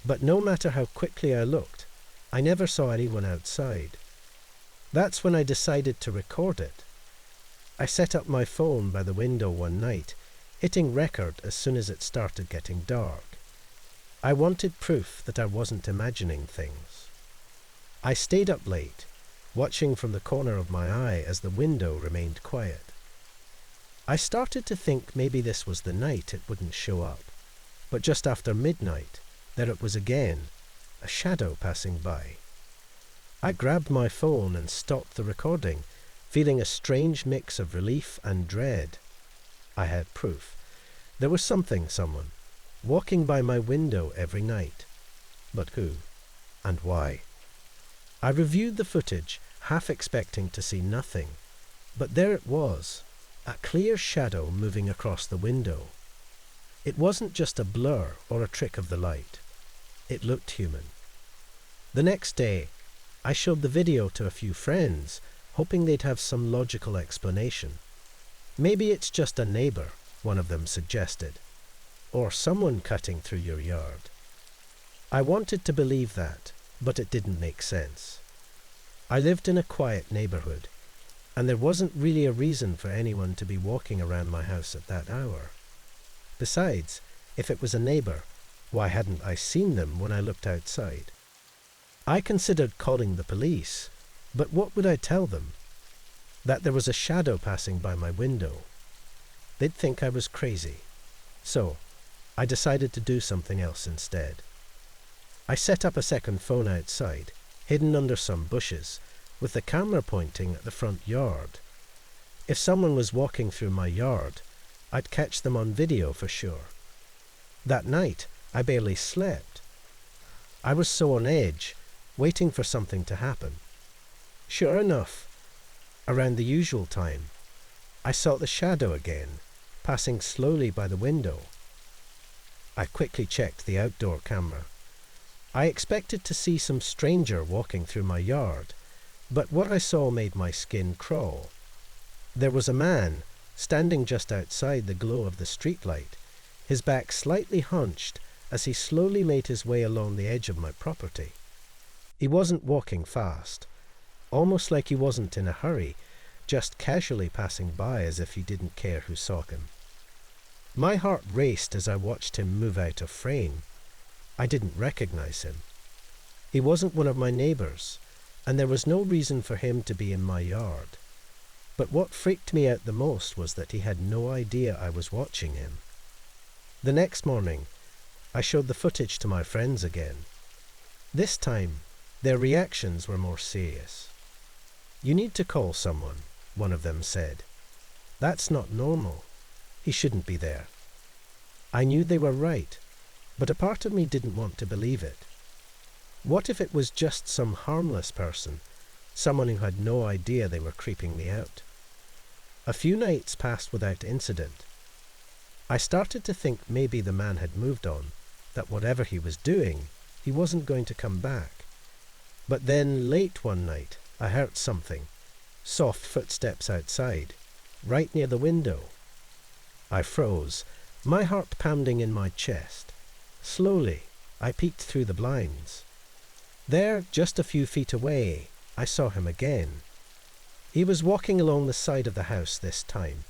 But no matter how quickly I looked, I never saw anyone outside. That's when I decided to record it. I set up my phone by the window one night, hitting record as soon as it started getting dark. I wanted proof that I wasn't imagining things. I stayed up late, watching from the corner of my eye as the window remained quiet. I started to think maybe this was the night it wouldn't show up, but just after midnight, there it was again, a shadow passing by. I grabbed my phone and stopped the recording, feeling a strange mix of relief and dread. I had proof. There was someone, walking by my window every night. But who? And why? I reviewed the footage, half expecting to see nothing, but there it was, a clear shadow moving across the window. It wasn't just a blur or a trick of the light. It looked human. The next day, I showed the video to a few friends, hoping they'd have some logical explanation. Maybe it's just a neighbor, one of them suggested, or someone cutting through your yard. I wanted to believe that, but it didn't make sense. I lived in a quiet neighborhood, and there wasn't really a reason for anyone to be walking around my house at that hour. Besides, if it was a neighbor, why hadn't I seen them when I looked outside? I considered calling the police, but what would I tell them? That there was a shadow passing by my window. They'd think I was crazy. So, I decided to do something else instead. I set up a second phone outside, hidden under some bushes, with the camera pointing at the front yard. If someone was walking through my yard, I'd catch them on video for sure. That night, I barely slept. I was so on edge, waiting for something to happen. Sure enough, around the usual time, I saw the shadow again, passing slowly by the window. I quickly checked the outdoor camera. I expected to see some stranger walking through my yard, but what I saw made my skin crawl. There was a man standing just outside the glow of the streetlight, his back slightly hunched as he slowly made his way along the edge of my property. He wasn't walking fast, almost like he wasn't in a hurry, just casually passing by as if he didn't care who saw him. My heart raced as I watched him move out of frame. I didn't recognize him. He wasn't one of my neighbors, and there was no reason for him to be in my yard. But what freaked me out the most was that he had no idea I was watching him. The next morning, I showed the footage to my friends again. This time, their reactions were more serious. "You need to call someone," one of them said. "That's not normal. He shouldn't be there." I knew they were right, but a part of me didn't want to believe it. What if it was just some harmless person, someone who had no idea they were creeping me out? A few nights passed without incident. I started to think maybe the man had moved on, that whatever he was doing, he wasn't going to come back. But then late one night, I heard something, soft footsteps outside, right near the window. I froze, my heart pounding in my chest. Slowly, I peeked through the blinds. There, just a few feet away, I saw him again. He was walking along the side of the house this time,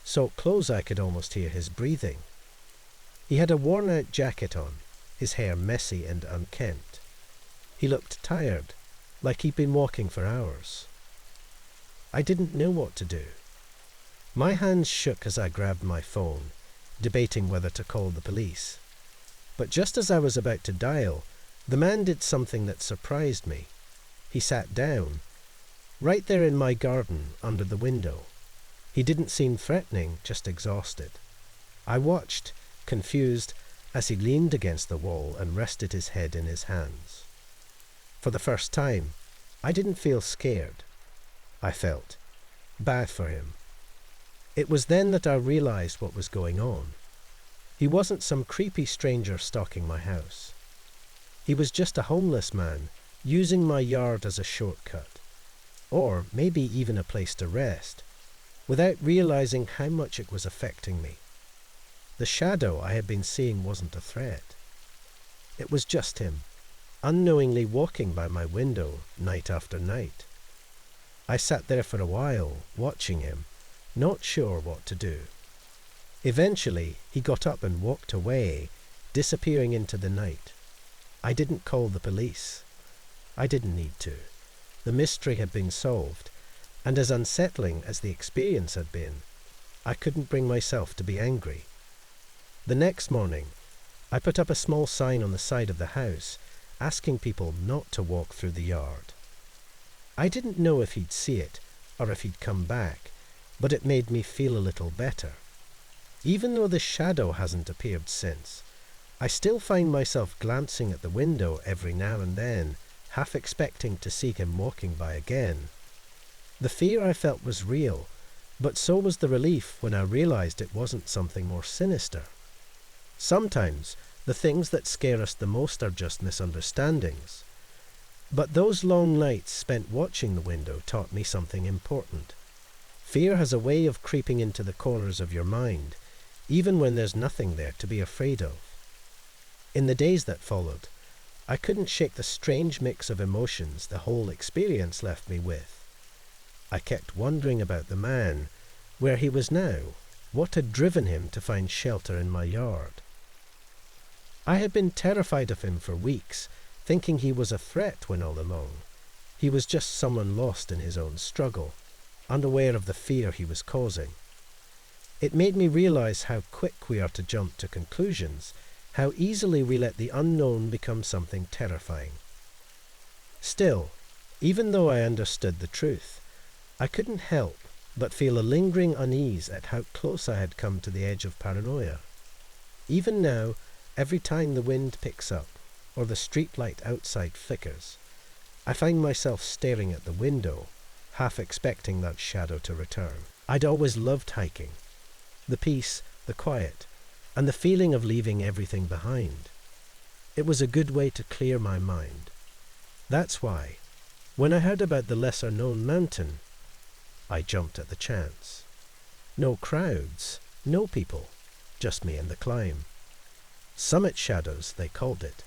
so close I could almost hear his breathing. He had a worn-out jacket on, his hair messy and unkempt. He looked tired, like he'd been walking for hours. I didn't know what to do. My hands shook as I grabbed my phone, debating whether to call the police. But just as I was about to dial, the man did something that surprised me. He sat down, right there in my garden under the window. He didn't seem threatening, just exhausted. I watched, confused, as he leaned against the wall and rested his head in his hands. For the first time, I didn't feel scared. I felt bad for him. It was then that I realized what was going on. He wasn't some creepy stranger stalking my house. He was just a homeless man using my yard as a shortcut, or maybe even a place to rest, without realizing how much it was affecting me. The shadow I had been seeing wasn't a threat. It was just him, unknowingly walking by my window night after night. I sat there for a while, watching him, not sure what to do. Eventually, he got up and walked away, disappearing into the night. I didn't call the police. I didn't need to. The mystery had been solved, and as unsettling as the experience had been, I couldn't bring myself to be angry. The next morning, I put up a small sign on the side of the house, asking people not to walk through the yard. I didn't know if he'd see it, or if he'd come back, but it made me feel a little better. Even though the shadow hasn't appeared since, I still find myself glancing at the window every now and then, half expecting to see him walking by again. The fear I felt was real, but so was the relief when I realized it wasn't something more sinister. Sometimes the things that scare us the most are just misunderstandings. But those long nights spent watching the window taught me something important. Fear has a way of creeping into the corners of your mind, even when there's nothing there to be afraid of. In the days that followed, I couldn't shake the strange mix of emotions the whole experience left me with. I kept wondering about the man, where he was now, what had driven him to find shelter in my yard. I had been terrified of him for weeks, thinking he was a threat when all along. He was just someone lost in his own struggle, unaware of the fear he was causing. It made me realize how quick we are to jump to conclusions, how easily we let the unknown become something terrifying. Still, even though I understood the truth, I couldn't help but feel a lingering unease at how close I had come to the edge of paranoia. Even now, every time the wind picks up, or the street light outside flickers, I find myself staring at the window, half expecting that shadow to return. I'd always loved hiking. The peace, the quiet, and the feeling of leaving everything behind. It was a good way to clear my mind. That's why, when I heard about the lesser-known mountain, I jumped at the chance. No crowds, no people, just me and the climb. Summit shadows, they called it.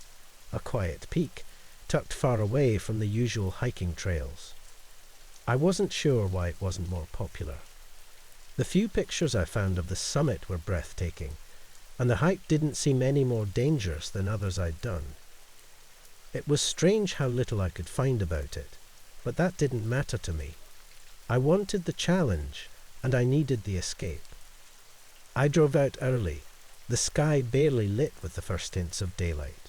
A quiet peak, tucked far away from the usual hiking trails. I wasn't sure why it wasn't more popular. The few pictures I found of the summit were breathtaking, and the hike didn't seem any more dangerous than others I'd done. It was strange how little I could find about it. but that didn't matter to me. I wanted the challenge, and I needed the escape. I drove out early, the sky barely lit with the first hints of daylight.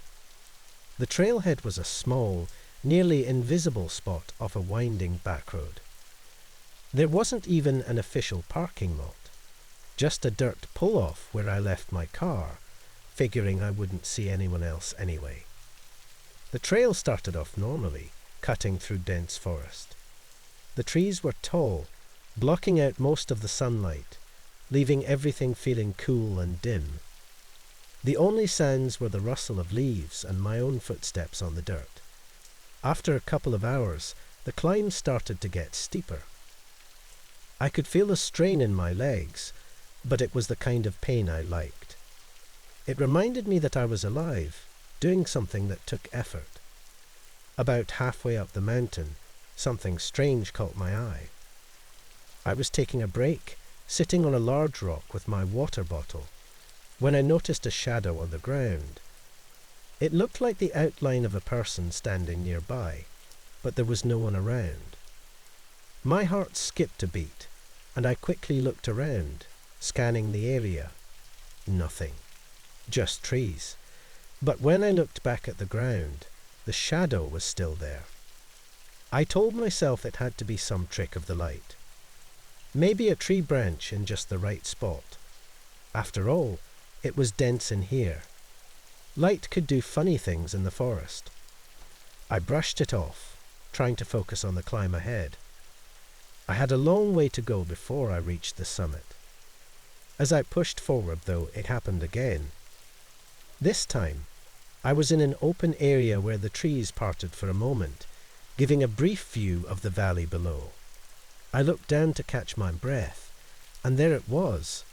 The trailhead was a small, nearly invisible spot off a winding back road. There wasn't even an official parking lot, just a dirt pull-off where I left my car, figuring I wouldn't see anyone else anyway. The trail started off normally, cutting through dense forest. The trees were tall, blocking out most of the sunlight, leaving everything feeling cool and dim. The only sounds were the rustle of leaves and my own footsteps on the dirt. After a couple of hours, the climb started to get steeper. I could feel a strain in my legs, but it was the kind of pain I liked. It reminded me that I was alive, doing something that took effort. About halfway up the mountain, something strange caught my eye. I was taking a break, sitting on a large rock with my water bottle, when I noticed a shadow on the ground. It looked like the outline of a person standing nearby, but there was no one around. My heart skipped a beat, and I quickly looked around, scanning the area. Nothing. Just trees. But when I looked back at the ground, the shadow was still there. I told myself it had to be some trick of the light. Maybe a tree branch in just the right spot. After all, it was dense in here. Light could do funny things in the forest. I brushed it off, trying to focus on the climb ahead. I had a long way to go before I reached the summit. As I pushed forward, though, it happened again. This time, I was in an open area where the trees parted for a moment, giving a brief view of the valley below. I looked down to catch my breath, and there it was,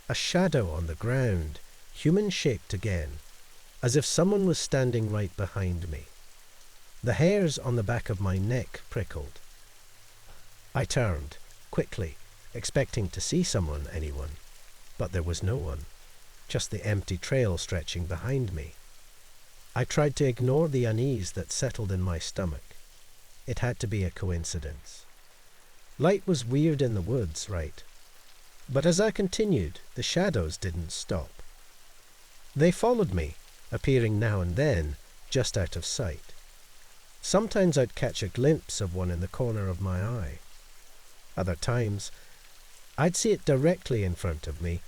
a shadow on the ground, human-shaped again, as if someone was standing right behind me. The hairs on the back of my neck prickled. I turned, quickly, expecting to see anyone, but there was no one, just the empty trail stretching behind me. I tried to ignore the unease that settled in my stomach. It had to be a coincidence. Light was weird in the woods, right? But as I continued, the shadows didn't stop. They followed me, appearing now and then, just out of sight. Sometimes I'd catch a glimpse of one in the corner of my eye. Other times, I'd see it directly in front of me,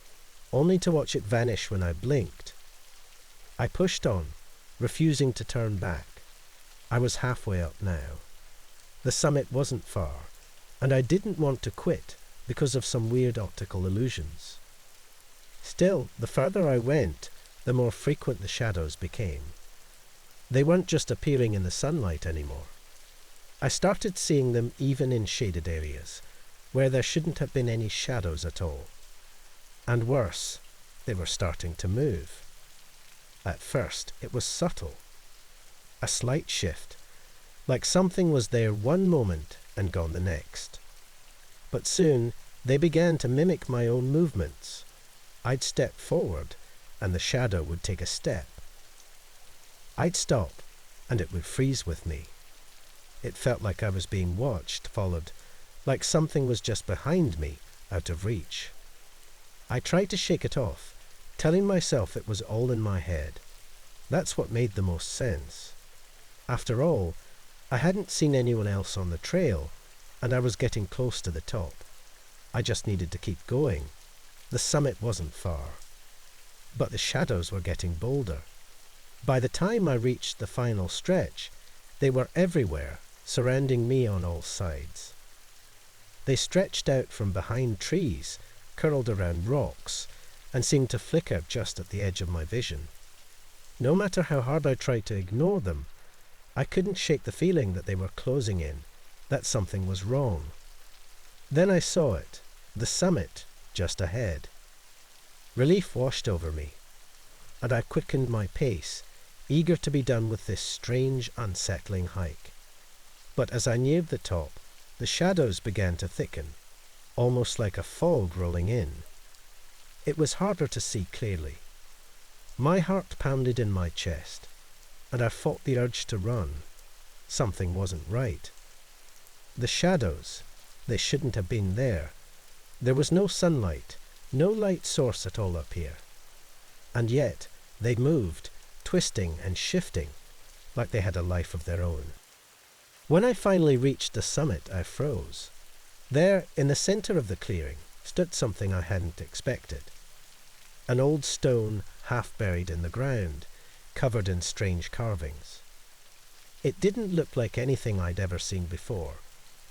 only to watch it vanish when I blinked. I pushed on, refusing to turn back. I was halfway up now. The summit wasn't far, and I didn't want to quit because of some weird optical illusions. Still, the further I went, the more frequent the shadows became. They weren't just appearing in the sunlight anymore. I started seeing them even in shaded areas, where there shouldn't have been any shadows at all. And worse, they were starting to move. At first, it was subtle. A slight shift, like something was there one moment and gone the next. But soon, they began to mimic my own movements. I'd step forward, and the shadow would take a step. I'd stop, and it would freeze with me. It felt like I was being watched, followed, like something was just behind me, out of reach. I tried to shake it off, telling myself it was all in my head. That's what made the most sense. After all, I hadn't seen anyone else on the trail, and I was getting close to the top. I just needed to keep going. The summit wasn't far. But the shadows were getting bolder. By the time I reached the final stretch, they were everywhere, surrounding me on all sides. They stretched out from behind trees, curled around rocks, and seemed to flicker just at the edge of my vision. No matter how hard I tried to ignore them, I couldn't shake the feeling that they were closing in, that something was wrong. Then I saw it, the summit, just ahead. Relief washed over me, and I quickened my pace, eager to be done with this strange, unsettling hike. But as I neared the top, the shadows began to thicken, almost like a fog rolling in. It was harder to see clearly. My heart pounded in my chest, and I fought the urge to run. Something wasn't right. The shadows, they shouldn't have been there. There was no sunlight, no light source at all up here. And yet, they moved, twisting and shifting, like they had a life of their own. When I finally reached the summit, I froze. There, in the center of the clearing, stood something I hadn't expected. An old stone half buried in the ground, covered in strange carvings. It didn't look like anything I'd ever seen before.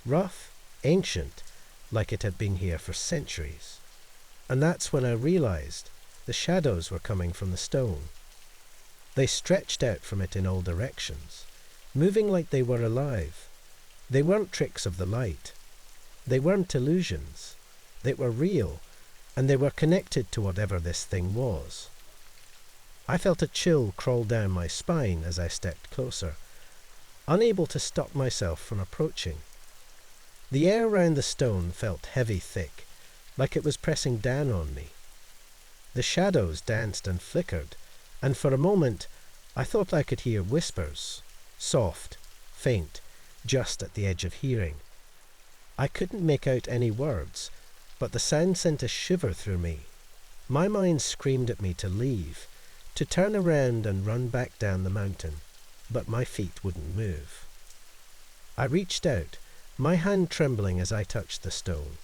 Rough, ancient, like it had been here for centuries. And that's when I realized the shadows were coming from the stone. They stretched out from it in all directions, moving like they were alive. They weren't tricks of the light. They weren't illusions. They were real, and they were connected to whatever this thing was. I felt a chill crawl down my spine as I stepped closer, unable to stop myself from approaching. The air around the stone felt heavy thick, like it was pressing down on me. The shadows danced and flickered, and for a moment I thought I could hear whispers, soft, faint, just at the edge of hearing. I couldn't make out any words, but the sound sent a shiver through me. My mind screamed at me to leave, to turn around and run back down the mountain, but my feet wouldn't move. I reached out, my hand trembling as I touched the stone.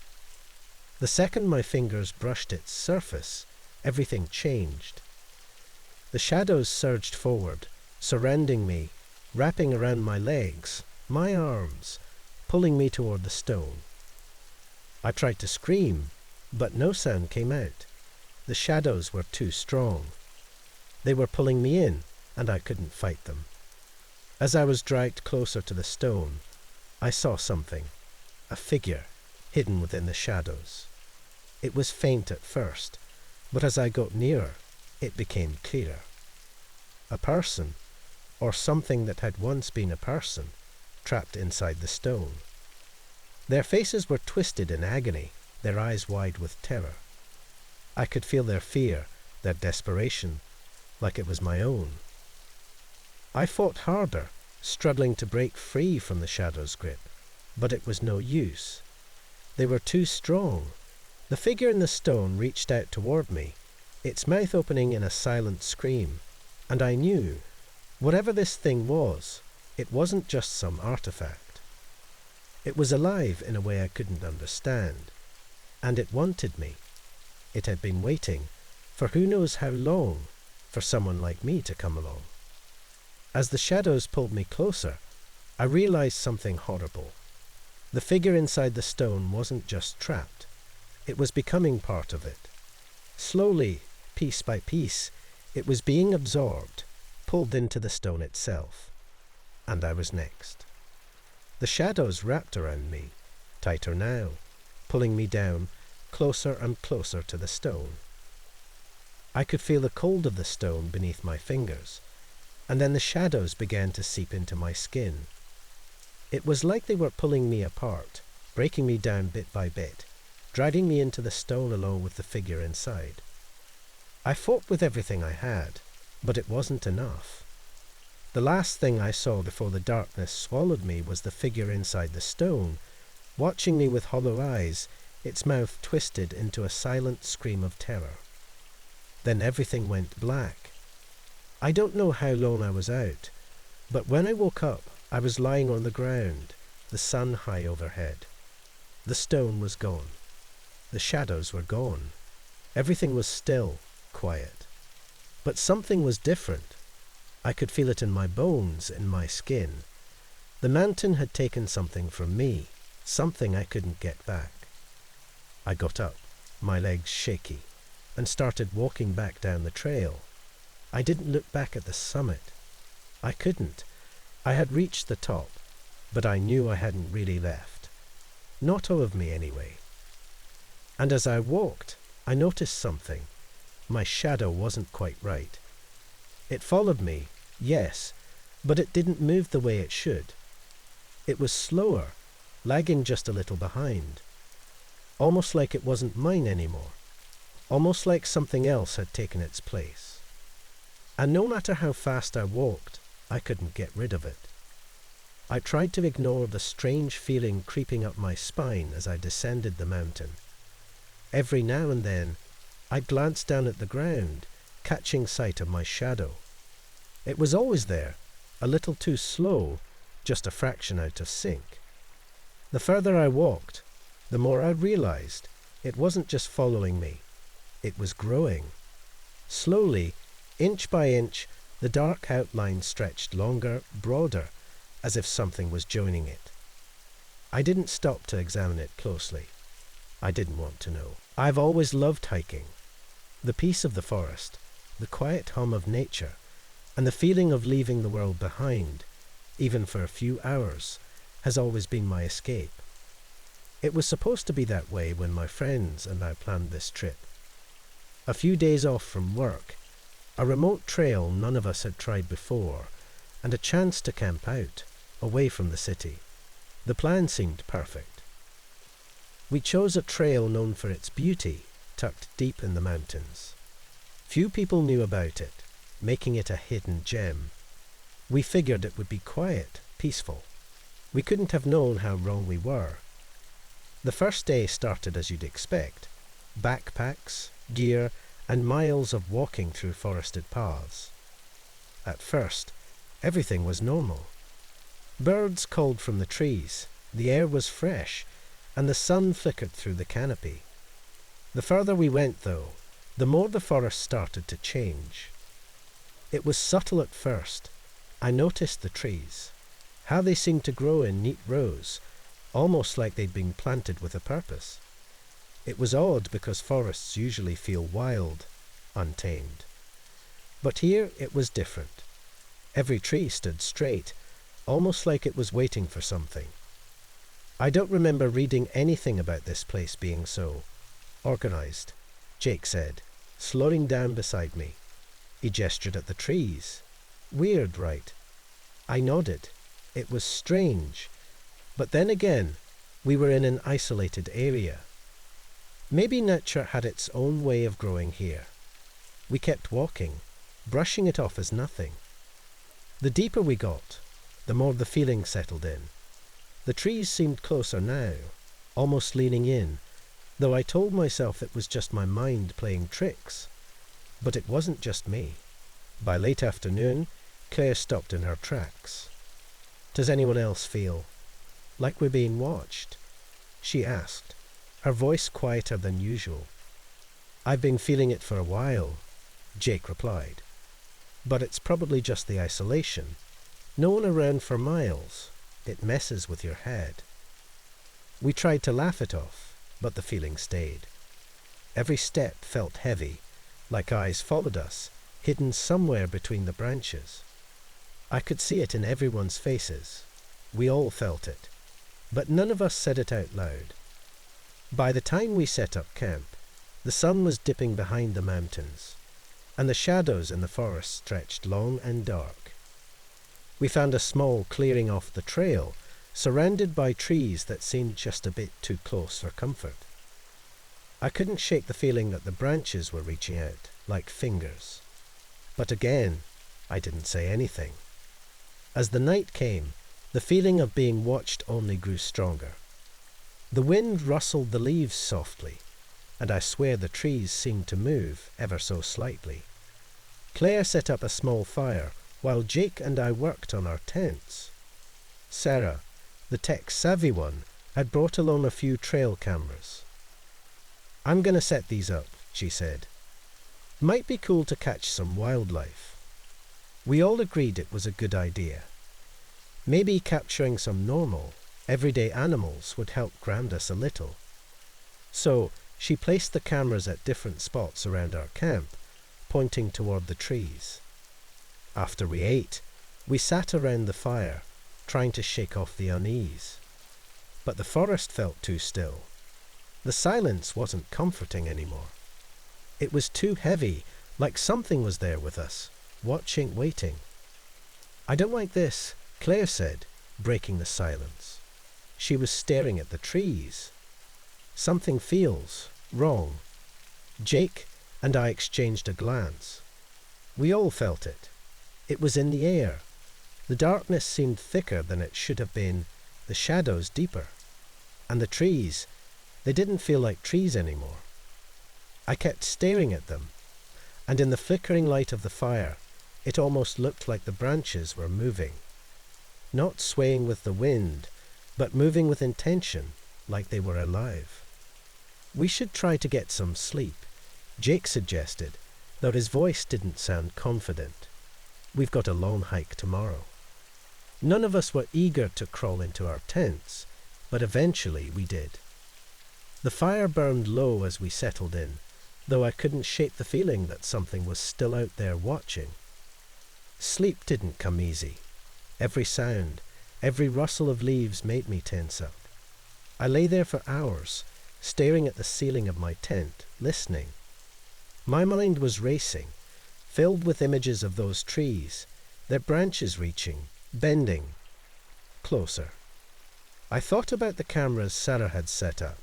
The second my fingers brushed its surface, everything changed. The shadows surged forward, surrounding me, wrapping around my legs, my arms, pulling me toward the stone. I tried to scream, but no sound came out. The shadows were too strong. They were pulling me in, and I couldn't fight them. As I was dragged closer to the stone, I saw something, a figure, hidden within the shadows. It was faint at first, but as I got nearer, it became clearer. A person, or something that had once been a person, trapped inside the stone. Their faces were twisted in agony, their eyes wide with terror. I could feel their fear, their desperation, like it was my own. I fought harder, struggling to break free from the shadow's grip, but it was no use. They were too strong. The figure in the stone reached out toward me, its mouth opening in a silent scream, and I knew, whatever this thing was, it wasn't just some artifact. It was alive in a way I couldn't understand, and it wanted me. It had been waiting, for who knows how long, for someone like me to come along. As the shadows pulled me closer, I realized something horrible. The figure inside the stone wasn't just trapped. It was becoming part of it. Slowly, piece by piece, it was being absorbed, pulled into the stone itself. And I was next. The shadows wrapped around me, tighter now, pulling me down, closer and closer to the stone. I could feel the cold of the stone beneath my fingers, and then the shadows began to seep into my skin. It was like they were pulling me apart, breaking me down bit by bit, dragging me into the stone along with the figure inside. I fought with everything I had, but it wasn't enough. The last thing I saw before the darkness swallowed me was the figure inside the stone, watching me with hollow eyes, its mouth twisted into a silent scream of terror. Then everything went black. I don't know how long I was out, but when I woke up, I was lying on the ground, the sun high overhead. The stone was gone. The shadows were gone. Everything was still, quiet. But something was different. I could feel it in my bones, in my skin. The mountain had taken something from me, something I couldn't get back. I got up, my legs shaky, and started walking back down the trail. I didn't look back at the summit. I couldn't. I had reached the top, but I knew I hadn't really left. Not all of me, anyway. And as I walked, I noticed something. My shadow wasn't quite right. It followed me, yes, but it didn't move the way it should. It was slower, lagging just a little behind. Almost like it wasn't mine anymore. Almost like something else had taken its place. And no matter how fast I walked, I couldn't get rid of it. I tried to ignore the strange feeling creeping up my spine as I descended the mountain. Every now and then, I glanced down at the ground, catching sight of my shadow. It was always there, a little too slow, just a fraction out of sync. The further I walked, the more I realized it wasn't just following me. It was growing. Slowly, inch by inch, the dark outline stretched longer, broader, as if something was joining it. I didn't stop to examine it closely. I didn't want to know. I've always loved hiking. The peace of the forest, the quiet hum of nature, and the feeling of leaving the world behind, even for a few hours, has always been my escape. It was supposed to be that way when my friends and I planned this trip. A few days off from work, a remote trail none of us had tried before, and a chance to camp out, away from the city. The plan seemed perfect. We chose a trail known for its beauty, tucked deep in the mountains. Few people knew about it, making it a hidden gem. We figured it would be quiet, peaceful. We couldn't have known how wrong we were. The first day started as you'd expect. Backpacks, gear, and miles of walking through forested paths. At first, everything was normal. Birds called from the trees, the air was fresh, and the sun flickered through the canopy. The further we went, though, the more the forest started to change. It was subtle at first. I noticed the trees, how they seemed to grow in neat rows, almost like they'd been planted with a purpose. It was odd because forests usually feel wild, untamed. But here it was different. Every tree stood straight, almost like it was waiting for something. I don't remember reading anything about this place being so organized, Jake said, slowing down beside me. He gestured at the trees. Weird, right? I nodded. It was strange. But then again, we were in an isolated area. Maybe nature had its own way of growing here. We kept walking, brushing it off as nothing. The deeper we got, the more the feeling settled in. The trees seemed closer now, almost leaning in, though I told myself it was just my mind playing tricks. But it wasn't just me. By late afternoon, Claire stopped in her tracks. "Does anyone else feel like we're being watched?" she asked, her voice quieter than usual. "I've been feeling it for a while," Jake replied. "But it's probably just the isolation. No one around for miles. It messes with your head." We tried to laugh it off, but the feeling stayed. Every step felt heavy, like eyes followed us, hidden somewhere between the branches. I could see it in everyone's faces. We all felt it, but none of us said it out loud. By the time we set up camp, the sun was dipping behind the mountains, and the shadows in the forest stretched long and dark. We found a small clearing off the trail, surrounded by trees that seemed just a bit too close for comfort. I couldn't shake the feeling that the branches were reaching out, like fingers. But again, I didn't say anything. As the night came, the feeling of being watched only grew stronger. The wind rustled the leaves softly, and I swear the trees seemed to move ever so slightly. Claire set up a small fire while Jake and I worked on our tents. Sarah, the tech-savvy one, had brought along a few trail cameras. "I'm going to set these up," she said. "Might be cool to catch some wildlife." We all agreed it was a good idea. Maybe capturing some normal, everyday animals would help ground us a little. So she placed the cameras at different spots around our camp, pointing toward the trees. After we ate, we sat around the fire, trying to shake off the unease. But the forest felt too still. The silence wasn't comforting anymore. It was too heavy, like something was there with us, watching, waiting. "I don't like this," Claire said, breaking the silence. She was staring at the trees. "Something feels wrong." Jake and I exchanged a glance. We all felt it. It was in the air. The darkness seemed thicker than it should have been, the shadows deeper. And the trees, they didn't feel like trees anymore. I kept staring at them, and in the flickering light of the fire, it almost looked like the branches were moving. Not swaying with the wind, but moving with intention, like they were alive. We should try to get some sleep, Jake suggested, though his voice didn't sound confident. We've got a long hike tomorrow. None of us were eager to crawl into our tents, but eventually we did. The fire burned low as we settled in, though I couldn't shake the feeling that something was still out there watching. Sleep didn't come easy. Every sound, every rustle of leaves made me tense up. I lay there for hours, staring at the ceiling of my tent, listening. My mind was racing, filled with images of those trees, their branches reaching, bending, closer. I thought about the cameras Sarah had set up,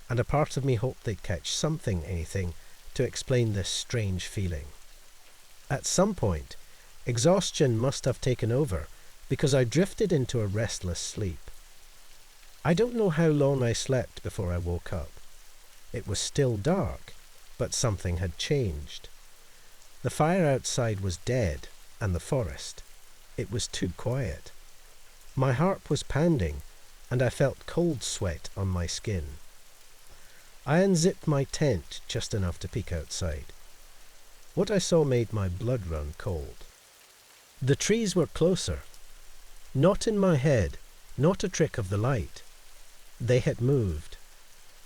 and a part of me hoped they'd catch anything, to explain this strange feeling. At some point, exhaustion must have taken over, because I drifted into a restless sleep. I don't know how long I slept before I woke up. It was still dark, but something had changed. The fire outside was dead, and the forest. It was too quiet. My heart was pounding, and I felt cold sweat on my skin. I unzipped my tent just enough to peek outside. What I saw made my blood run cold. The trees were closer. Not in my head, not a trick of the light. They had moved.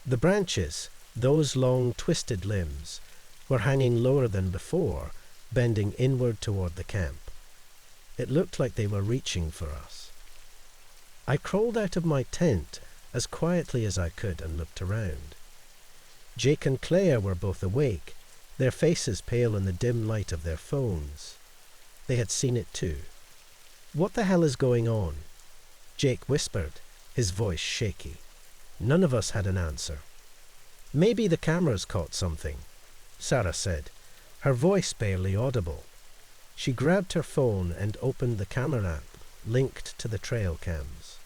The branches, those long twisted limbs, were hanging lower than before, bending inward toward the camp. It looked like they were reaching for us. I crawled out of my tent as quietly as I could and looked around. Jake and Claire were both awake, their faces pale in the dim light of their phones. They had seen it too. "What the hell is going on?" Jake whispered, his voice shaky. None of us had an answer. "Maybe the cameras caught something," Sarah said, her voice barely audible. She grabbed her phone and opened the camera app linked to the trail cams.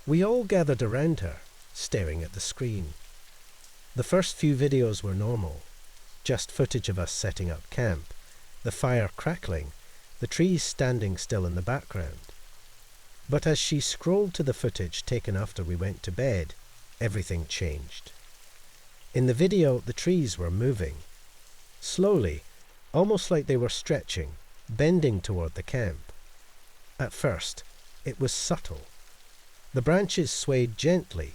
We all gathered around her, staring at the screen. The first few videos were normal, just footage of us setting up camp, the fire crackling, the trees standing still in the background. But as she scrolled to the footage taken after we went to bed, everything changed. In the video, the trees were moving. Slowly, almost like they were stretching, bending toward the camp. At first, it was subtle. The branches swayed gently,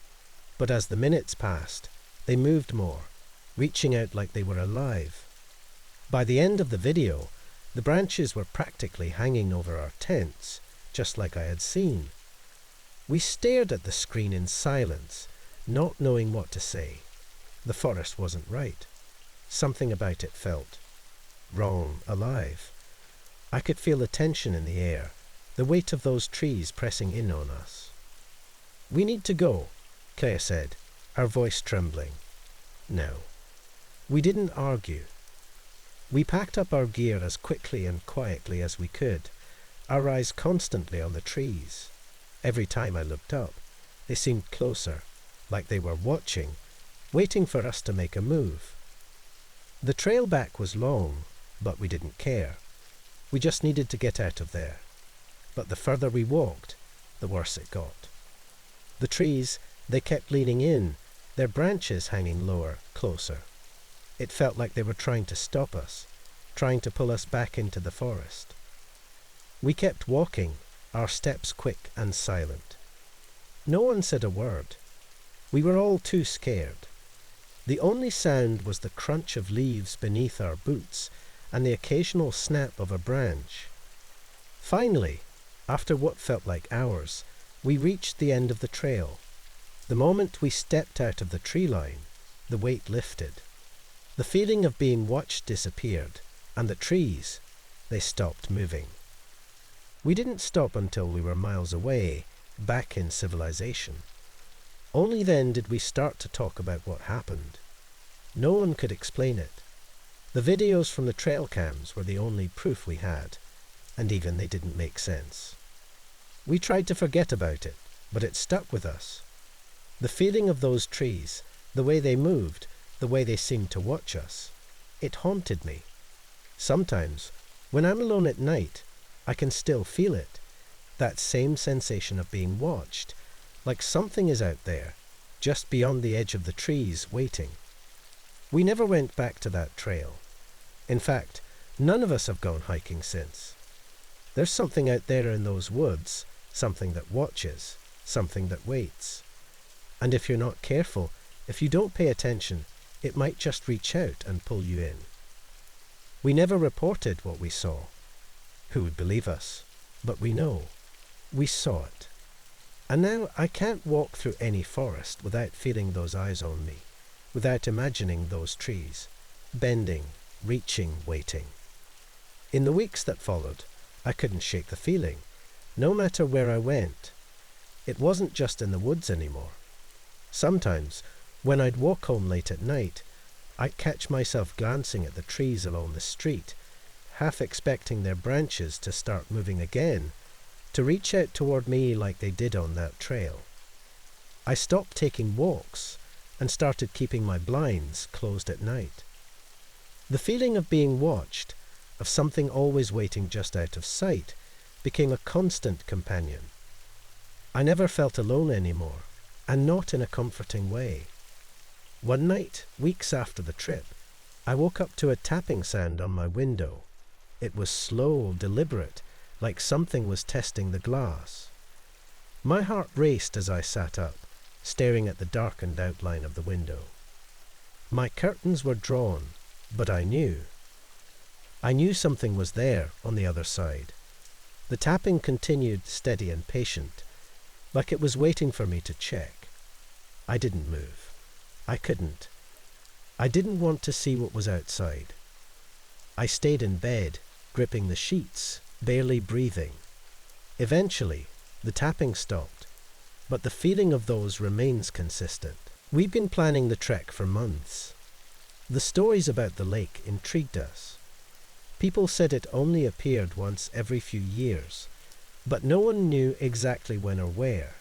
but as the minutes passed, they moved more, reaching out like they were alive. By the end of the video, the branches were practically hanging over our tents, just like I had seen. We stared at the screen in silence, not knowing what to say. The forest wasn't right. Something about it felt wrong, alive. I could feel the tension in the air, the weight of those trees pressing in on us. "We need to go," Claire said, her voice trembling. No. We didn't argue. We packed up our gear as quickly and quietly as we could, our eyes constantly on the trees. Every time I looked up, they seemed closer, like they were watching, waiting for us to make a move. The trail back was long, but we didn't care. We just needed to get out of there. But the further we walked, the worse it got. The trees, they kept leaning in, their branches hanging lower, closer. It felt like they were trying to stop us, trying to pull us back into the forest. We kept walking, our steps quick and silent. No one said a word. We were all too scared. The only sound was the crunch of leaves beneath our boots and the occasional snap of a branch. Finally, after what felt like hours, we reached the end of the trail. The moment we stepped out of the tree line, the weight lifted. The feeling of being watched disappeared, and the trees, they stopped moving. We didn't stop until we were miles away, back in civilization. Only then did we start to talk about what happened. No one could explain it. The videos from the trail cams were the only proof we had. and even they didn't make sense. We tried to forget about it, but it stuck with us. The feeling of those trees, the way they moved, the way they seemed to watch us, it haunted me. Sometimes, when I'm alone at night, I can still feel it, that same sensation of being watched, like something is out there, just beyond the edge of the trees, waiting. We never went back to that trail. In fact, none of us have gone hiking since. There's something out there in those woods, something that watches, something that waits. And if you're not careful, if you don't pay attention, it might just reach out and pull you in. We never reported what we saw. Who would believe us? But we know. We saw it. And now I can't walk through any forest without feeling those eyes on me, without imagining those trees, bending, reaching, waiting. In the weeks that followed, I couldn't shake the feeling, no matter where I went. It wasn't just in the woods anymore. Sometimes, when I'd walk home late at night, I'd catch myself glancing at the trees along the street, half expecting their branches to start moving again, to reach out toward me like they did on that trail. I stopped taking walks and started keeping my blinds closed at night. The feeling of being watched, of something always waiting just out of sight, became a constant companion. I never felt alone anymore, and not in a comforting way. One night, weeks after the trip, I woke up to a tapping sound on my window. It was slow, deliberate, like something was testing the glass. My heart raced as I sat up, staring at the darkened outline of the window. My curtains were drawn, but I knew. I knew something was there on the other side. The tapping continued steady and patient, like it was waiting for me to check. I didn't move. I couldn't. I didn't want to see what was outside. I stayed in bed, gripping the sheets, barely breathing. Eventually, the tapping stopped, but the feeling of those remains consistent. We'd been planning the trek for months. The stories about the lake intrigued us. People said it only appeared once every few years, but no one knew exactly when or where.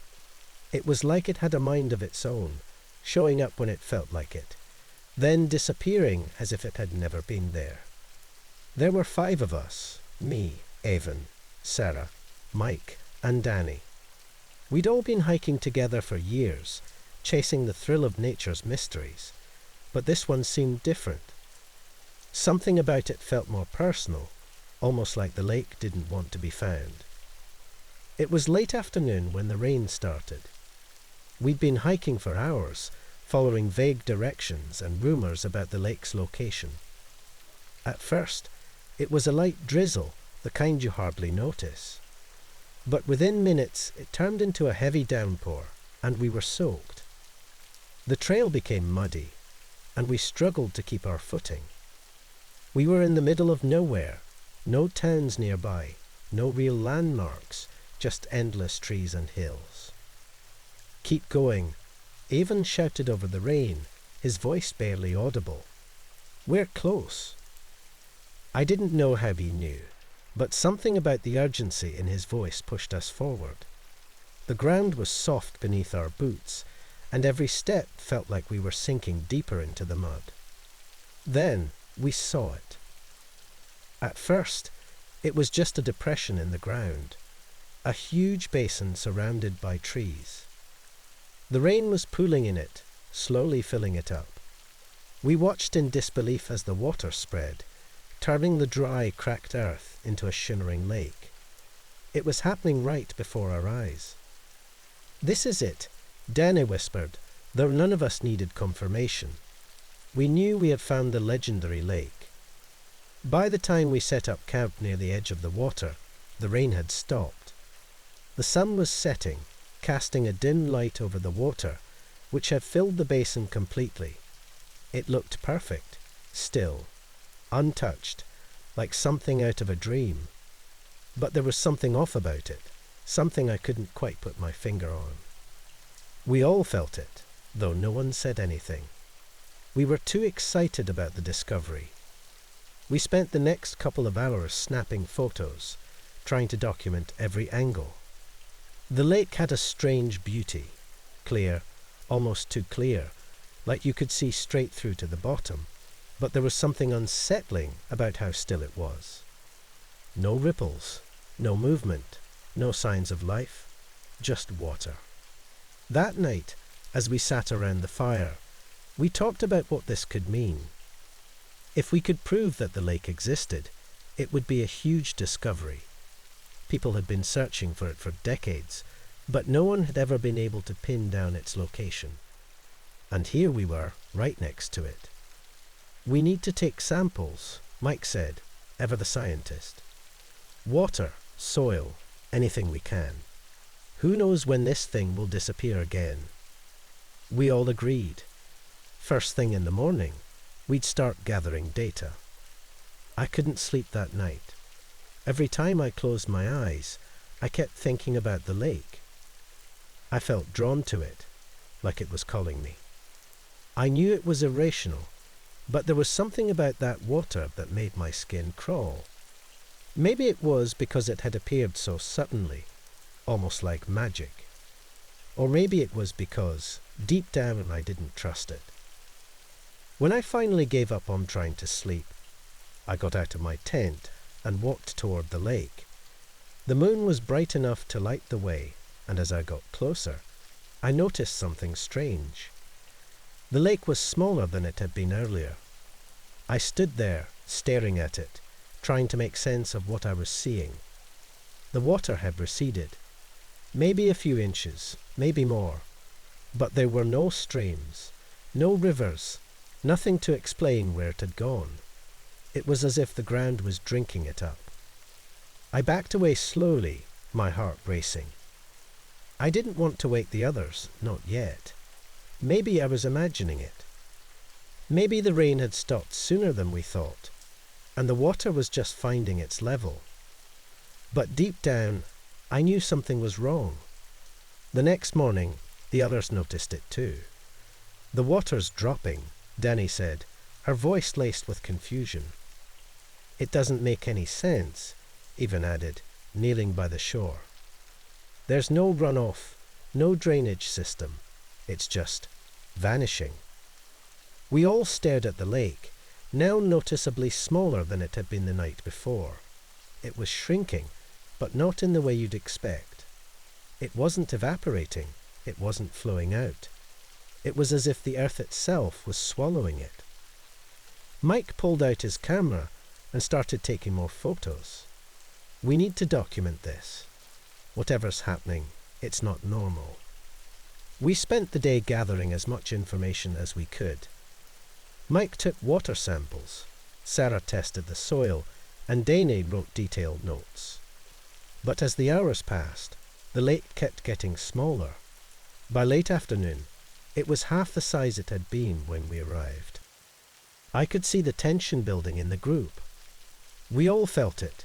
It was like it had a mind of its own, showing up when it felt like it, then disappearing as if it had never been there. There were 5 of us, me, Evan, Sarah, Mike, and Danny. We'd all been hiking together for years, chasing the thrill of nature's mysteries, but this one seemed different. Something about it felt more personal, almost like the lake didn't want to be found. It was late afternoon when the rain started. We'd been hiking for hours, following vague directions and rumors about the lake's location. At first, it was a light drizzle, the kind you hardly notice. But within minutes, it turned into a heavy downpour, and we were soaked. The trail became muddy, and we struggled to keep our footing. We were in the middle of nowhere, no towns nearby, no real landmarks, just endless trees and hills. "Keep going," Evan shouted over the rain, his voice barely audible. "We're close." I didn't know how he knew, but something about the urgency in his voice pushed us forward. The ground was soft beneath our boots, and every step felt like we were sinking deeper into the mud. Then we saw it. At first, it was just a depression in the ground, a huge basin surrounded by trees. The rain was pooling in it, slowly filling it up. We watched in disbelief as the water spread, turning the dry, cracked earth into a shimmering lake. It was happening right before our eyes. "This is it," Danny whispered, though none of us needed confirmation. We knew we had found the legendary lake. By the time we set up camp near the edge of the water, the rain had stopped. The sun was setting, casting a dim light over the water, which had filled the basin completely. It looked perfect, still, untouched, like something out of a dream. But there was something off about it, something I couldn't quite put my finger on. We all felt it, though no one said anything. We were too excited about the discovery. We spent the next couple of hours snapping photos, trying to document every angle. The lake had a strange beauty, clear, almost too clear, like you could see straight through to the bottom, but there was something unsettling about how still it was. No ripples, no movement, no signs of life, just water. That night, as we sat around the fire, we talked about what this could mean. If we could prove that the lake existed, it would be a huge discovery. People had been searching for it for decades, but no one had ever been able to pin down its location. And here we were, right next to it. "We need to take samples," Mike said, ever the scientist. "Water, soil, anything we can. Who knows when this thing will disappear again?" We all agreed. First thing in the morning, we'd start gathering data. I couldn't sleep that night. Every time I closed my eyes, I kept thinking about the lake. I felt drawn to it, like it was calling me. I knew it was irrational, but there was something about that water that made my skin crawl. Maybe it was because it had appeared so suddenly, almost like magic. Or maybe it was because, deep down, I didn't trust it. When I finally gave up on trying to sleep, I got out of my tent and walked toward the lake. The moon was bright enough to light the way, and as I got closer, I noticed something strange. The lake was smaller than it had been earlier. I stood there, staring at it, trying to make sense of what I was seeing. The water had receded. Maybe a few inches, maybe more. But there were no streams, no rivers, nothing to explain where it had gone. It was as if the ground was drinking it up. I backed away slowly, my heart racing. I didn't want to wake the others, not yet. Maybe I was imagining it. Maybe the rain had stopped sooner than we thought, and the water was just finding its level. But deep down, I knew something was wrong. The next morning, the others noticed it too. "The water's dropping," Danny said, her voice laced with confusion. "It doesn't make any sense," Evan added, kneeling by the shore. "There's no runoff, no drainage system. It's just vanishing." We all stared at the lake, now noticeably smaller than it had been the night before. It was shrinking, but not in the way you'd expect. It wasn't evaporating, it wasn't flowing out. It was as if the earth itself was swallowing it. Mike pulled out his camera and started taking more photos. "We need to document this. Whatever's happening, it's not normal." We spent the day gathering as much information as we could. Mike took water samples, Sarah tested the soil, and Dane wrote detailed notes. But as the hours passed, the lake kept getting smaller. By late afternoon, it was half the size it had been when we arrived. I could see the tension building in the group. We all felt it,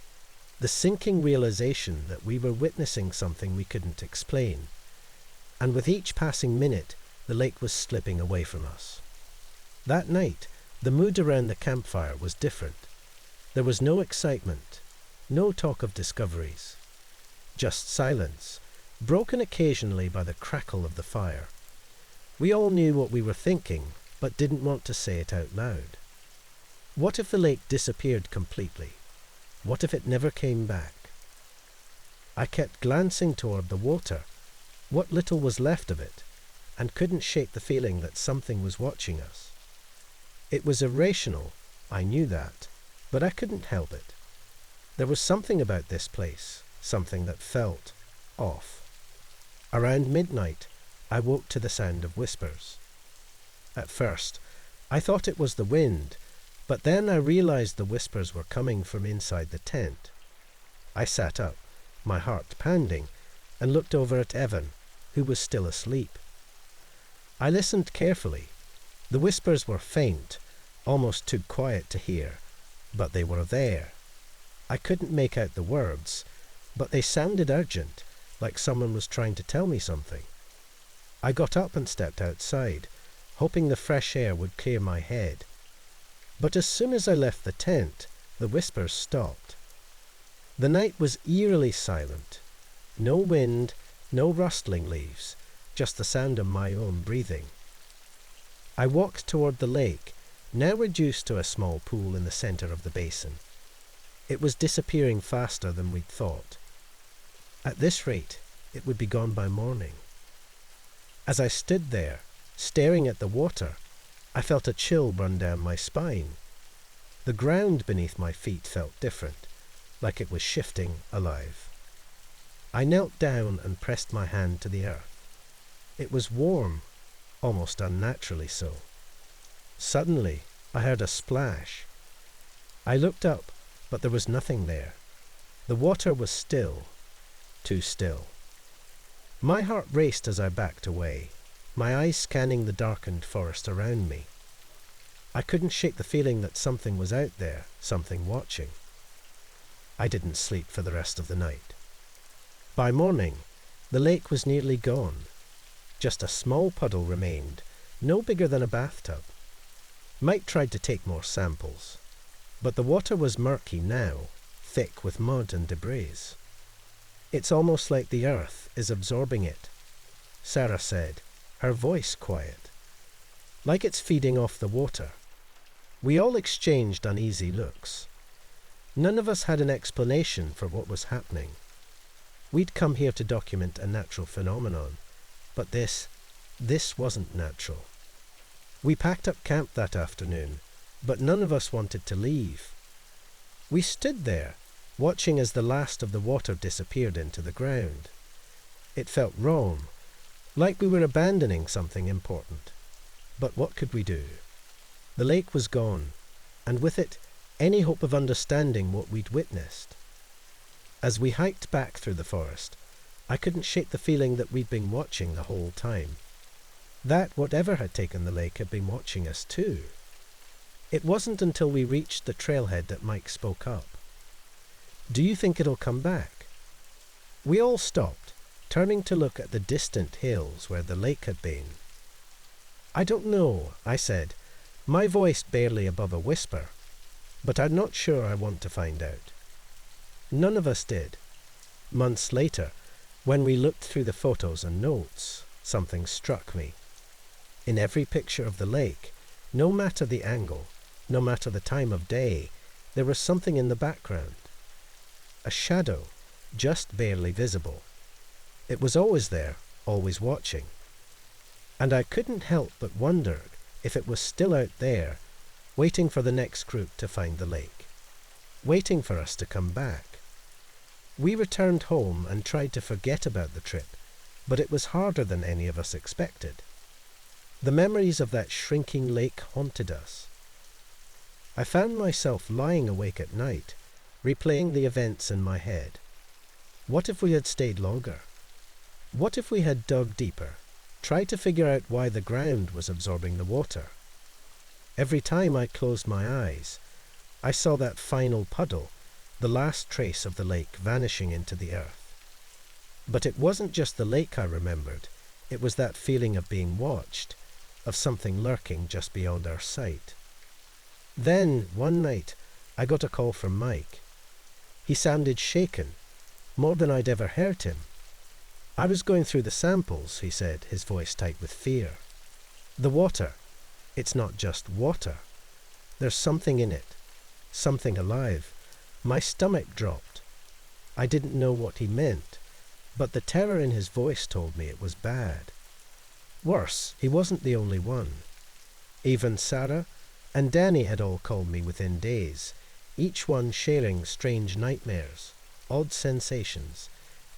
the sinking realization that we were witnessing something we couldn't explain. And with each passing minute, the lake was slipping away from us. That night, the mood around the campfire was different. There was no excitement, no talk of discoveries. Just silence, broken occasionally by the crackle of the fire. We all knew what we were thinking, but didn't want to say it out loud. What if the lake disappeared completely? What if it never came back? I kept glancing toward the water, what little was left of it, and couldn't shake the feeling that something was watching us. It was irrational, I knew that, but I couldn't help it. There was something about this place, something that felt off. Around midnight, I woke to the sound of whispers. At first, I thought it was the wind, but then I realized the whispers were coming from inside the tent. I sat up, my heart pounding, and looked over at Evan, who was still asleep. I listened carefully. The whispers were faint, almost too quiet to hear, but they were there. I couldn't make out the words, but they sounded urgent, like someone was trying to tell me something. I got up and stepped outside, hoping the fresh air would clear my head. But as soon as I left the tent, the whispers stopped. The night was eerily silent. No wind, no rustling leaves, just the sound of my own breathing. I walked toward the lake, now reduced to a small pool in the center of the basin. It was disappearing faster than we'd thought. At this rate, it would be gone by morning. As I stood there, staring at the water, I felt a chill run down my spine. The ground beneath my feet felt different, like it was shifting, alive. I knelt down and pressed my hand to the earth. It was warm, almost unnaturally so. Suddenly, I heard a splash. I looked up, but there was nothing there. The water was still, too still. My heart raced as I backed away, my eyes scanning the darkened forest around me. I couldn't shake the feeling that something was out there, something watching. I didn't sleep for the rest of the night. By morning, the lake was nearly gone. Just a small puddle remained, no bigger than a bathtub. Mike tried to take more samples, but the water was murky now, thick with mud and debris. It's almost like the earth is absorbing it, Sarah said, her voice quiet. Like it's feeding off the water. We all exchanged uneasy looks. None of us had an explanation for what was happening. We'd come here to document a natural phenomenon, but this wasn't natural. We packed up camp that afternoon, but none of us wanted to leave. We stood there, watching as the last of the water disappeared into the ground. It felt wrong, like we were abandoning something important. But what could we do? The lake was gone, and with it, any hope of understanding what we'd witnessed. As we hiked back through the forest, I couldn't shake the feeling that we'd been watching the whole time. That whatever had taken the lake had been watching us too. It wasn't until we reached the trailhead that Mike spoke up. "Do you think it'll come back?" We all stopped, turning to look at the distant hills where the lake had been. "I don't know," I said, my voice barely above a whisper, "but I'm not sure I want to find out." None of us did. Months later, when we looked through the photos and notes, something struck me. In every picture of the lake, no matter the angle, no matter the time of day, there was something in the background. A shadow, just barely visible. It was always there, always watching. And I couldn't help but wonder if it was still out there, waiting for the next group to find the lake, waiting for us to come back. We returned home and tried to forget about the trip, but it was harder than any of us expected. The memories of that shrinking lake haunted us. I found myself lying awake at night, replaying the events in my head. What if we had stayed longer? What if we had dug deeper, tried to figure out why the ground was absorbing the water? Every time I closed my eyes, I saw that final puddle, the last trace of the lake vanishing into the earth. But it wasn't just the lake I remembered, it was that feeling of being watched, of something lurking just beyond our sight. Then, one night, I got a call from Mike. He sounded shaken, more than I'd ever heard him. "I was going through the samples," he said, his voice tight with fear. "The water, it's not just water. There's something in it, something alive." My stomach dropped. I didn't know what he meant, but the terror in his voice told me it was bad. Worse, he wasn't the only one. Even Sarah and Danny had all called me within days, each one sharing strange nightmares, odd sensations,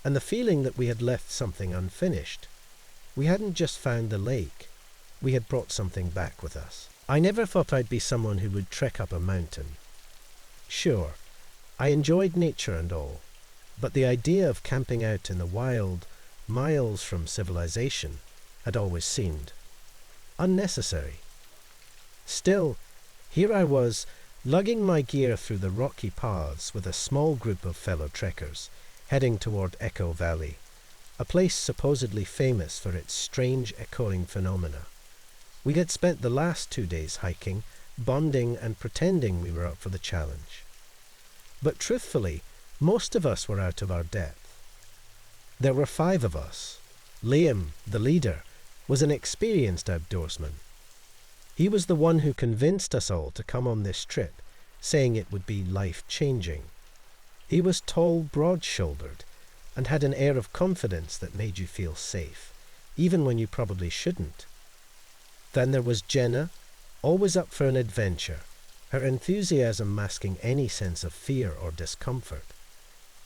and the feeling that we had left something unfinished. We hadn't just found the lake, we had brought something back with us. I never thought I'd be someone who would trek up a mountain. Sure, I enjoyed nature and all, but the idea of camping out in the wild, miles from civilization, had always seemed unnecessary. Still, here I was, lugging my gear through the rocky paths with a small group of fellow trekkers, heading toward Echo Valley, a place supposedly famous for its strange echoing phenomena. We had spent the last 2 days hiking, bonding and pretending we were up for the challenge. But truthfully, Most of us were out of our depth. There were 5 of us. Liam, the leader, was an experienced outdoorsman. He was the one who convinced us all to come on this trip, saying it would be life-changing. He was tall, broad-shouldered, and had an air of confidence that made you feel safe, even when you probably shouldn't. Then there was Jenna, always up for an adventure, her enthusiasm masking any sense of fear or discomfort.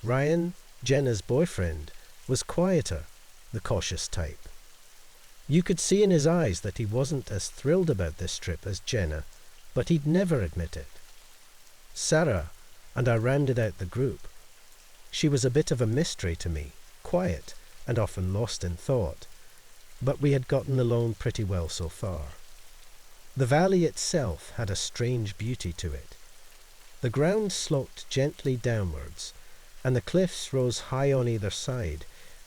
Ryan, Jenna's boyfriend, was quieter, the cautious type. You could see in his eyes that he wasn't as thrilled about this trip as Jenna, but he'd never admit it. Sarah and I rounded out the group. She was a bit of a mystery to me, quiet and often lost in thought, but we had gotten along pretty well so far. The valley itself had a strange beauty to it. The ground sloped gently downwards, and the cliffs rose high on either side,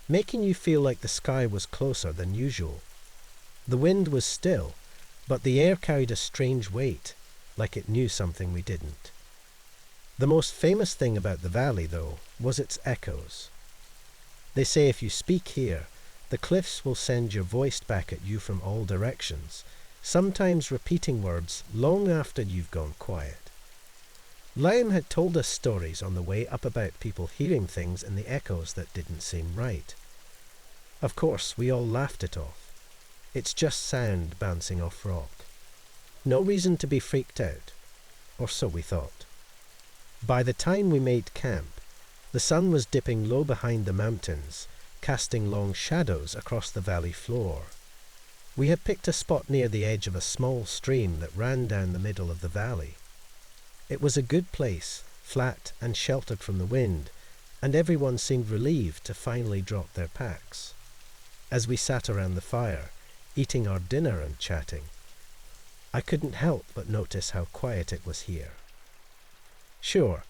making you feel like the sky was closer than usual. The wind was still, but the air carried a strange weight, like it knew something we didn't. The most famous thing about the valley, though, was its echoes. They say if you speak here, the cliffs will send your voice back at you from all directions, sometimes repeating words long after you've gone quiet. Liam had told us stories on the way up about people hearing things in the echoes that didn't seem right. Of course, we all laughed it off. It's just sound bouncing off rock. No reason to be freaked out, or so we thought. By the time we made camp, the sun was dipping low behind the mountains, casting long shadows across the valley floor. We had picked a spot near the edge of a small stream that ran down the middle of the valley. It was a good place, flat and sheltered from the wind, and everyone seemed relieved to finally drop their packs. As we sat around the fire, eating our dinner and chatting, I couldn't help but notice how quiet it was here. Sure,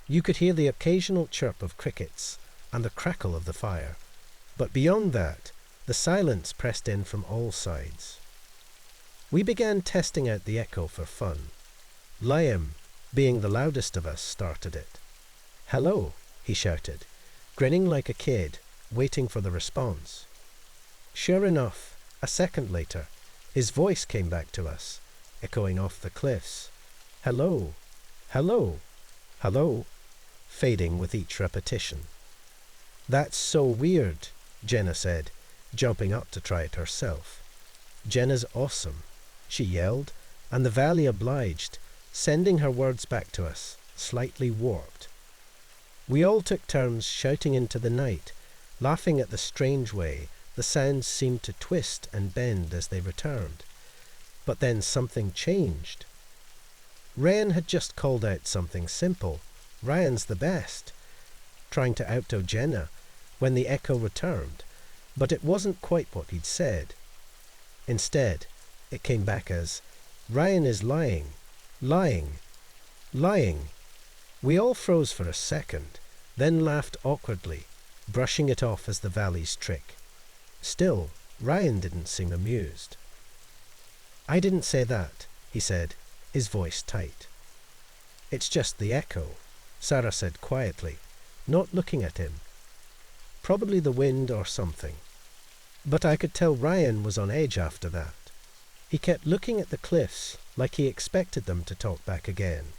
you could hear the occasional chirp of crickets and the crackle of the fire, but beyond that, the silence pressed in from all sides. We began testing out the echo for fun. Liam, being the loudest of us, started it. "Hello," he shouted, grinning like a kid, waiting for the response. Sure enough, a second later, his voice came back to us, echoing off the cliffs. "Hello, hello, hello," fading with each repetition. "That's so weird," Jenna said, jumping up to try it herself. "Jenna's awesome," she yelled, and the valley obliged, sending her words back to us, slightly warped. We all took turns shouting into the night, laughing at the strange way the sounds seemed to twist and bend as they returned. But then something changed. Ryan had just called out something simple, "Ryan's the best," trying to outdo Jenna, when the echo returned, but it wasn't quite what he'd said. Instead, it came back as, "Ryan is lying, lying, lying." We all froze for a second, then laughed awkwardly, brushing it off as the valley's trick. Still, Ryan didn't seem amused. "I didn't say that," he said, his voice tight. "It's just the echo," Sarah said quietly, not looking at him. Probably the wind or something. But I could tell Ryan was on edge after that. He kept looking at the cliffs like he expected them to talk back again.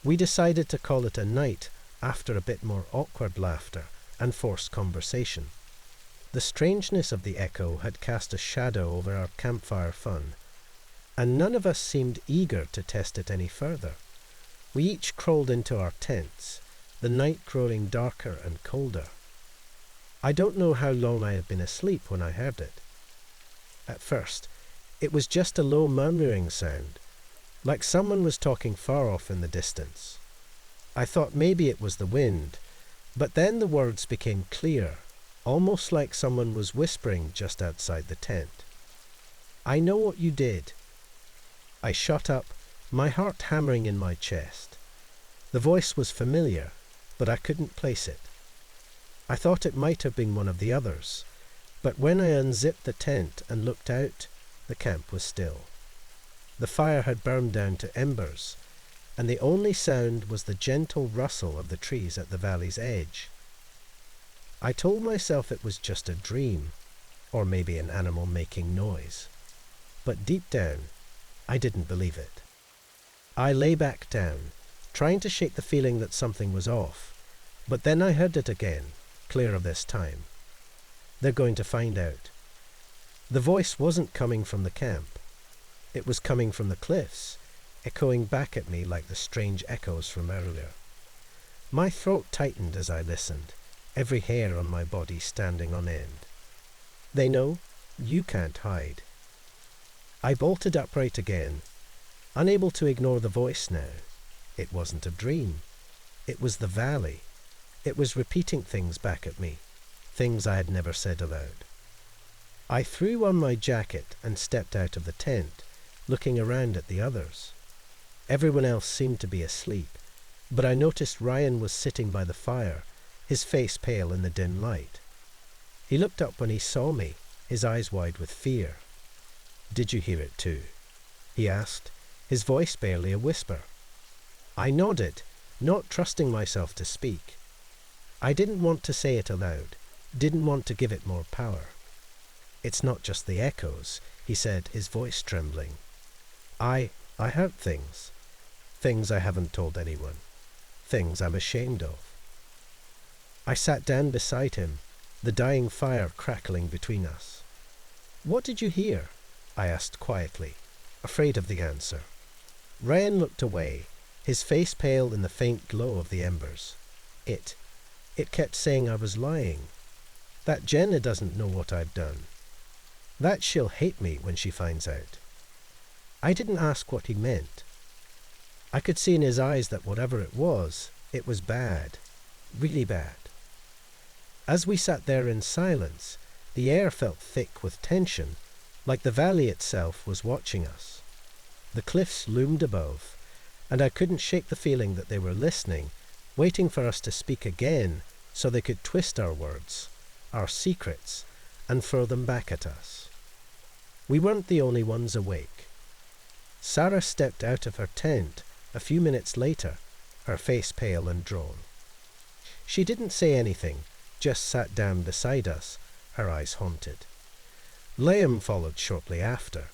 We decided to call it a night after a bit more awkward laughter and forced conversation. The strangeness of the echo had cast a shadow over our campfire fun, and none of us seemed eager to test it any further. We each crawled into our tents, the night growing darker and colder. I don't know how long I had been asleep when I heard it. At first, it was just a low murmuring sound, like someone was talking far off in the distance. I thought maybe it was the wind, but then the words became clear, almost like someone was whispering just outside the tent. "I know what you did." I shot up, my heart hammering in my chest. The voice was familiar, but I couldn't place it. I thought it might have been one of the others, but when I unzipped the tent and looked out, the camp was still. The fire had burned down to embers, and the only sound was the gentle rustle of the trees at the valley's edge. I told myself it was just a dream, or maybe an animal making noise. But deep down, I didn't believe it. I lay back down, trying to shake the feeling that something was off, but then I heard it again, clearer this time. They're going to find out. The voice wasn't coming from the camp. It was coming from the cliffs, echoing back at me like the strange echoes from earlier. My throat tightened as I listened, every hair on my body standing on end. They know, you can't hide. I bolted upright again, unable to ignore the voice now. It wasn't a dream. It was the valley. It was repeating things back at me, things I had never said aloud. I threw on my jacket and stepped out of the tent, looking around at the others. Everyone else seemed to be asleep, but I noticed Ryan was sitting by the fire, his face pale in the dim light. He looked up when he saw me, his eyes wide with fear. "Did you hear it too?" he asked, his voice barely a whisper. I nodded, not trusting myself to speak. I didn't want to say it aloud, didn't want to give it more power. "It's not just the echoes," he said, his voice trembling. I heard things. Things I haven't told anyone. Things I'm ashamed of." I sat down beside him, the dying fire crackling between us. "What did you hear?" I asked quietly, afraid of the answer. Ryan looked away, his face pale in the faint glow of the embers. It kept saying I was lying. That Jenna doesn't know what I've done. That she'll hate me when she finds out. I didn't ask what he meant. I could see in his eyes that whatever it was bad, really bad. As we sat there in silence, the air felt thick with tension, like the valley itself was watching us. The cliffs loomed above, and I couldn't shake the feeling that they were listening, waiting for us to speak again so they could twist our words, our secrets, and throw them back at us. We weren't the only ones awake. Sarah stepped out of her tent a few minutes later, her face pale and drawn. She didn't say anything, just sat down beside us, her eyes haunted. Liam followed shortly after,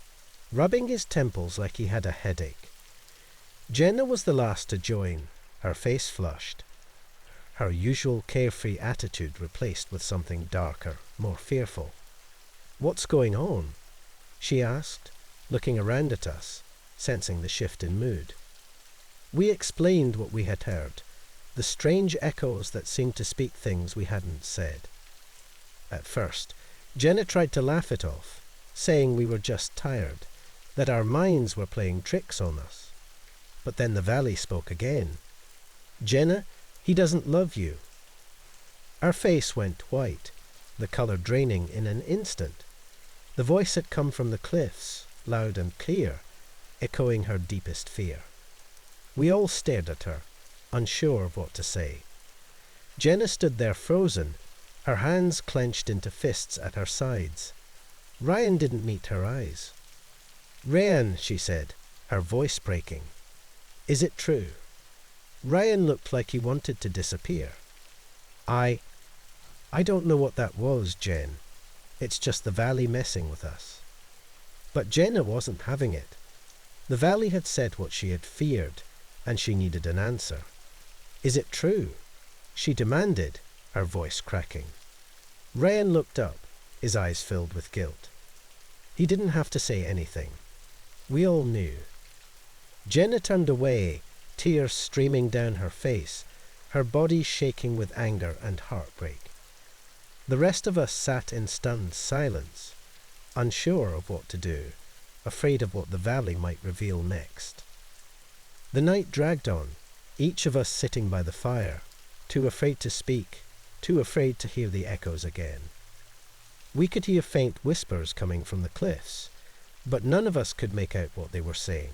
rubbing his temples like he had a headache. Jenna was the last to join, her face flushed, her usual carefree attitude replaced with something darker, more fearful. "What's going on?" she asked, looking around at us, sensing the shift in mood. We explained what we had heard, the strange echoes that seemed to speak things we hadn't said. At first, Jenna tried to laugh it off, saying we were just tired, that our minds were playing tricks on us. But then the valley spoke again. "Jenna, he doesn't love you." Our face went white, the colour draining in an instant. The voice had come from the cliffs, loud and clear, echoing her deepest fear. We all stared at her, unsure of what to say. Jenna stood there frozen, her hands clenched into fists at her sides. Ryan didn't meet her eyes. "Ryan," she said, her voice breaking. "Is it true?" Ryan looked like he wanted to disappear. I don't know what that was, Jen. It's just the valley messing with us." But Jenna wasn't having it. The valley had said what she had feared, and she needed an answer. "Is it true?" she demanded, her voice cracking. Ryan looked up, his eyes filled with guilt. He didn't have to say anything. We all knew. Jenna turned away, tears streaming down her face, her body shaking with anger and heartbreak. The rest of us sat in stunned silence, unsure of what to do, afraid of what the valley might reveal next. The night dragged on, each of us sitting by the fire, too afraid to speak, too afraid to hear the echoes again. We could hear faint whispers coming from the cliffs, but none of us could make out what they were saying.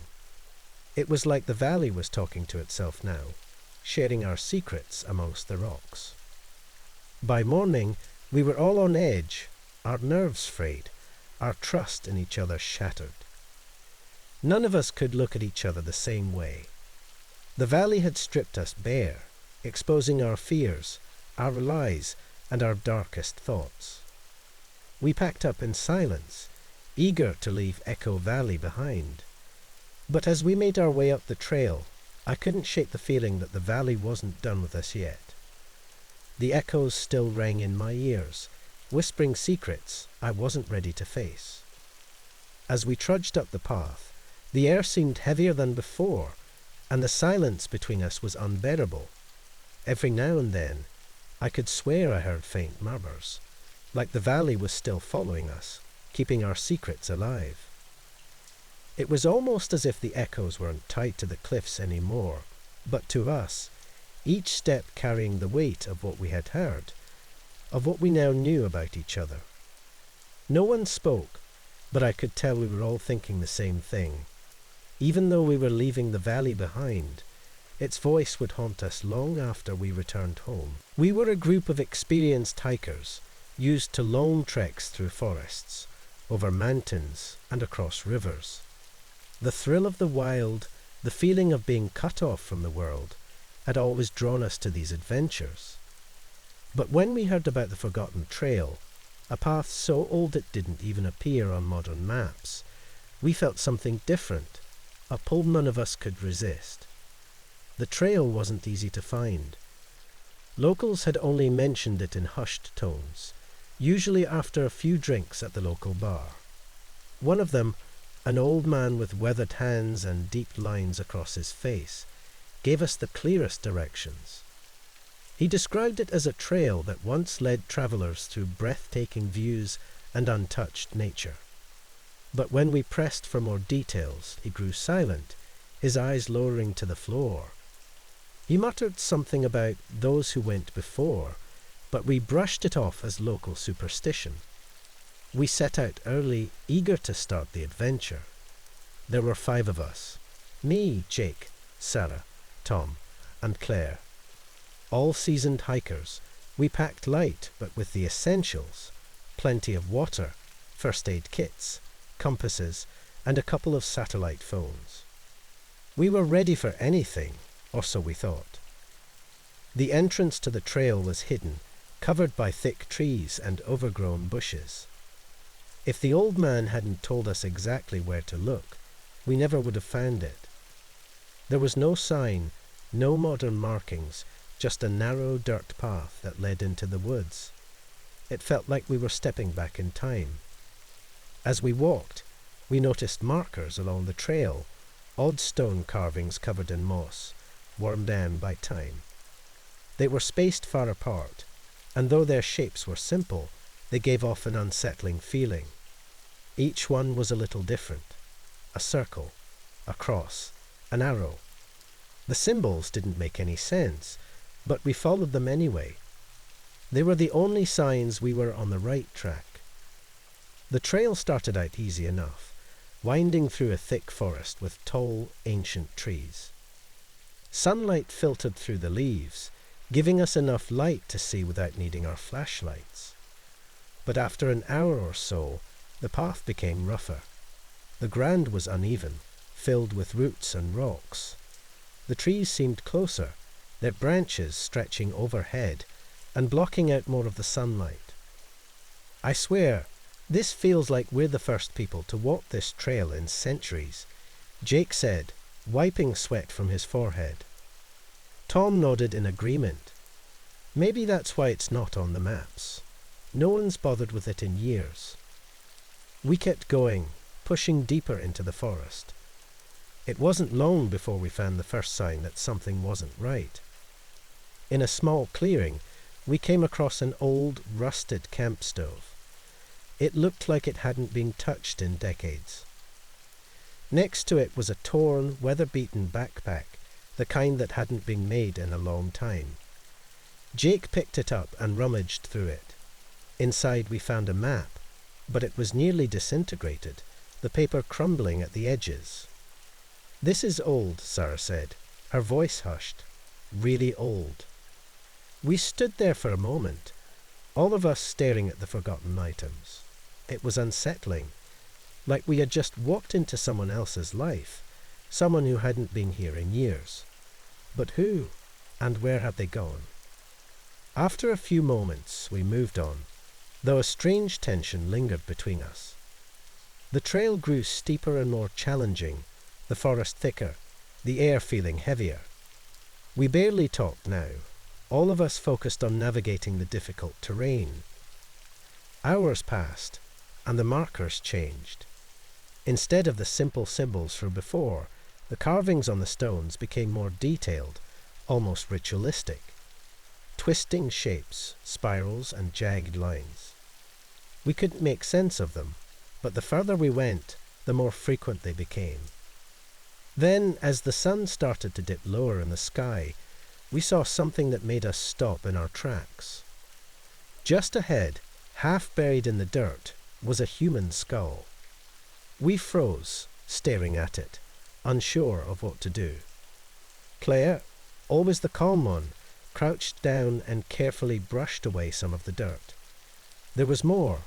It was like the valley was talking to itself now, sharing our secrets amongst the rocks. By morning, we were all on edge, our nerves frayed, our trust in each other shattered. None of us could look at each other the same way. The valley had stripped us bare, exposing our fears, our lies, and our darkest thoughts. We packed up in silence, eager to leave Echo Valley behind. But as we made our way up the trail, I couldn't shake the feeling that the valley wasn't done with us yet. The echoes still rang in my ears, whispering secrets I wasn't ready to face. As we trudged up the path, the air seemed heavier than before, and the silence between us was unbearable. Every now and then, I could swear I heard faint murmurs, like the valley was still following us, keeping our secrets alive. It was almost as if the echoes weren't tied to the cliffs anymore, but to us, each step carrying the weight of what we had heard, of what we now knew about each other. No one spoke, but I could tell we were all thinking the same thing. Even though we were leaving the valley behind, its voice would haunt us long after we returned home. We were a group of experienced hikers, used to long treks through forests, over mountains and across rivers. The thrill of the wild, the feeling of being cut off from the world, had always drawn us to these adventures. But when we heard about the Forgotten Trail, a path so old it didn't even appear on modern maps, we felt something different, a pull none of us could resist. The trail wasn't easy to find. Locals had only mentioned it in hushed tones, usually after a few drinks at the local bar. One of them, an old man with weathered hands and deep lines across his face, gave us the clearest directions. He described it as a trail that once led travelers through breathtaking views and untouched nature. But when we pressed for more details, he grew silent, his eyes lowering to the floor. He muttered something about those who went before, but we brushed it off as local superstition. We set out early, eager to start the adventure. There were 5 of us: me, Jake, Sarah, Tom, and Claire. All seasoned hikers, we packed light but with the essentials: plenty of water, first aid kits, compasses, and a couple of satellite phones. We were ready for anything, or so we thought. The entrance to the trail was hidden, covered by thick trees and overgrown bushes. If the old man hadn't told us exactly where to look, we never would have found it. There was no sign, no modern markings, just a narrow dirt path that led into the woods. It felt like we were stepping back in time. As we walked, we noticed markers along the trail, odd stone carvings covered in moss, worn down by time. They were spaced far apart, and though their shapes were simple, they gave off an unsettling feeling. Each one was a little different: a circle, a cross, an arrow. The symbols didn't make any sense, but we followed them anyway. They were the only signs we were on the right track. The trail started out easy enough, winding through a thick forest with tall, ancient trees. Sunlight filtered through the leaves, giving us enough light to see without needing our flashlights. But after an hour or so, the path became rougher. The ground was uneven, filled with roots and rocks. The trees seemed closer, their branches stretching overhead and blocking out more of the sunlight. I swear, this feels like we're the first people to walk this trail in centuries, Jake said, wiping sweat from his forehead. Tom nodded in agreement. Maybe that's why it's not on the maps. No one's bothered with it in years. We kept going, pushing deeper into the forest. It wasn't long before we found the first sign that something wasn't right. In a small clearing, we came across an old, rusted camp stove. It looked like it hadn't been touched in decades. Next to it was a torn, weather-beaten backpack, the kind that hadn't been made in a long time. Jake picked it up and rummaged through it. Inside we found a map, but it was nearly disintegrated, the paper crumbling at the edges. "This is old," Sarah said, her voice hushed. "Really old." We stood there for a moment, all of us staring at the forgotten items. It was unsettling, like we had just walked into someone else's life, someone who hadn't been here in years. But who and where had they gone? After a few moments, we moved on, though a strange tension lingered between us. The trail grew steeper and more challenging, the forest thicker, the air feeling heavier. We barely talked now, all of us focused on navigating the difficult terrain. Hours passed, and the markers changed. Instead of the simple symbols from before, the carvings on the stones became more detailed, almost ritualistic. Twisting shapes, spirals, and jagged lines. We couldn't make sense of them, but the further we went, the more frequent they became. Then, as the sun started to dip lower in the sky, we saw something that made us stop in our tracks. Just ahead, half buried in the dirt, was a human skull. We froze, staring at it, unsure of what to do. Claire, always the calm one, crouched down and carefully brushed away some of the dirt. There was more,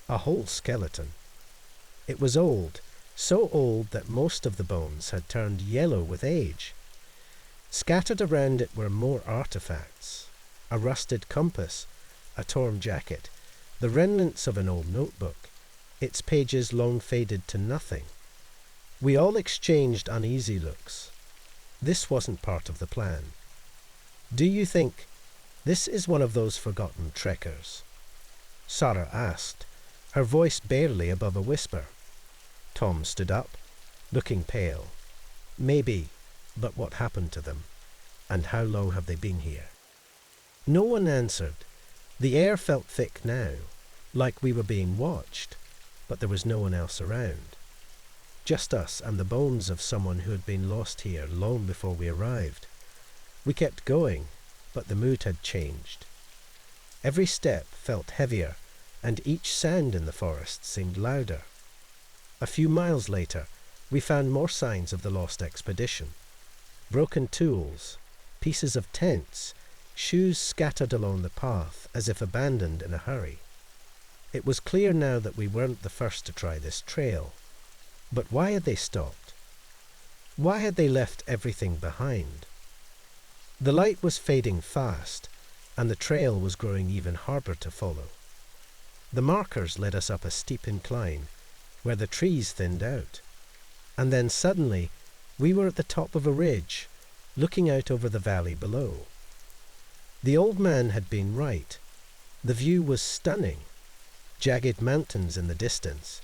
a whole skeleton. It was old, so old that most of the bones had turned yellow with age. Scattered around it were more artifacts, a rusted compass, a torn jacket, the remnants of an old notebook, its pages long faded to nothing. We all exchanged uneasy looks. This wasn't part of the plan. "Do you think this is one of those forgotten trekkers?" Sarah asked, her voice barely above a whisper. Tom stood up, looking pale. "Maybe, but what happened to them? And how long have they been here?" No one answered. The air felt thick now, like we were being watched, but there was no one else around. Just us and the bones of someone who had been lost here long before we arrived. We kept going, but the mood had changed. Every step felt heavier, and each sound in the forest seemed louder. A few miles later, we found more signs of the lost expedition. Broken tools, pieces of tents, shoes scattered along the path as if abandoned in a hurry. It was clear now that we weren't the first to try this trail. But why had they stopped? Why had they left everything behind? The light was fading fast, and the trail was growing even harder to follow. The markers led us up a steep incline, where the trees thinned out. And then suddenly, we were at the top of a ridge, looking out over the valley below. The old man had been right. The view was stunning. Jagged mountains in the distance,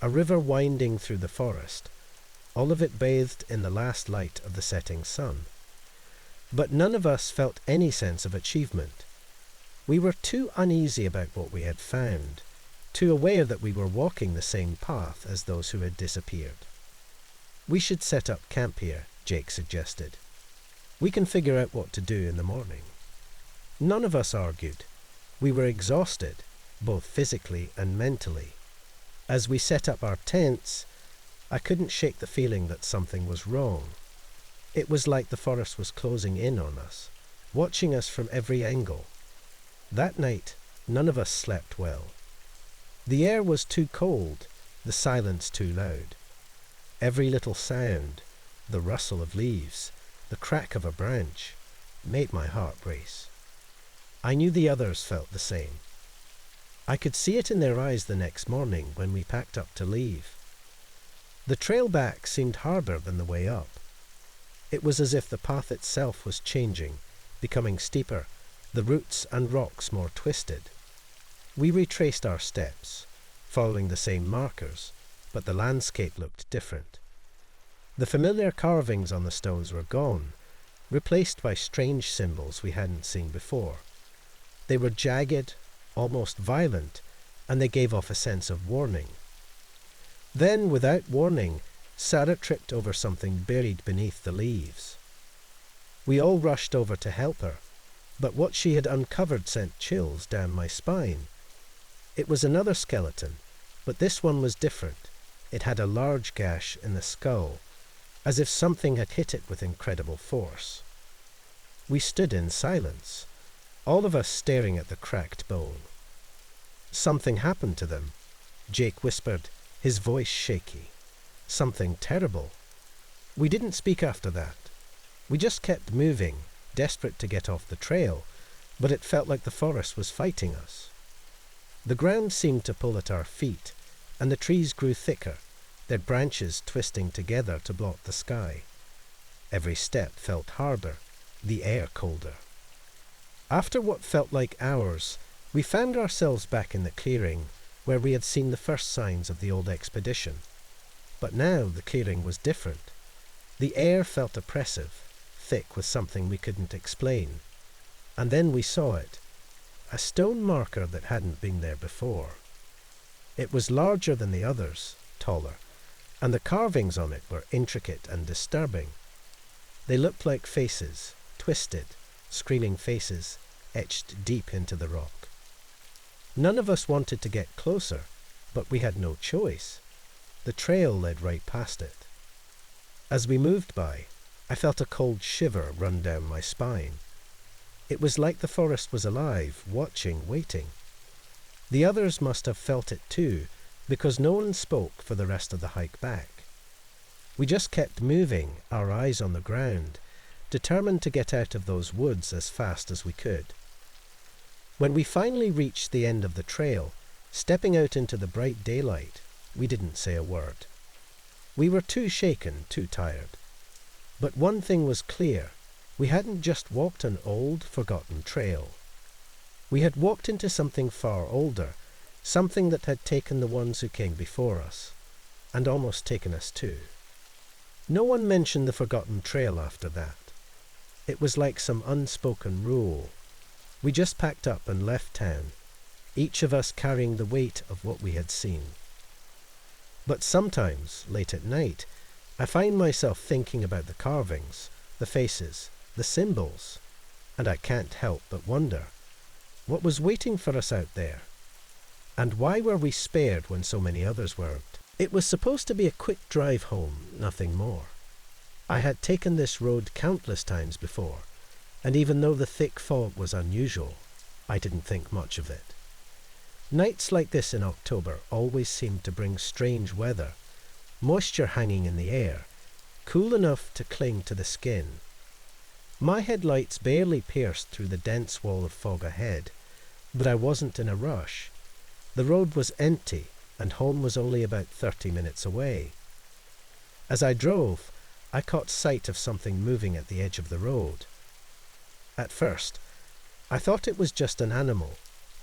a river winding through the forest, all of it bathed in the last light of the setting sun. But none of us felt any sense of achievement. We were too uneasy about what we had found, too aware that we were walking the same path as those who had disappeared. "We should set up camp here," Jake suggested. "We can figure out what to do in the morning." None of us argued. We were exhausted, both physically and mentally. As we set up our tents, I couldn't shake the feeling that something was wrong. It was like the forest was closing in on us, watching us from every angle. That night, none of us slept well. The air was too cold, the silence too loud. Every little sound, the rustle of leaves, the crack of a branch, made my heart race. I knew the others felt the same. I could see it in their eyes the next morning when we packed up to leave. The trail back seemed harder than the way up. It was as if the path itself was changing, becoming steeper, the roots and rocks more twisted. We retraced our steps, following the same markers, but the landscape looked different. The familiar carvings on the stones were gone, replaced by strange symbols we hadn't seen before. They were jagged, almost violent, and they gave off a sense of warning. Then, without warning, Sarah tripped over something buried beneath the leaves. We all rushed over to help her, but what she had uncovered sent chills down my spine. It was another skeleton, but this one was different. It had a large gash in the skull, as if something had hit it with incredible force. We stood in silence, all of us staring at the cracked bone. "Something happened to them," Jake whispered, his voice shaky. "Something terrible." We didn't speak after that. We just kept moving, desperate to get off the trail, but it felt like the forest was fighting us. The ground seemed to pull at our feet, and the trees grew thicker, their branches twisting together to block the sky. Every step felt harder, the air colder. After what felt like hours, we found ourselves back in the clearing where we had seen the first signs of the old expedition. But now the clearing was different. The air felt oppressive, thick with something we couldn't explain. And then we saw it, a stone marker that hadn't been there before. It was larger than the others, taller, and the carvings on it were intricate and disturbing. They looked like faces, twisted, screaming faces, etched deep into the rock. None of us wanted to get closer, but we had no choice. The trail led right past it. As we moved by, I felt a cold shiver run down my spine. It was like the forest was alive, watching, waiting. The others must have felt it too, because no one spoke for the rest of the hike back. We just kept moving, our eyes on the ground, determined to get out of those woods as fast as we could. When we finally reached the end of the trail, stepping out into the bright daylight, we didn't say a word. We were too shaken, too tired. But one thing was clear. We hadn't just walked an old, forgotten trail. We had walked into something far older, something that had taken the ones who came before us, and almost taken us too. No one mentioned the forgotten trail after that. It was like some unspoken rule. We just packed up and left town, each of us carrying the weight of what we had seen. But sometimes, late at night, I find myself thinking about the carvings, the faces, the symbols, and I can't help but wonder, what was waiting for us out there? And why were we spared when so many others weren't? It was supposed to be a quick drive home, nothing more. I had taken this road countless times before, and even though the thick fog was unusual, I didn't think much of it. Nights like this in October always seemed to bring strange weather, moisture hanging in the air, cool enough to cling to the skin. My headlights barely pierced through the dense wall of fog ahead, but I wasn't in a rush. The road was empty, and home was only about 30 minutes away. As I drove, I caught sight of something moving at the edge of the road. At first, I thought it was just an animal,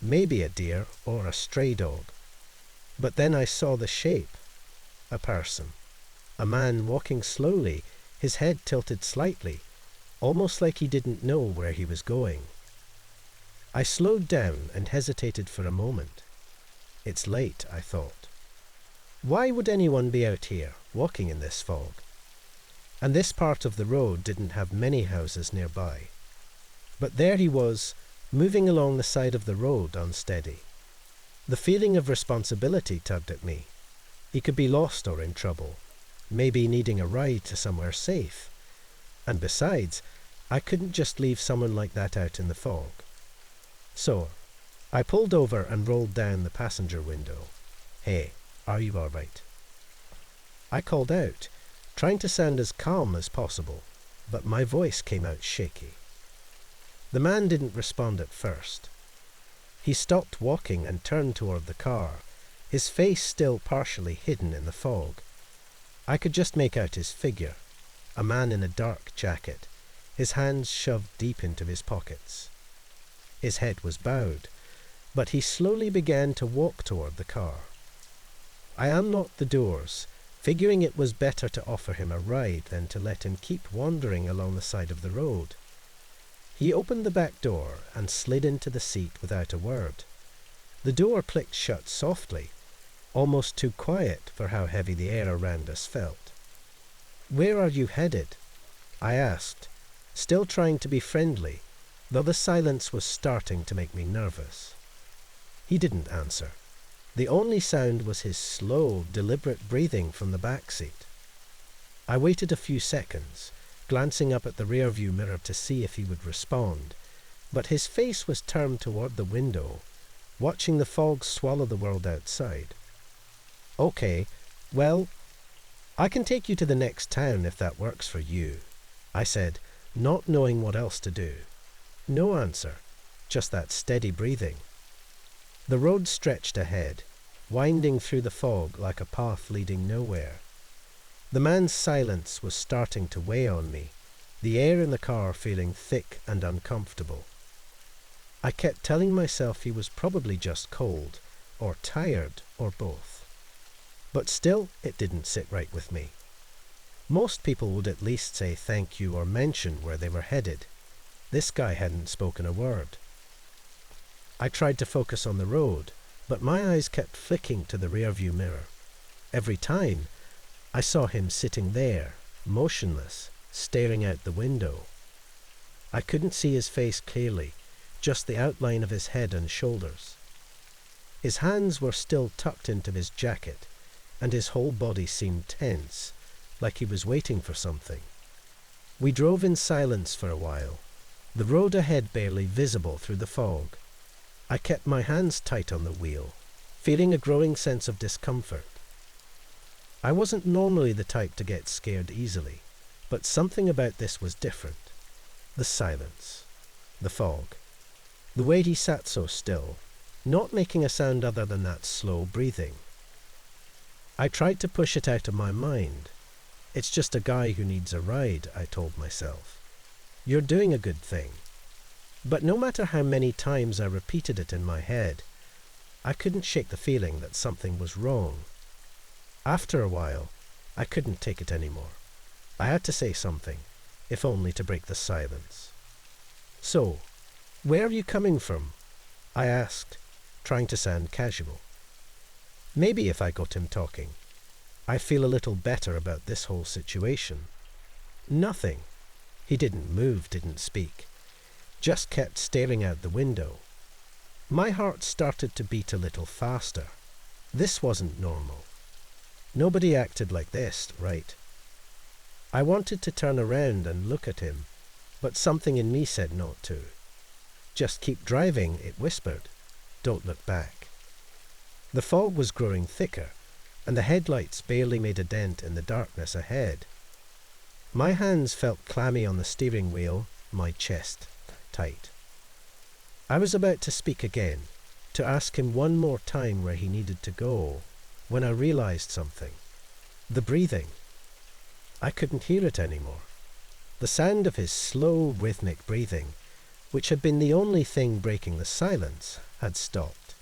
maybe a deer or a stray dog. But then I saw the shape. A person. A man walking slowly, his head tilted slightly, almost like he didn't know where he was going. I slowed down and hesitated for a moment. It's late, I thought. Why would anyone be out here, walking in this fog? And this part of the road didn't have many houses nearby. But there he was, moving along the side of the road unsteady. The feeling of responsibility tugged at me. He could be lost or in trouble, maybe needing a ride to somewhere safe. And besides, I couldn't just leave someone like that out in the fog. So, I pulled over and rolled down the passenger window. "Hey, are you all right?" I called out, trying to sound as calm as possible, but my voice came out shaky. The man didn't respond at first. He stopped walking and turned toward the car, his face still partially hidden in the fog. I could just make out his figure, a man in a dark jacket, his hands shoved deep into his pockets. His head was bowed, but he slowly began to walk toward the car. I unlocked the doors, figuring it was better to offer him a ride than to let him keep wandering along the side of the road. He opened the back door and slid into the seat without a word. The door clicked shut softly, almost too quiet for how heavy the air around us felt. "Where are you headed?" I asked, still trying to be friendly, though the silence was starting to make me nervous. He didn't answer. The only sound was his slow, deliberate breathing from the back seat. I waited a few seconds, glancing up at the rearview mirror to see if he would respond, but his face was turned toward the window, watching the fog swallow the world outside. "Okay, well, I can take you to the next town if that works for you," I said, not knowing what else to do. No answer, just that steady breathing. The road stretched ahead, winding through the fog like a path leading nowhere. The man's silence was starting to weigh on me, the air in the car feeling thick and uncomfortable. I kept telling myself he was probably just cold, or tired, or both. But still, it didn't sit right with me. Most people would at least say thank you or mention where they were headed. This guy hadn't spoken a word. I tried to focus on the road, but my eyes kept flicking to the rearview mirror. Every time, I saw him sitting there, motionless, staring out the window. I couldn't see his face clearly, just the outline of his head and shoulders. His hands were still tucked into his jacket, and his whole body seemed tense, like he was waiting for something. We drove in silence for a while, the road ahead barely visible through the fog. I kept my hands tight on the wheel, feeling a growing sense of discomfort. I wasn't normally the type to get scared easily, but something about this was different. The silence, the fog, the way he sat so still, not making a sound other than that slow breathing. I tried to push it out of my mind. It's just a guy who needs a ride, I told myself. You're doing a good thing. But no matter how many times I repeated it in my head, I couldn't shake the feeling that something was wrong. After a while, I couldn't take it anymore. I had to say something, if only to break the silence. "So, where are you coming from?" I asked, trying to sound casual. Maybe if I got him talking, I feel a little better about this whole situation. Nothing. He didn't move, didn't speak. Just kept staring out the window. My heart started to beat a little faster. This wasn't normal. Nobody acted like this, right? I wanted to turn around and look at him, but something in me said not to. "Just keep driving," it whispered. "Don't look back." The fog was growing thicker, and the headlights barely made a dent in the darkness ahead. My hands felt clammy on the steering wheel, my chest tight. I was about to speak again, to ask him one more time where he needed to go, when I realized something. The breathing. I couldn't hear it anymore. The sound of his slow, rhythmic breathing, which had been the only thing breaking the silence, had stopped.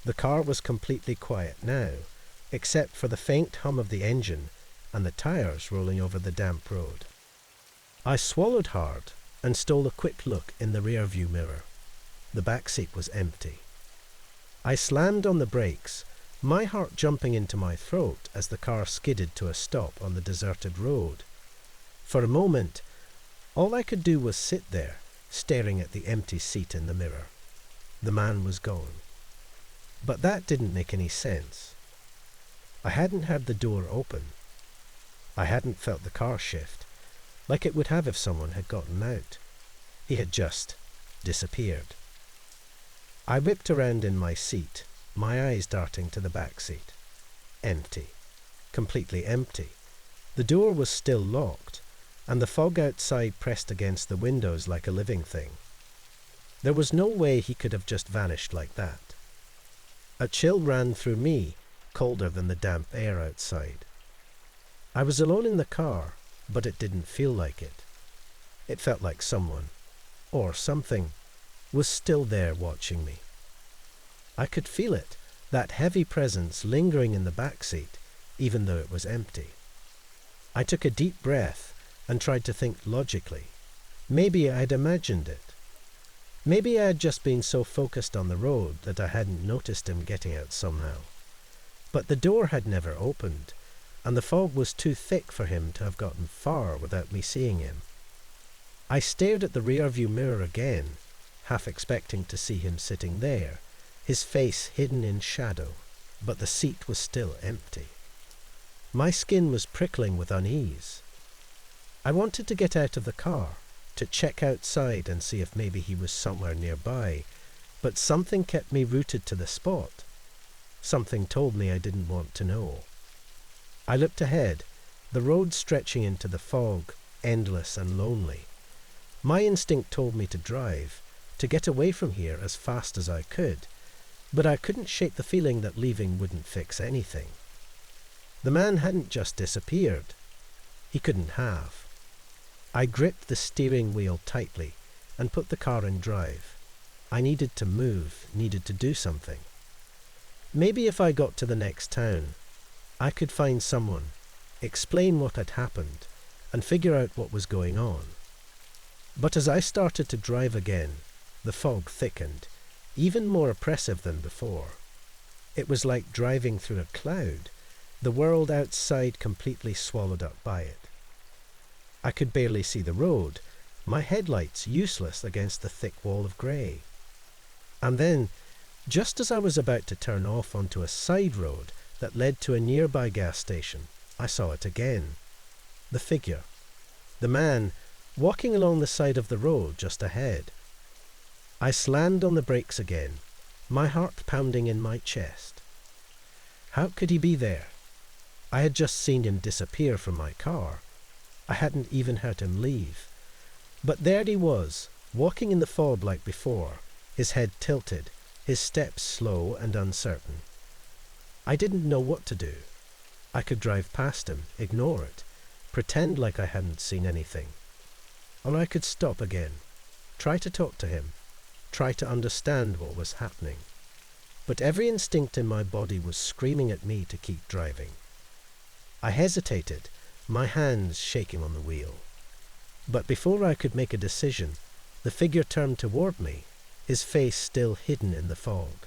The car was completely quiet now, except for the faint hum of the engine and the tires rolling over the damp road. I swallowed hard and stole a quick look in the rearview mirror. The back seat was empty. I slammed on the brakes, my heart jumping into my throat as the car skidded to a stop on the deserted road. For a moment, all I could do was sit there, staring at the empty seat in the mirror. The man was gone. But that didn't make any sense. I hadn't had the door open. I hadn't felt the car shift, like it would have if someone had gotten out. He had just disappeared. I whipped around in my seat, my eyes darting to the back seat. Empty. Completely empty. The door was still locked, and the fog outside pressed against the windows like a living thing. There was no way he could have just vanished like that. A chill ran through me, colder than the damp air outside. I was alone in the car, but it didn't feel like it. It felt like someone, or something, was still there watching me. I could feel it, that heavy presence lingering in the back seat, even though it was empty. I took a deep breath and tried to think logically. Maybe I'd imagined it. Maybe I had just been so focused on the road that I hadn't noticed him getting out somehow. But the door had never opened, and the fog was too thick for him to have gotten far without me seeing him. I stared at the rearview mirror again, half expecting to see him sitting there, his face hidden in shadow, but the seat was still empty. My skin was prickling with unease. I wanted to get out of the car, to check outside and see if maybe he was somewhere nearby, but something kept me rooted to the spot. Something told me I didn't want to know. I looked ahead, the road stretching into the fog, endless and lonely, My instinct told me to drive, to get away from here as fast as I could, but I couldn't shake the feeling that leaving wouldn't fix anything. The man hadn't just disappeared. He couldn't have. I gripped the steering wheel tightly and put the car in drive. I needed to move, needed to do something. Maybe if I got to the next town, I could find someone, explain what had happened, and figure out what was going on. But as I started to drive again, the fog thickened, even more oppressive than before. It was like driving through a cloud, the world outside completely swallowed up by it. I could barely see the road, my headlights useless against the thick wall of grey. And then, just as I was about to turn off onto a side road that led to a nearby gas station, I saw it again. The figure. The man, walking along the side of the road just ahead. I slammed on the brakes again, my heart pounding in my chest. How could he be there? I had just seen him disappear from my car. I hadn't even heard him leave. But there he was, walking in the fog like before, his head tilted, his steps slow and uncertain. I didn't know what to do. I could drive past him, ignore it, pretend like I hadn't seen anything. Or I could stop again, try to talk to him, try to understand what was happening. But every instinct in my body was screaming at me to keep driving. I hesitated, my hands shaking on the wheel. But before I could make a decision, the figure turned toward me, his face still hidden in the fog.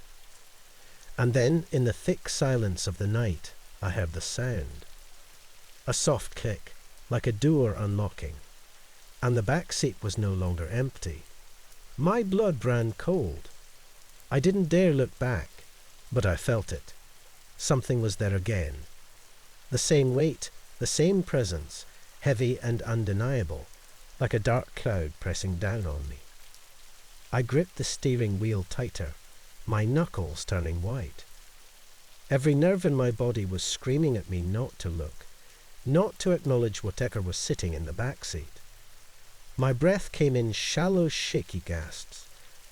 And then, in the thick silence of the night, I heard the sound. A soft click, like a door unlocking. And the back seat was no longer empty. My blood ran cold. I didn't dare look back, but I felt it. Something was there again. The same weight, the same presence, heavy and undeniable, like a dark cloud pressing down on me. I gripped the steering wheel tighter, my knuckles turning white. Every nerve in my body was screaming at me not to look, not to acknowledge whatever was sitting in the back seat. My breath came in shallow, shaky gasps,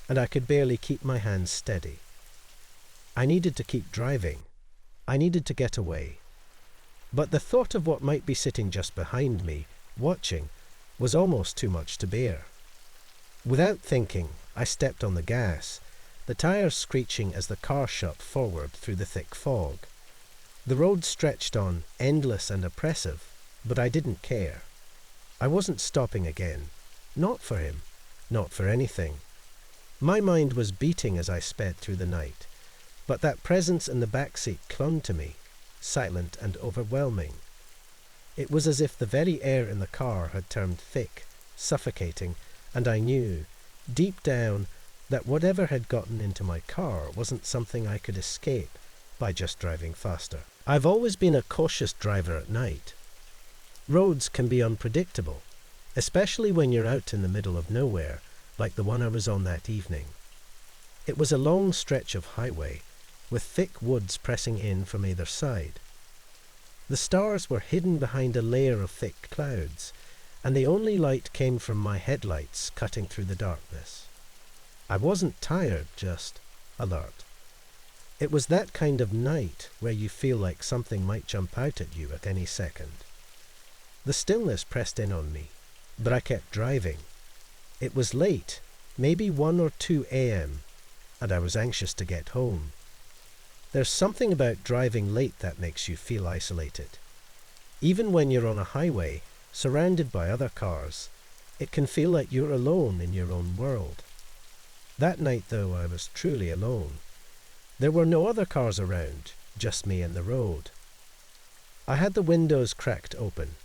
and I could barely keep my hands steady. I needed to keep driving. I needed to get away. But the thought of what might be sitting just behind me, watching, was almost too much to bear. Without thinking, I stepped on the gas, the tires screeching as the car shot forward through the thick fog. The road stretched on, endless and oppressive, but I didn't care. I wasn't stopping again. Not for him. Not for anything. My mind was beating as I sped through the night, but that presence in the back seat clung to me, silent and overwhelming. It was as if the very air in the car had turned thick, suffocating, and I knew, deep down, that whatever had gotten into my car wasn't something I could escape by just driving faster. I've always been a cautious driver at night. Roads can be unpredictable, especially when you're out in the middle of nowhere, like the one I was on that evening. It was a long stretch of highway, with thick woods pressing in from either side. The stars were hidden behind a layer of thick clouds, and the only light came from my headlights cutting through the darkness. I wasn't tired, just alert. It was that kind of night where you feel like something might jump out at you at any second. The stillness pressed in on me, but I kept driving. It was late, maybe 1 or 2 a.m., and I was anxious to get home. There's something about driving late that makes you feel isolated. Even when you're on a highway, surrounded by other cars, it can feel like you're alone in your own world. That night, though, I was truly alone. There were no other cars around, just me and the road. I had the windows cracked open,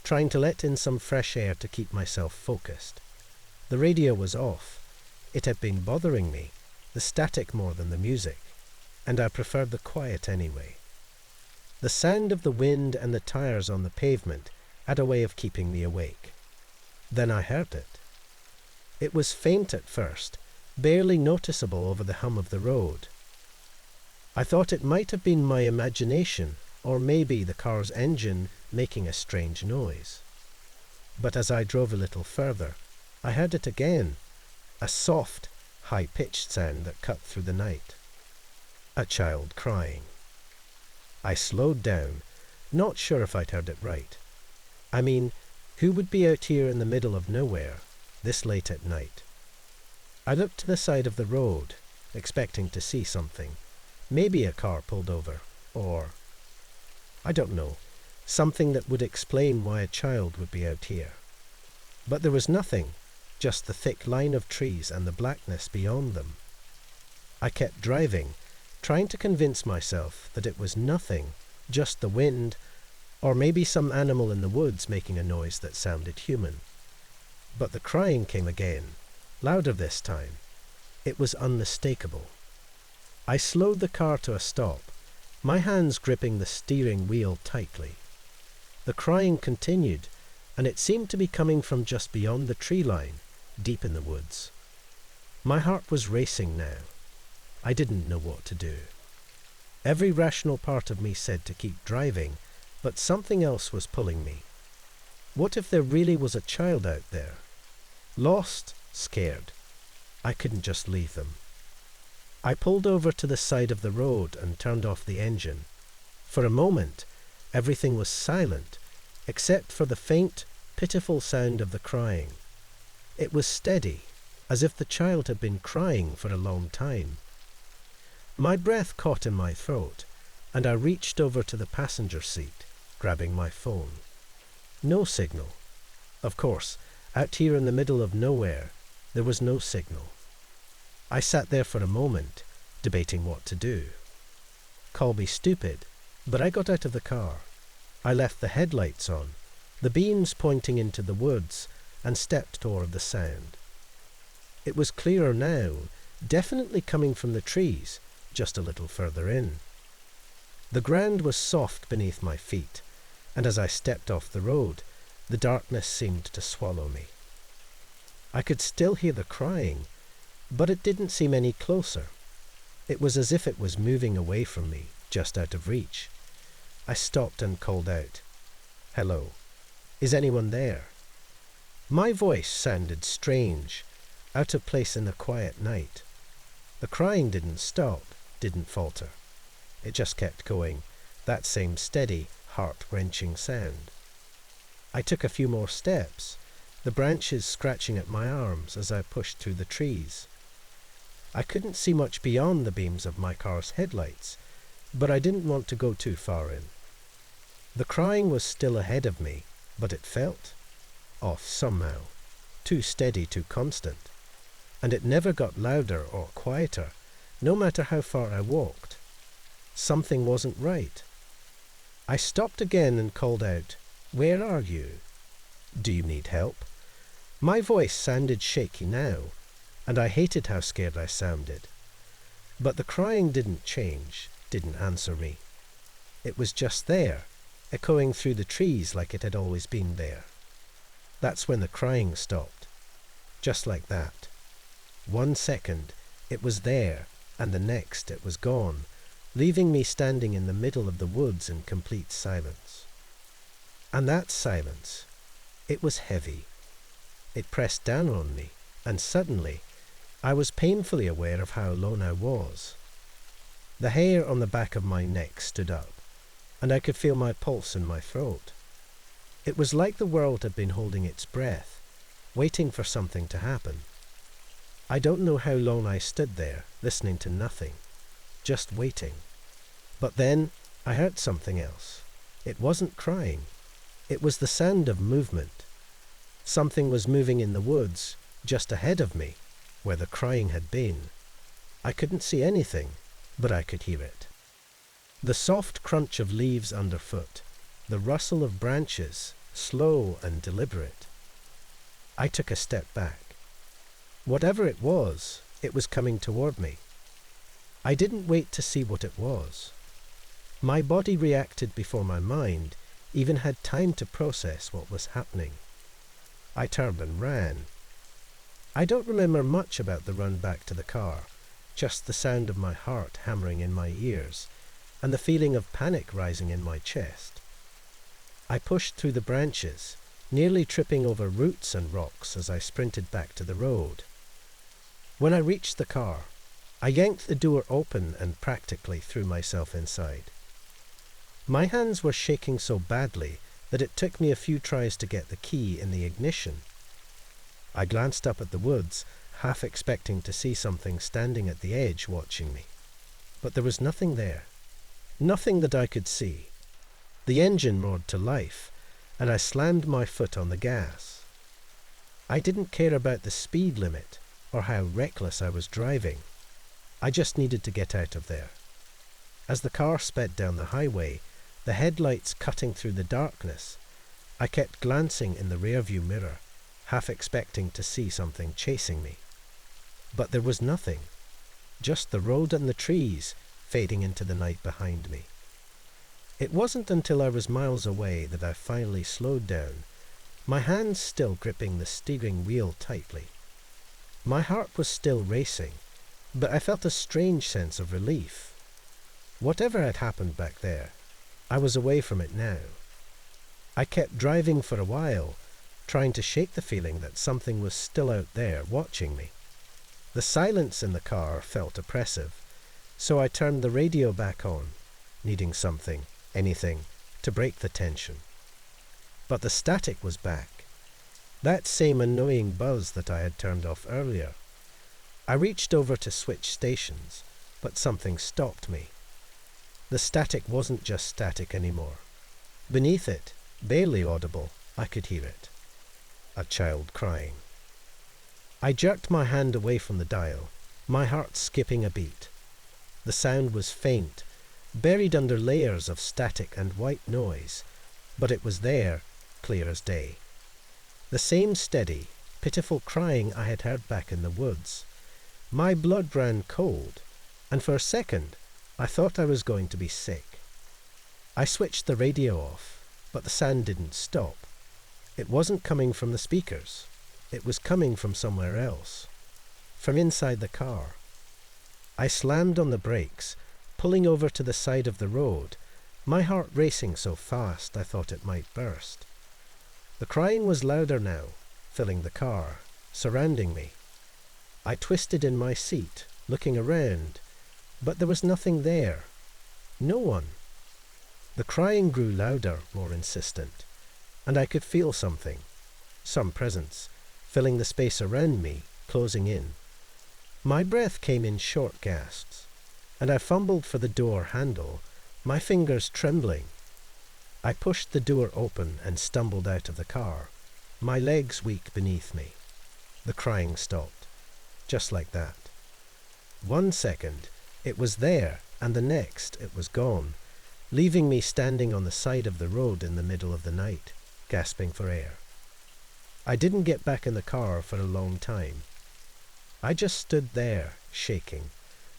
trying to let in some fresh air to keep myself focused. The radio was off. It had been bothering me, the static more than the music, and I preferred the quiet anyway. The sound of the wind and the tires on the pavement had a way of keeping me awake. Then I heard it. It was faint at first, barely noticeable over the hum of the road. I thought it might have been my imagination, or maybe the car's engine making a strange noise. But as I drove a little further, I heard it again, a soft, high-pitched sound that cut through the night. A child crying. I slowed down, not sure if I'd heard it right. I mean, who would be out here in the middle of nowhere, this late at night? I looked to the side of the road, expecting to see something. Maybe a car pulled over, or, I don't know, something that would explain why a child would be out here. But there was nothing, just the thick line of trees and the blackness beyond them. I kept driving, trying to convince myself that it was nothing, just the wind, or maybe some animal in the woods making a noise that sounded human. But the crying came again, louder this time. It was unmistakable. I slowed the car to a stop, my hands gripping the steering wheel tightly. The crying continued, and it seemed to be coming from just beyond the tree line, deep in the woods. My heart was racing now. I didn't know what to do. Every rational part of me said to keep driving, but something else was pulling me. What if there really was a child out there? Lost, scared. I couldn't just leave them. I pulled over to the side of the road and turned off the engine. For a moment, everything was silent, except for the faint, pitiful sound of the crying. It was steady, as if the child had been crying for a long time. My breath caught in my throat, and I reached over to the passenger seat, grabbing my phone. No signal. Of course, out here in the middle of nowhere, there was no signal. I sat there for a moment, debating what to do. Call me stupid, but I got out of the car. I left the headlights on, the beams pointing into the woods, and stepped toward the sound. It was clearer now, definitely coming from the trees, just a little further in. The ground was soft beneath my feet, and as I stepped off the road, the darkness seemed to swallow me. I could still hear the crying, but it didn't seem any closer. It was as if it was moving away from me, just out of reach. I stopped and called out, "Hello, is anyone there?" My voice sounded strange, out of place in the quiet night. The crying didn't stop, didn't falter. It just kept going, that same steady, heart-wrenching sound. I took a few more steps, the branches scratching at my arms as I pushed through the trees. I couldn't see much beyond the beams of my car's headlights, but I didn't want to go too far in. The crying was still ahead of me, but it felt off somehow, too steady, too constant. And it never got louder or quieter, no matter how far I walked. Something wasn't right. I stopped again and called out, "Where are you? Do you need help?" My voice sounded shaky now, and I hated how scared I sounded. But the crying didn't change, didn't answer me. It was just there, echoing through the trees like it had always been there. That's when the crying stopped. Just like that. 1 second, it was there, and the next it was gone, leaving me standing in the middle of the woods in complete silence. And that silence, it was heavy. It pressed down on me, and suddenly, I was painfully aware of how alone I was. The hair on the back of my neck stood up, and I could feel my pulse in my throat. It was like the world had been holding its breath, waiting for something to happen. I don't know how long I stood there, listening to nothing, just waiting. But then I heard something else. It wasn't crying. It was the sound of movement. Something was moving in the woods, just ahead of me, where the crying had been. I couldn't see anything, but I could hear it. The soft crunch of leaves underfoot, the rustle of branches, slow and deliberate. I took a step back. Whatever it was coming toward me. I didn't wait to see what it was. My body reacted before my mind even had time to process what was happening. I turned and ran. I don't remember much about the run back to the car, just the sound of my heart hammering in my ears, and the feeling of panic rising in my chest. I pushed through the branches, nearly tripping over roots and rocks as I sprinted back to the road. When I reached the car, I yanked the door open and practically threw myself inside. My hands were shaking so badly that it took me a few tries to get the key in the ignition. I glanced up at the woods, half expecting to see something standing at the edge watching me. But there was nothing there. Nothing that I could see. The engine roared to life, and I slammed my foot on the gas. I didn't care about the speed limit or how reckless I was driving. I just needed to get out of there. As the car sped down the highway, the headlights cutting through the darkness, I kept glancing in the rearview mirror, half expecting to see something chasing me. But there was nothing, just the road and the trees fading into the night behind me. It wasn't until I was miles away that I finally slowed down, my hands still gripping the steering wheel tightly. My heart was still racing, but I felt a strange sense of relief. Whatever had happened back there, I was away from it now. I kept driving for a while, trying to shake the feeling that something was still out there watching me. The silence in the car felt oppressive, so I turned the radio back on, needing something, anything, to break the tension. But the static was back. That same annoying buzz that I had turned off earlier. I reached over to switch stations, but something stopped me. The static wasn't just static anymore. Beneath it, barely audible, I could hear it. A child crying. I jerked my hand away from the dial, my heart skipping a beat. The sound was faint, buried under layers of static and white noise, but it was there, clear as day. The same steady, pitiful crying I had heard back in the woods. My blood ran cold, and for a second I thought I was going to be sick. I switched the radio off, but the sound didn't stop. It wasn't coming from the speakers. It was coming from somewhere else. From inside the car. I slammed on the brakes, pulling over to the side of the road, my heart racing so fast I thought it might burst. The crying was louder now, filling the car, surrounding me. I twisted in my seat, looking around, but there was nothing there. No one. The crying grew louder, more insistent, and I could feel something, some presence, filling the space around me, closing in. My breath came in short gasps, and I fumbled for the door handle, my fingers trembling. I pushed the door open and stumbled out of the car, my legs weak beneath me. The crying stopped, just like that. 1 second, it was there, and the next, it was gone, leaving me standing on the side of the road in the middle of the night, gasping for air. I didn't get back in the car for a long time. I just stood there, shaking,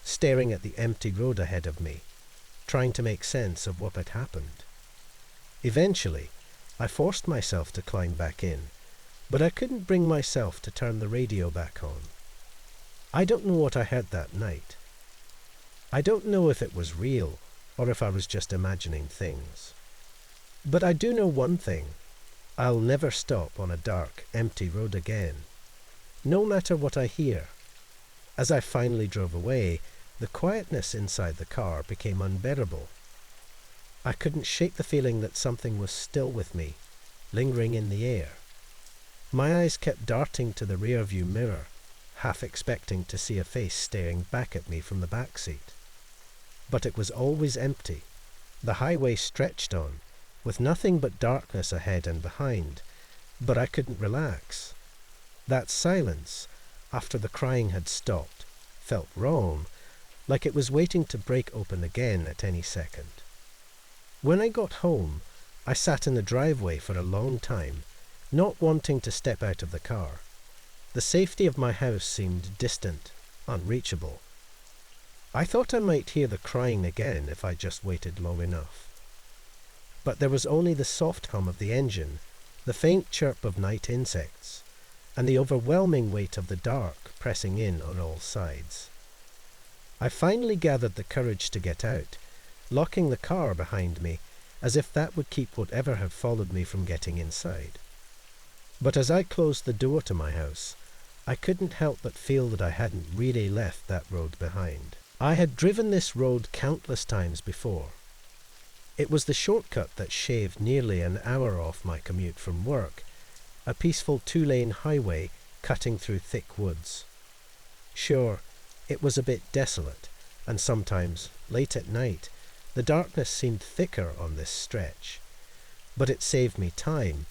staring at the empty road ahead of me, trying to make sense of what had happened. Eventually, I forced myself to climb back in, but I couldn't bring myself to turn the radio back on. I don't know what I heard that night. I don't know if it was real, or if I was just imagining things. But I do know one thing. I'll never stop on a dark, empty road again, no matter what I hear. As I finally drove away, the quietness inside the car became unbearable. I couldn't shake the feeling that something was still with me, lingering in the air. My eyes kept darting to the rearview mirror, half expecting to see a face staring back at me from the back seat. But it was always empty. The highway stretched on, with nothing but darkness ahead and behind, but I couldn't relax. That silence, after the crying had stopped, felt wrong, like it was waiting to break open again at any second. When I got home, I sat in the driveway for a long time, not wanting to step out of the car. The safety of my house seemed distant, unreachable. I thought I might hear the crying again if I just waited long enough. But there was only the soft hum of the engine, the faint chirp of night insects, and the overwhelming weight of the dark pressing in on all sides. I finally gathered the courage to get out, locking the car behind me, as if that would keep whatever had followed me from getting inside. But as I closed the door to my house, I couldn't help but feel that I hadn't really left that road behind. I had driven this road countless times before. It was the shortcut that shaved nearly an hour off my commute from work, a peaceful 2-lane highway cutting through thick woods. Sure, it was a bit desolate, and sometimes, late at night, the darkness seemed thicker on this stretch. But it saved me time,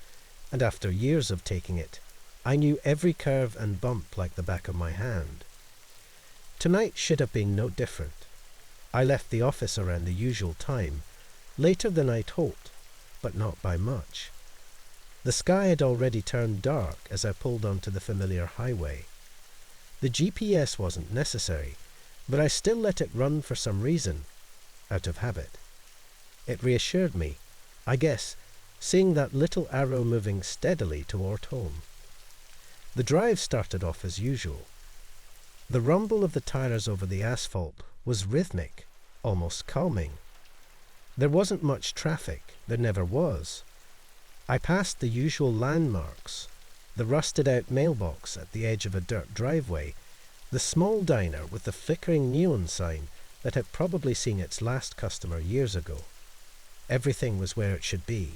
and after years of taking it, I knew every curve and bump like the back of my hand. Tonight should have been no different. I left the office around the usual time, later than I'd hoped, but not by much. The sky had already turned dark as I pulled onto the familiar highway. The GPS wasn't necessary, but I still let it run for some reason, out of habit. It reassured me, I guess, seeing that little arrow moving steadily toward home. The drive started off as usual. The rumble of the tires over the asphalt was rhythmic, almost calming. There wasn't much traffic, there never was. I passed the usual landmarks, the rusted-out mailbox at the edge of a dirt driveway, the small diner with the flickering neon sign that had probably seen its last customer years ago. Everything was where it should be.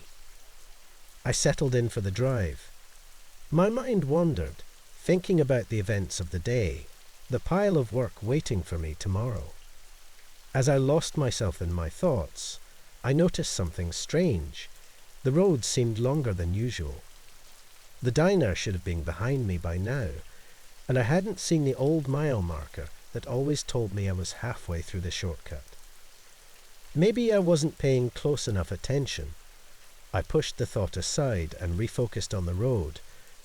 I settled in for the drive. My mind wandered, thinking about the events of the day, the pile of work waiting for me tomorrow. As I lost myself in my thoughts, I noticed something strange. The road seemed longer than usual. The diner should have been behind me by now, and I hadn't seen the old mile marker that always told me I was halfway through the shortcut. Maybe I wasn't paying close enough attention. I pushed the thought aside and refocused on the road,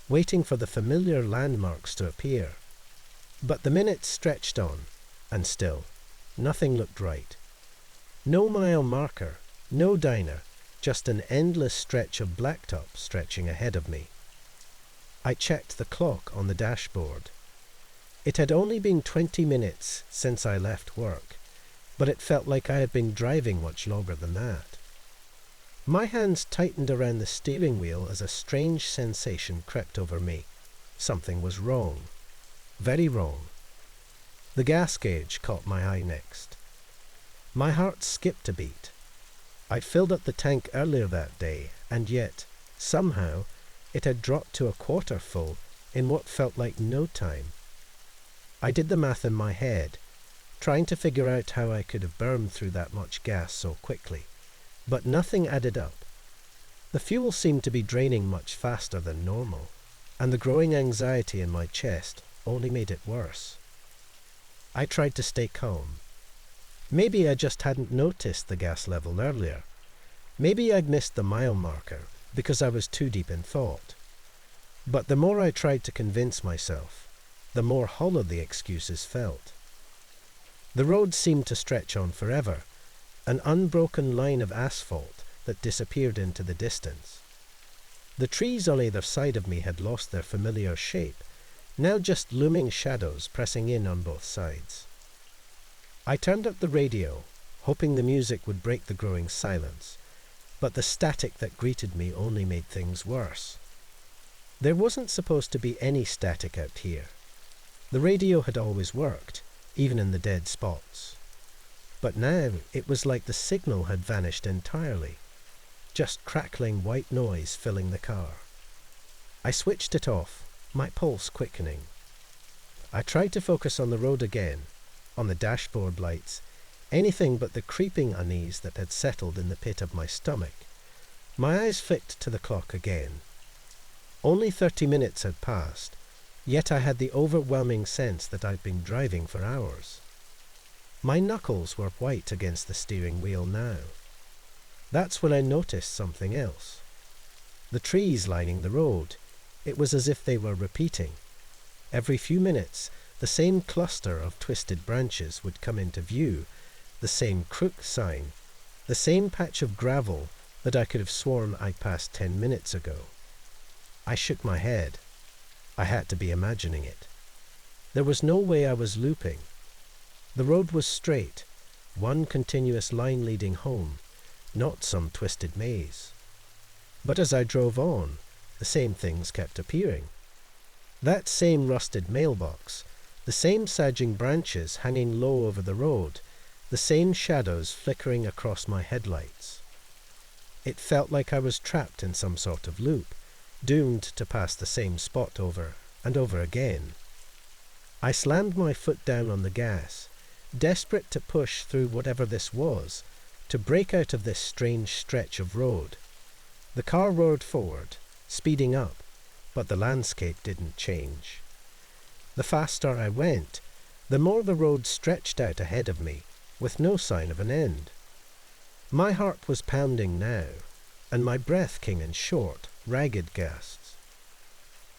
waiting for the familiar landmarks to appear. But the minutes stretched on, and still, nothing looked right. No mile marker, no diner, just an endless stretch of blacktop stretching ahead of me. I checked the clock on the dashboard. It had only been 20 minutes since I left work, but it felt like I had been driving much longer than that. My hands tightened around the steering wheel as a strange sensation crept over me. Something was wrong. Very wrong. The gas gauge caught my eye next. My heart skipped a beat. I'd filled up the tank earlier that day, and yet, somehow, it had dropped to a quarter full in what felt like no time. I did the math in my head, trying to figure out how I could have burned through that much gas so quickly, but nothing added up. The fuel seemed to be draining much faster than normal, and the growing anxiety in my chest only made it worse. I tried to stay calm. Maybe I just hadn't noticed the gas level earlier. Maybe I'd missed the mile marker because I was too deep in thought. But the more I tried to convince myself, the more hollow the excuses felt. The road seemed to stretch on forever, an unbroken line of asphalt that disappeared into the distance. The trees on either side of me had lost their familiar shape, now just looming shadows pressing in on both sides. I turned up the radio, hoping the music would break the growing silence, but the static that greeted me only made things worse. There wasn't supposed to be any static out here. The radio had always worked, even in the dead spots. But now it was like the signal had vanished entirely, just crackling white noise filling the car. I switched it off, my pulse quickening. I tried to focus on the road again, on the dashboard lights, anything but the creeping unease that had settled in the pit of my stomach. My eyes flicked to the clock again. Only 30 minutes had passed, yet I had the overwhelming sense that I'd been driving for hours. My knuckles were white against the steering wheel now. That's when I noticed something else. The trees lining the road, it was as if they were repeating. Every few minutes, the same cluster of twisted branches would come into view, the same crook sign, the same patch of gravel that I could have sworn I'd passed 10 minutes ago. I shook my head. I had to be imagining it. There was no way I was looping. The road was straight, one continuous line leading home, not some twisted maze. But as I drove on, the same things kept appearing. That same rusted mailbox, the same sagging branches hanging low over the road, the same shadows flickering across my headlights. It felt like I was trapped in some sort of loop, doomed to pass the same spot over and over again. I slammed my foot down on the gas, desperate to push through whatever this was, to break out of this strange stretch of road. The car roared forward, speeding up, but the landscape didn't change. The faster I went, the more the road stretched out ahead of me, with no sign of an end. My heart was pounding now, and my breath came in short, ragged gasps.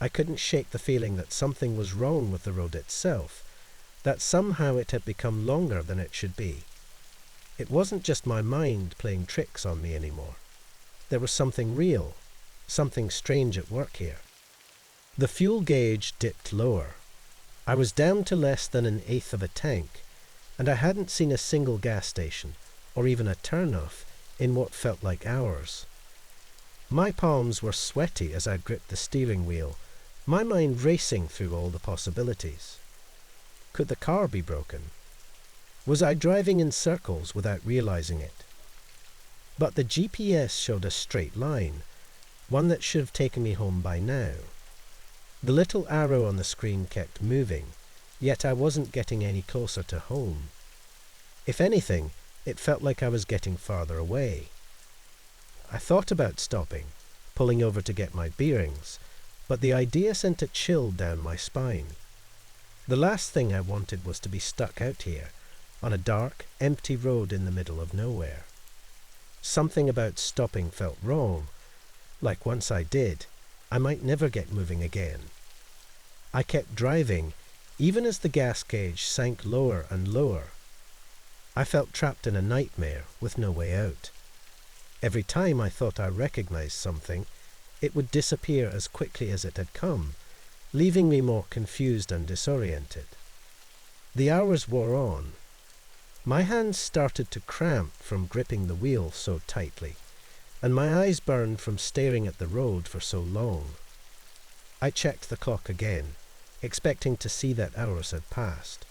I couldn't shake the feeling that something was wrong with the road itself, that somehow it had become longer than it should be. It wasn't just my mind playing tricks on me anymore. There was something real, something strange at work here. The fuel gauge dipped lower. I was down to less than an eighth of a tank, and I hadn't seen a single gas station, or even a turnoff, in what felt like hours. My palms were sweaty as I gripped the steering wheel, my mind racing through all the possibilities. Could the car be broken? Was I driving in circles without realizing it? But the GPS showed a straight line, one that should have taken me home by now. The little arrow on the screen kept moving, yet I wasn't getting any closer to home. If anything, it felt like I was getting farther away. I thought about stopping, pulling over to get my bearings, but the idea sent a chill down my spine. The last thing I wanted was to be stuck out here, on a dark, empty road in the middle of nowhere. Something about stopping felt wrong, like once I did, I might never get moving again. I kept driving, even as the gas gauge sank lower and lower. I felt trapped in a nightmare with no way out. Every time I thought I recognized something, it would disappear as quickly as it had come, leaving me more confused and disoriented. The hours wore on. My hands started to cramp from gripping the wheel so tightly, and my eyes burned from staring at the road for so long. I checked the clock again, expecting to see that hours had passed,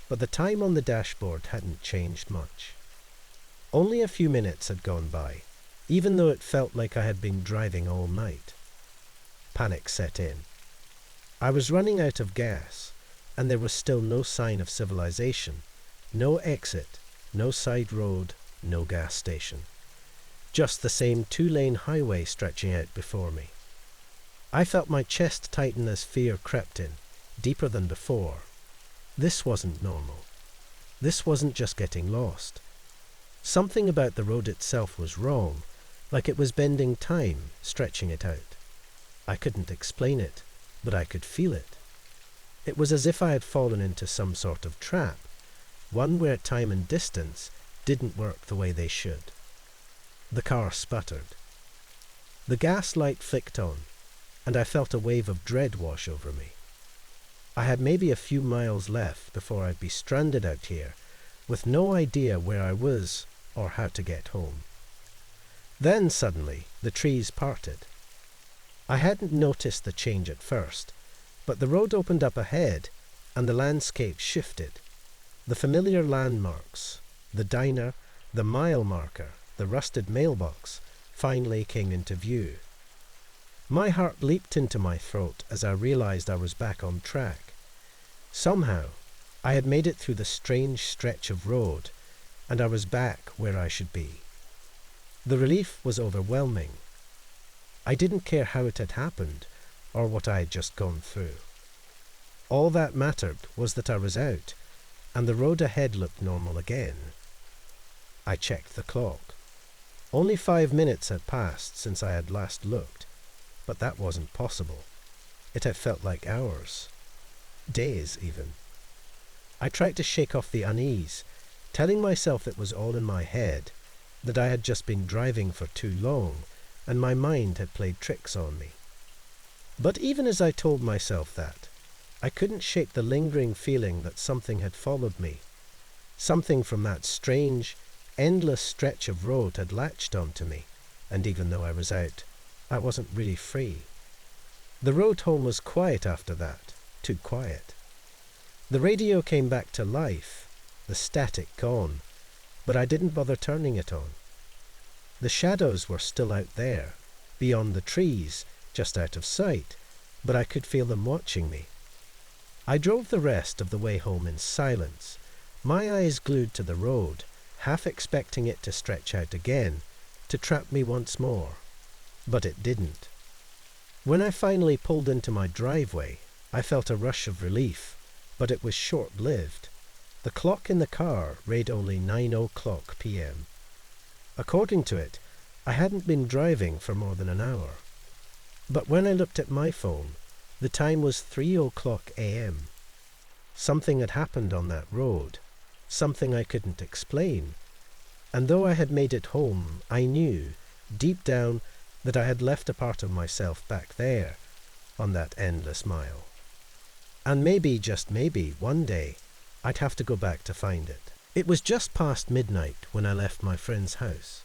but the time on the dashboard hadn't changed much. Only a few minutes had gone by, even though it felt like I had been driving all night. Panic set in. I was running out of gas, and there was still no sign of civilization, no exit, no side road, no gas station. Just the same two-lane highway stretching out before me. I felt my chest tighten as fear crept in, deeper than before. This wasn't normal. This wasn't just getting lost. Something about the road itself was wrong, like it was bending time, stretching it out. I couldn't explain it, but I could feel it. It was as if I had fallen into some sort of trap, one where time and distance didn't work the way they should. The car sputtered. The gas light flicked on, and I felt a wave of dread wash over me. I had maybe a few miles left before I'd be stranded out here, with no idea where I was or how to get home. Then suddenly the trees parted. I hadn't noticed the change at first, but the road opened up ahead, and the landscape shifted. The familiar landmarks, the diner, the mile marker, the rusted mailbox, finally came into view. My heart leaped into my throat as I realized I was back on track. Somehow, I had made it through the strange stretch of road, and I was back where I should be. The relief was overwhelming. I didn't care how it had happened, or what I had just gone through. All that mattered was that I was out, and the road ahead looked normal again. I checked the clock. Only 5 minutes had passed since I had last looked, but that wasn't possible. It had felt like hours. Days, even. I tried to shake off the unease, telling myself it was all in my head, that I had just been driving for too long, and my mind had played tricks on me. But even as I told myself that, I couldn't shake the lingering feeling that something had followed me. Something from that strange, endless stretch of road had latched onto me, and even though I was out, I wasn't really free. The road home was quiet after that, too quiet. The radio came back to life, the static gone, but I didn't bother turning it on. The shadows were still out there, beyond the trees, just out of sight, but I could feel them watching me. I drove the rest of the way home in silence, my eyes glued to the road, half expecting it to stretch out again, to trap me once more. But it didn't. When I finally pulled into my driveway, I felt a rush of relief, but it was short-lived. The clock in the car read only 9:00 p.m. According to it, I hadn't been driving for more than an hour. But when I looked at my phone, the time was 3:00 a.m. Something had happened on that road, something I couldn't explain. And though I had made it home, I knew, deep down, that I had left a part of myself back there, on that endless mile. And maybe, just maybe, one day, I'd have to go back to find it. It was just past midnight when I left my friend's house.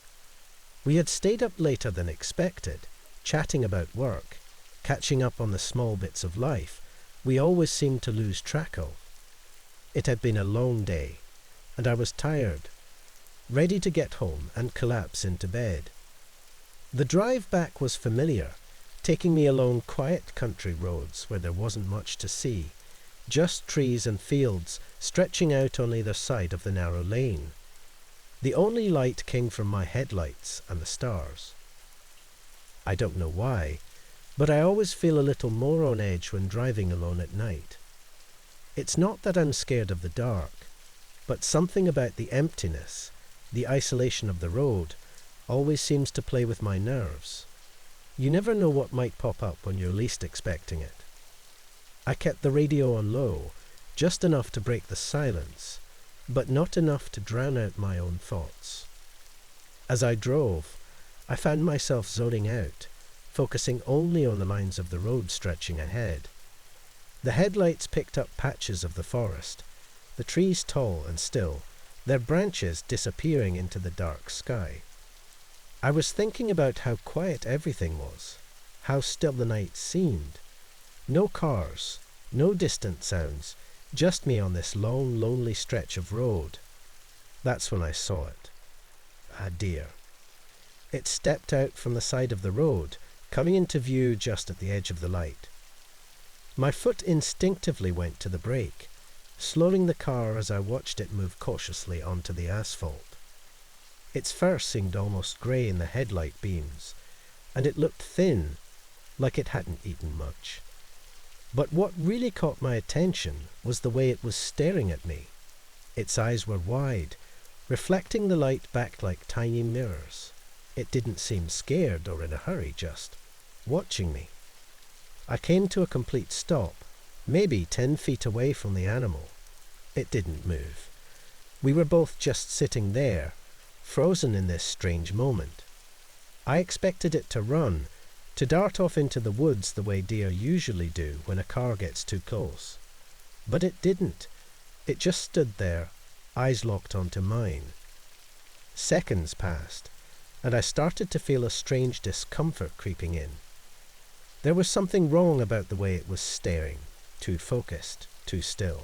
We had stayed up later than expected, chatting about work, catching up on the small bits of life we always seemed to lose track of. It had been a long day, and I was tired, ready to get home and collapse into bed. The drive back was familiar, taking me along quiet country roads where there wasn't much to see, just trees and fields stretching out on either side of the narrow lane. The only light came from my headlights and the stars. I don't know why, but I always feel a little more on edge when driving alone at night. It's not that I'm scared of the dark, but something about the emptiness, the isolation of the road, always seems to play with my nerves. You never know what might pop up when you're least expecting it. I kept the radio on low, just enough to break the silence, but not enough to drown out my own thoughts. As I drove, I found myself zoning out, focusing only on the lines of the road stretching ahead. The headlights picked up patches of the forest, the trees tall and still, their branches disappearing into the dark sky. I was thinking about how quiet everything was, how still the night seemed. No cars, no distant sounds, just me on this long, lonely stretch of road. That's when I saw it. A deer. It stepped out from the side of the road, coming into view just at the edge of the light. My foot instinctively went to the brake, slowing the car as I watched it move cautiously onto the asphalt. Its fur seemed almost grey in the headlight beams, and it looked thin, like it hadn't eaten much. But what really caught my attention was the way it was staring at me. Its eyes were wide, reflecting the light back like tiny mirrors. It didn't seem scared or in a hurry, just watching me. I came to a complete stop, maybe 10 feet away from the animal. It didn't move. We were both just sitting there, frozen in this strange moment. I expected it to run, to dart off into the woods the way deer usually do when a car gets too close. But it didn't. It just stood there, eyes locked onto mine. Seconds passed, and I started to feel a strange discomfort creeping in. There was something wrong about the way it was staring, too focused, too still.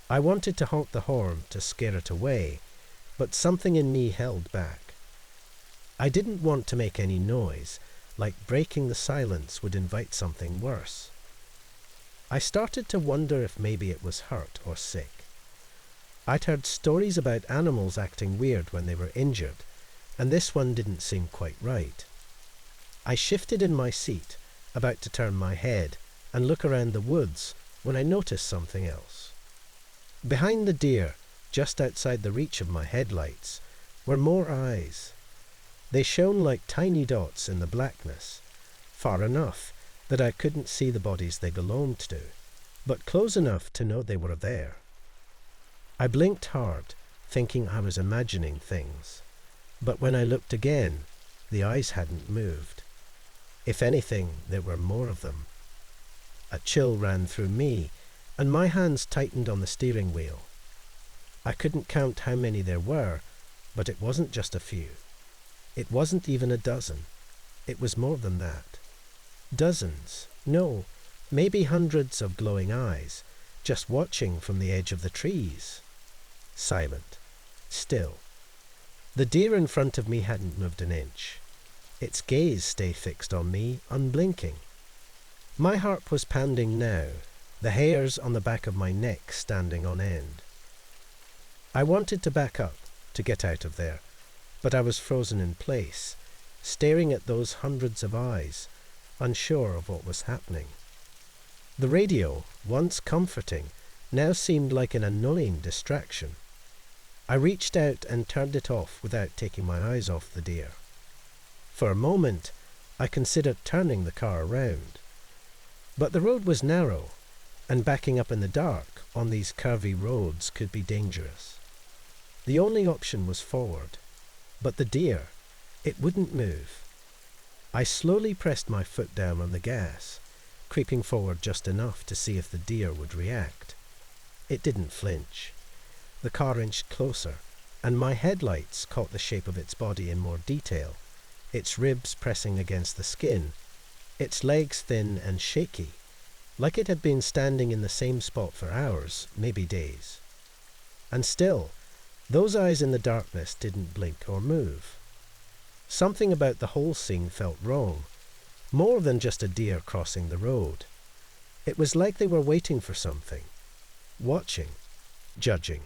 I wanted to honk the horn to scare it away, but something in me held back. I didn't want to make any noise, like breaking the silence would invite something worse. I started to wonder if maybe it was hurt or sick. I'd heard stories about animals acting weird when they were injured, and this one didn't seem quite right. I shifted in my seat, about to turn my head and look around the woods, when I noticed something else. Behind the deer, just outside the reach of my headlights, were more eyes. They shone like tiny dots in the blackness, far enough that I couldn't see the bodies they belonged to, but close enough to know they were there. I blinked hard, thinking I was imagining things, but when I looked again, the eyes hadn't moved. If anything, there were more of them. A chill ran through me, and my hands tightened on the steering wheel. I couldn't count how many there were, but it wasn't just a few. It wasn't even a dozen. It was more than that. Dozens, No, maybe hundreds of glowing eyes, just watching from the edge of the trees. Silent. Still. The deer in front of me hadn't moved an inch. Its gaze stayed fixed on me, unblinking. My heart was pounding now, the hairs on the back of my neck standing on end. I wanted to back up, to get out of there, but I was frozen in place, staring at those hundreds of eyes, unsure of what was happening. The radio, once comforting, now seemed like an annoying distraction. I reached out and turned it off without taking my eyes off the deer. For a moment, I considered turning the car around. But the road was narrow, and backing up in the dark on these curvy roads could be dangerous. The only option was forward. But the deer, it wouldn't move. I slowly pressed my foot down on the gas, creeping forward just enough to see if the deer would react. It didn't flinch. The car inched closer, and my headlights caught the shape of its body in more detail, its ribs pressing against the skin, its legs thin and shaky, like it had been standing in the same spot for hours, maybe days. And still, those eyes in the darkness didn't blink or move. Something about the whole scene felt wrong, more than just a deer crossing the road. It was like they were waiting for something, watching, judging.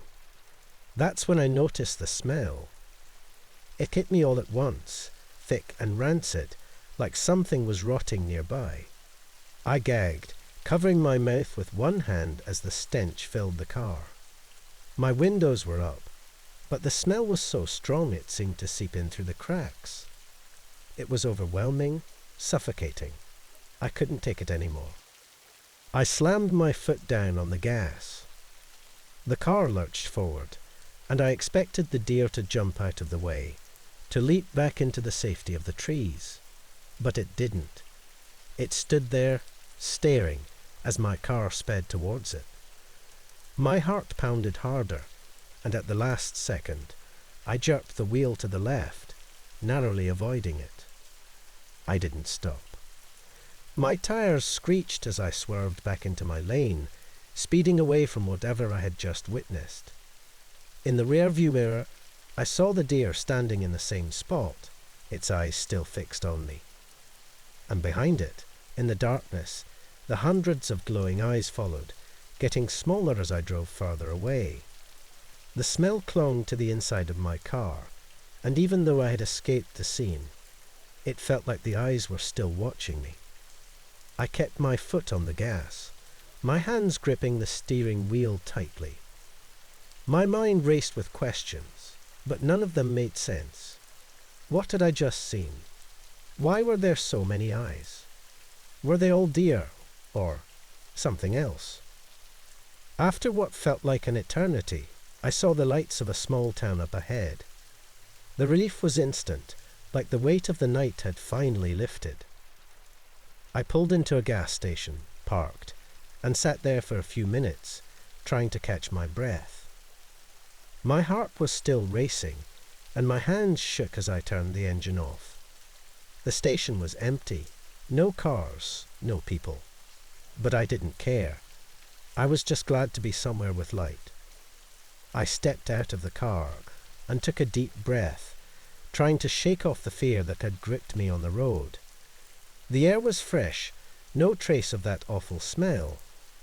That's when I noticed the smell. It hit me all at once, thick and rancid, like something was rotting nearby. I gagged, covering my mouth with one hand as the stench filled the car. My windows were up, but the smell was so strong it seemed to seep in through the cracks. It was overwhelming, suffocating. I couldn't take it anymore. I slammed my foot down on the gas. The car lurched forward, and I expected the deer to jump out of the way, to leap back into the safety of the trees. But it didn't. It stood there, staring, as my car sped towards it. My heart pounded harder, and at the last second, I jerked the wheel to the left, narrowly avoiding it. I didn't stop. My tires screeched as I swerved back into my lane, speeding away from whatever I had just witnessed. In the rear-view mirror, I saw the deer standing in the same spot, its eyes still fixed on me. And behind it, in the darkness, the hundreds of glowing eyes followed, getting smaller as I drove further away. The smell clung to the inside of my car, and even though I had escaped the scene, it felt like the eyes were still watching me. I kept my foot on the gas, my hands gripping the steering wheel tightly. My mind raced with questions, but none of them made sense. What had I just seen? Why were there so many eyes? Were they all deer, or something else? After what felt like an eternity, I saw the lights of a small town up ahead. The relief was instant, like the weight of the night had finally lifted. I pulled into a gas station, parked, and sat there for a few minutes, trying to catch my breath. My heart was still racing, and my hands shook as I turned the engine off. The station was empty, no cars, no people. But I didn't care. I was just glad to be somewhere with light. I stepped out of the car and took a deep breath, trying to shake off the fear that had gripped me on the road. The air was fresh, no trace of that awful smell,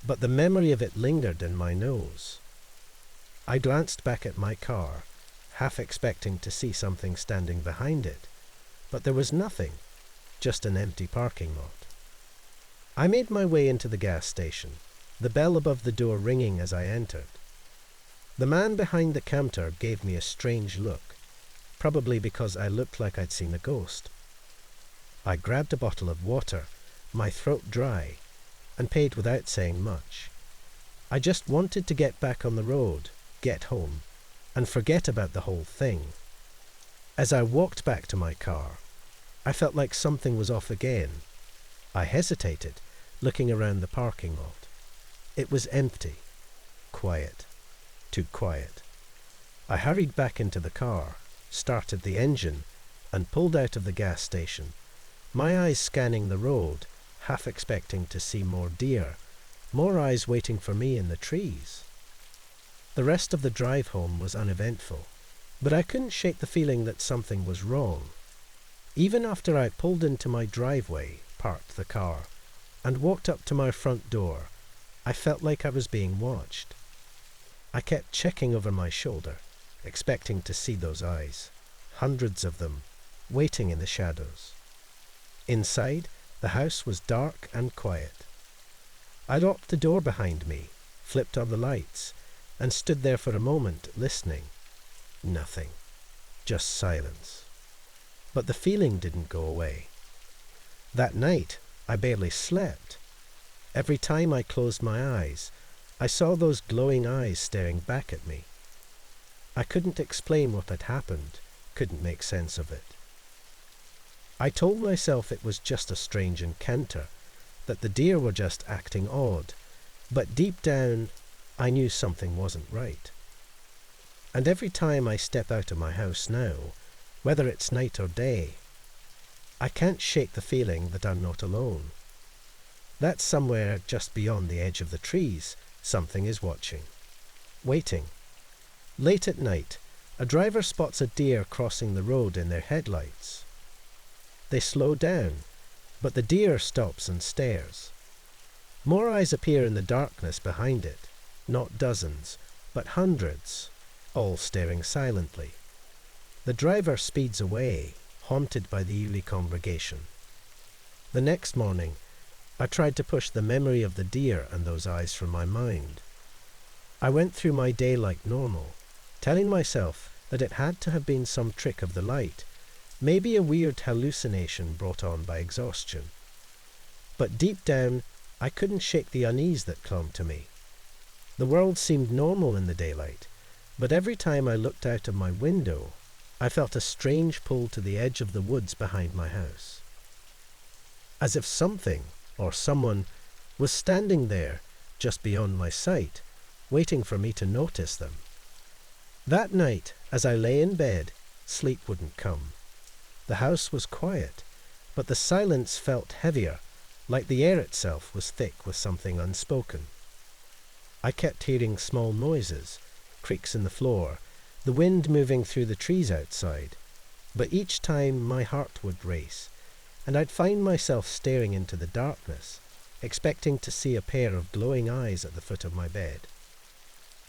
but the memory of it lingered in my nose. I glanced back at my car, half expecting to see something standing behind it, but there was nothing, just an empty parking lot. I made my way into the gas station, the bell above the door ringing as I entered. The man behind the counter gave me a strange look, probably because I looked like I'd seen a ghost. I grabbed a bottle of water, my throat dry, and paid without saying much. I just wanted to get back on the road, get home, and forget about the whole thing. As I walked back to my car, I felt like something was off again. I hesitated, looking around the parking lot. It was empty, quiet, too quiet. I hurried back into the car, started the engine, and pulled out of the gas station, my eyes scanning the road, half expecting to see more deer, more eyes waiting for me in the trees. The rest of the drive home was uneventful, but I couldn't shake the feeling that something was wrong. Even after I pulled into my driveway, parked the car, and walked up to my front door, I felt like I was being watched. I kept checking over my shoulder, expecting to see those eyes, hundreds of them, waiting in the shadows. Inside, the house was dark and quiet. I locked the door behind me, flipped on the lights, and stood there for a moment, listening. Nothing. Just silence. But the feeling didn't go away. That night, I barely slept. Every time I closed my eyes, I saw those glowing eyes staring back at me. I couldn't explain what had happened, couldn't make sense of it. I told myself it was just a strange encounter, that the deer were just acting odd, but deep down, I knew something wasn't right. And every time I step out of my house now, whether it's night or day, I can't shake the feeling that I'm not alone. That somewhere just beyond the edge of the trees, something is watching, waiting. Late at night, a driver spots a deer crossing the road in their headlights. They slow down, but the deer stops and stares. More eyes appear in the darkness behind it, not dozens, but hundreds, all staring silently. The driver speeds away, haunted by the eerie congregation. The next morning, I tried to push the memory of the deer and those eyes from my mind. I went through my day like normal, telling myself that it had to have been some trick of the light, maybe a weird hallucination brought on by exhaustion. But deep down, I couldn't shake the unease that clung to me. The world seemed normal in the daylight, but every time I looked out of my window, I felt a strange pull to the edge of the woods behind my house. As if something, or someone, was standing there, just beyond my sight, waiting for me to notice them. That night, as I lay in bed, sleep wouldn't come. The house was quiet, but the silence felt heavier, like the air itself was thick with something unspoken. I kept hearing small noises, creaks in the floor, the wind moving through the trees outside, but each time my heart would race, and I'd find myself staring into the darkness, expecting to see a pair of glowing eyes at the foot of my bed.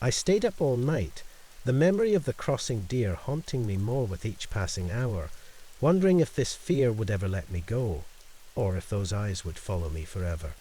I stayed up all night, the memory of the crossing deer haunting me more with each passing hour, wondering if this fear would ever let me go, or if those eyes would follow me forever.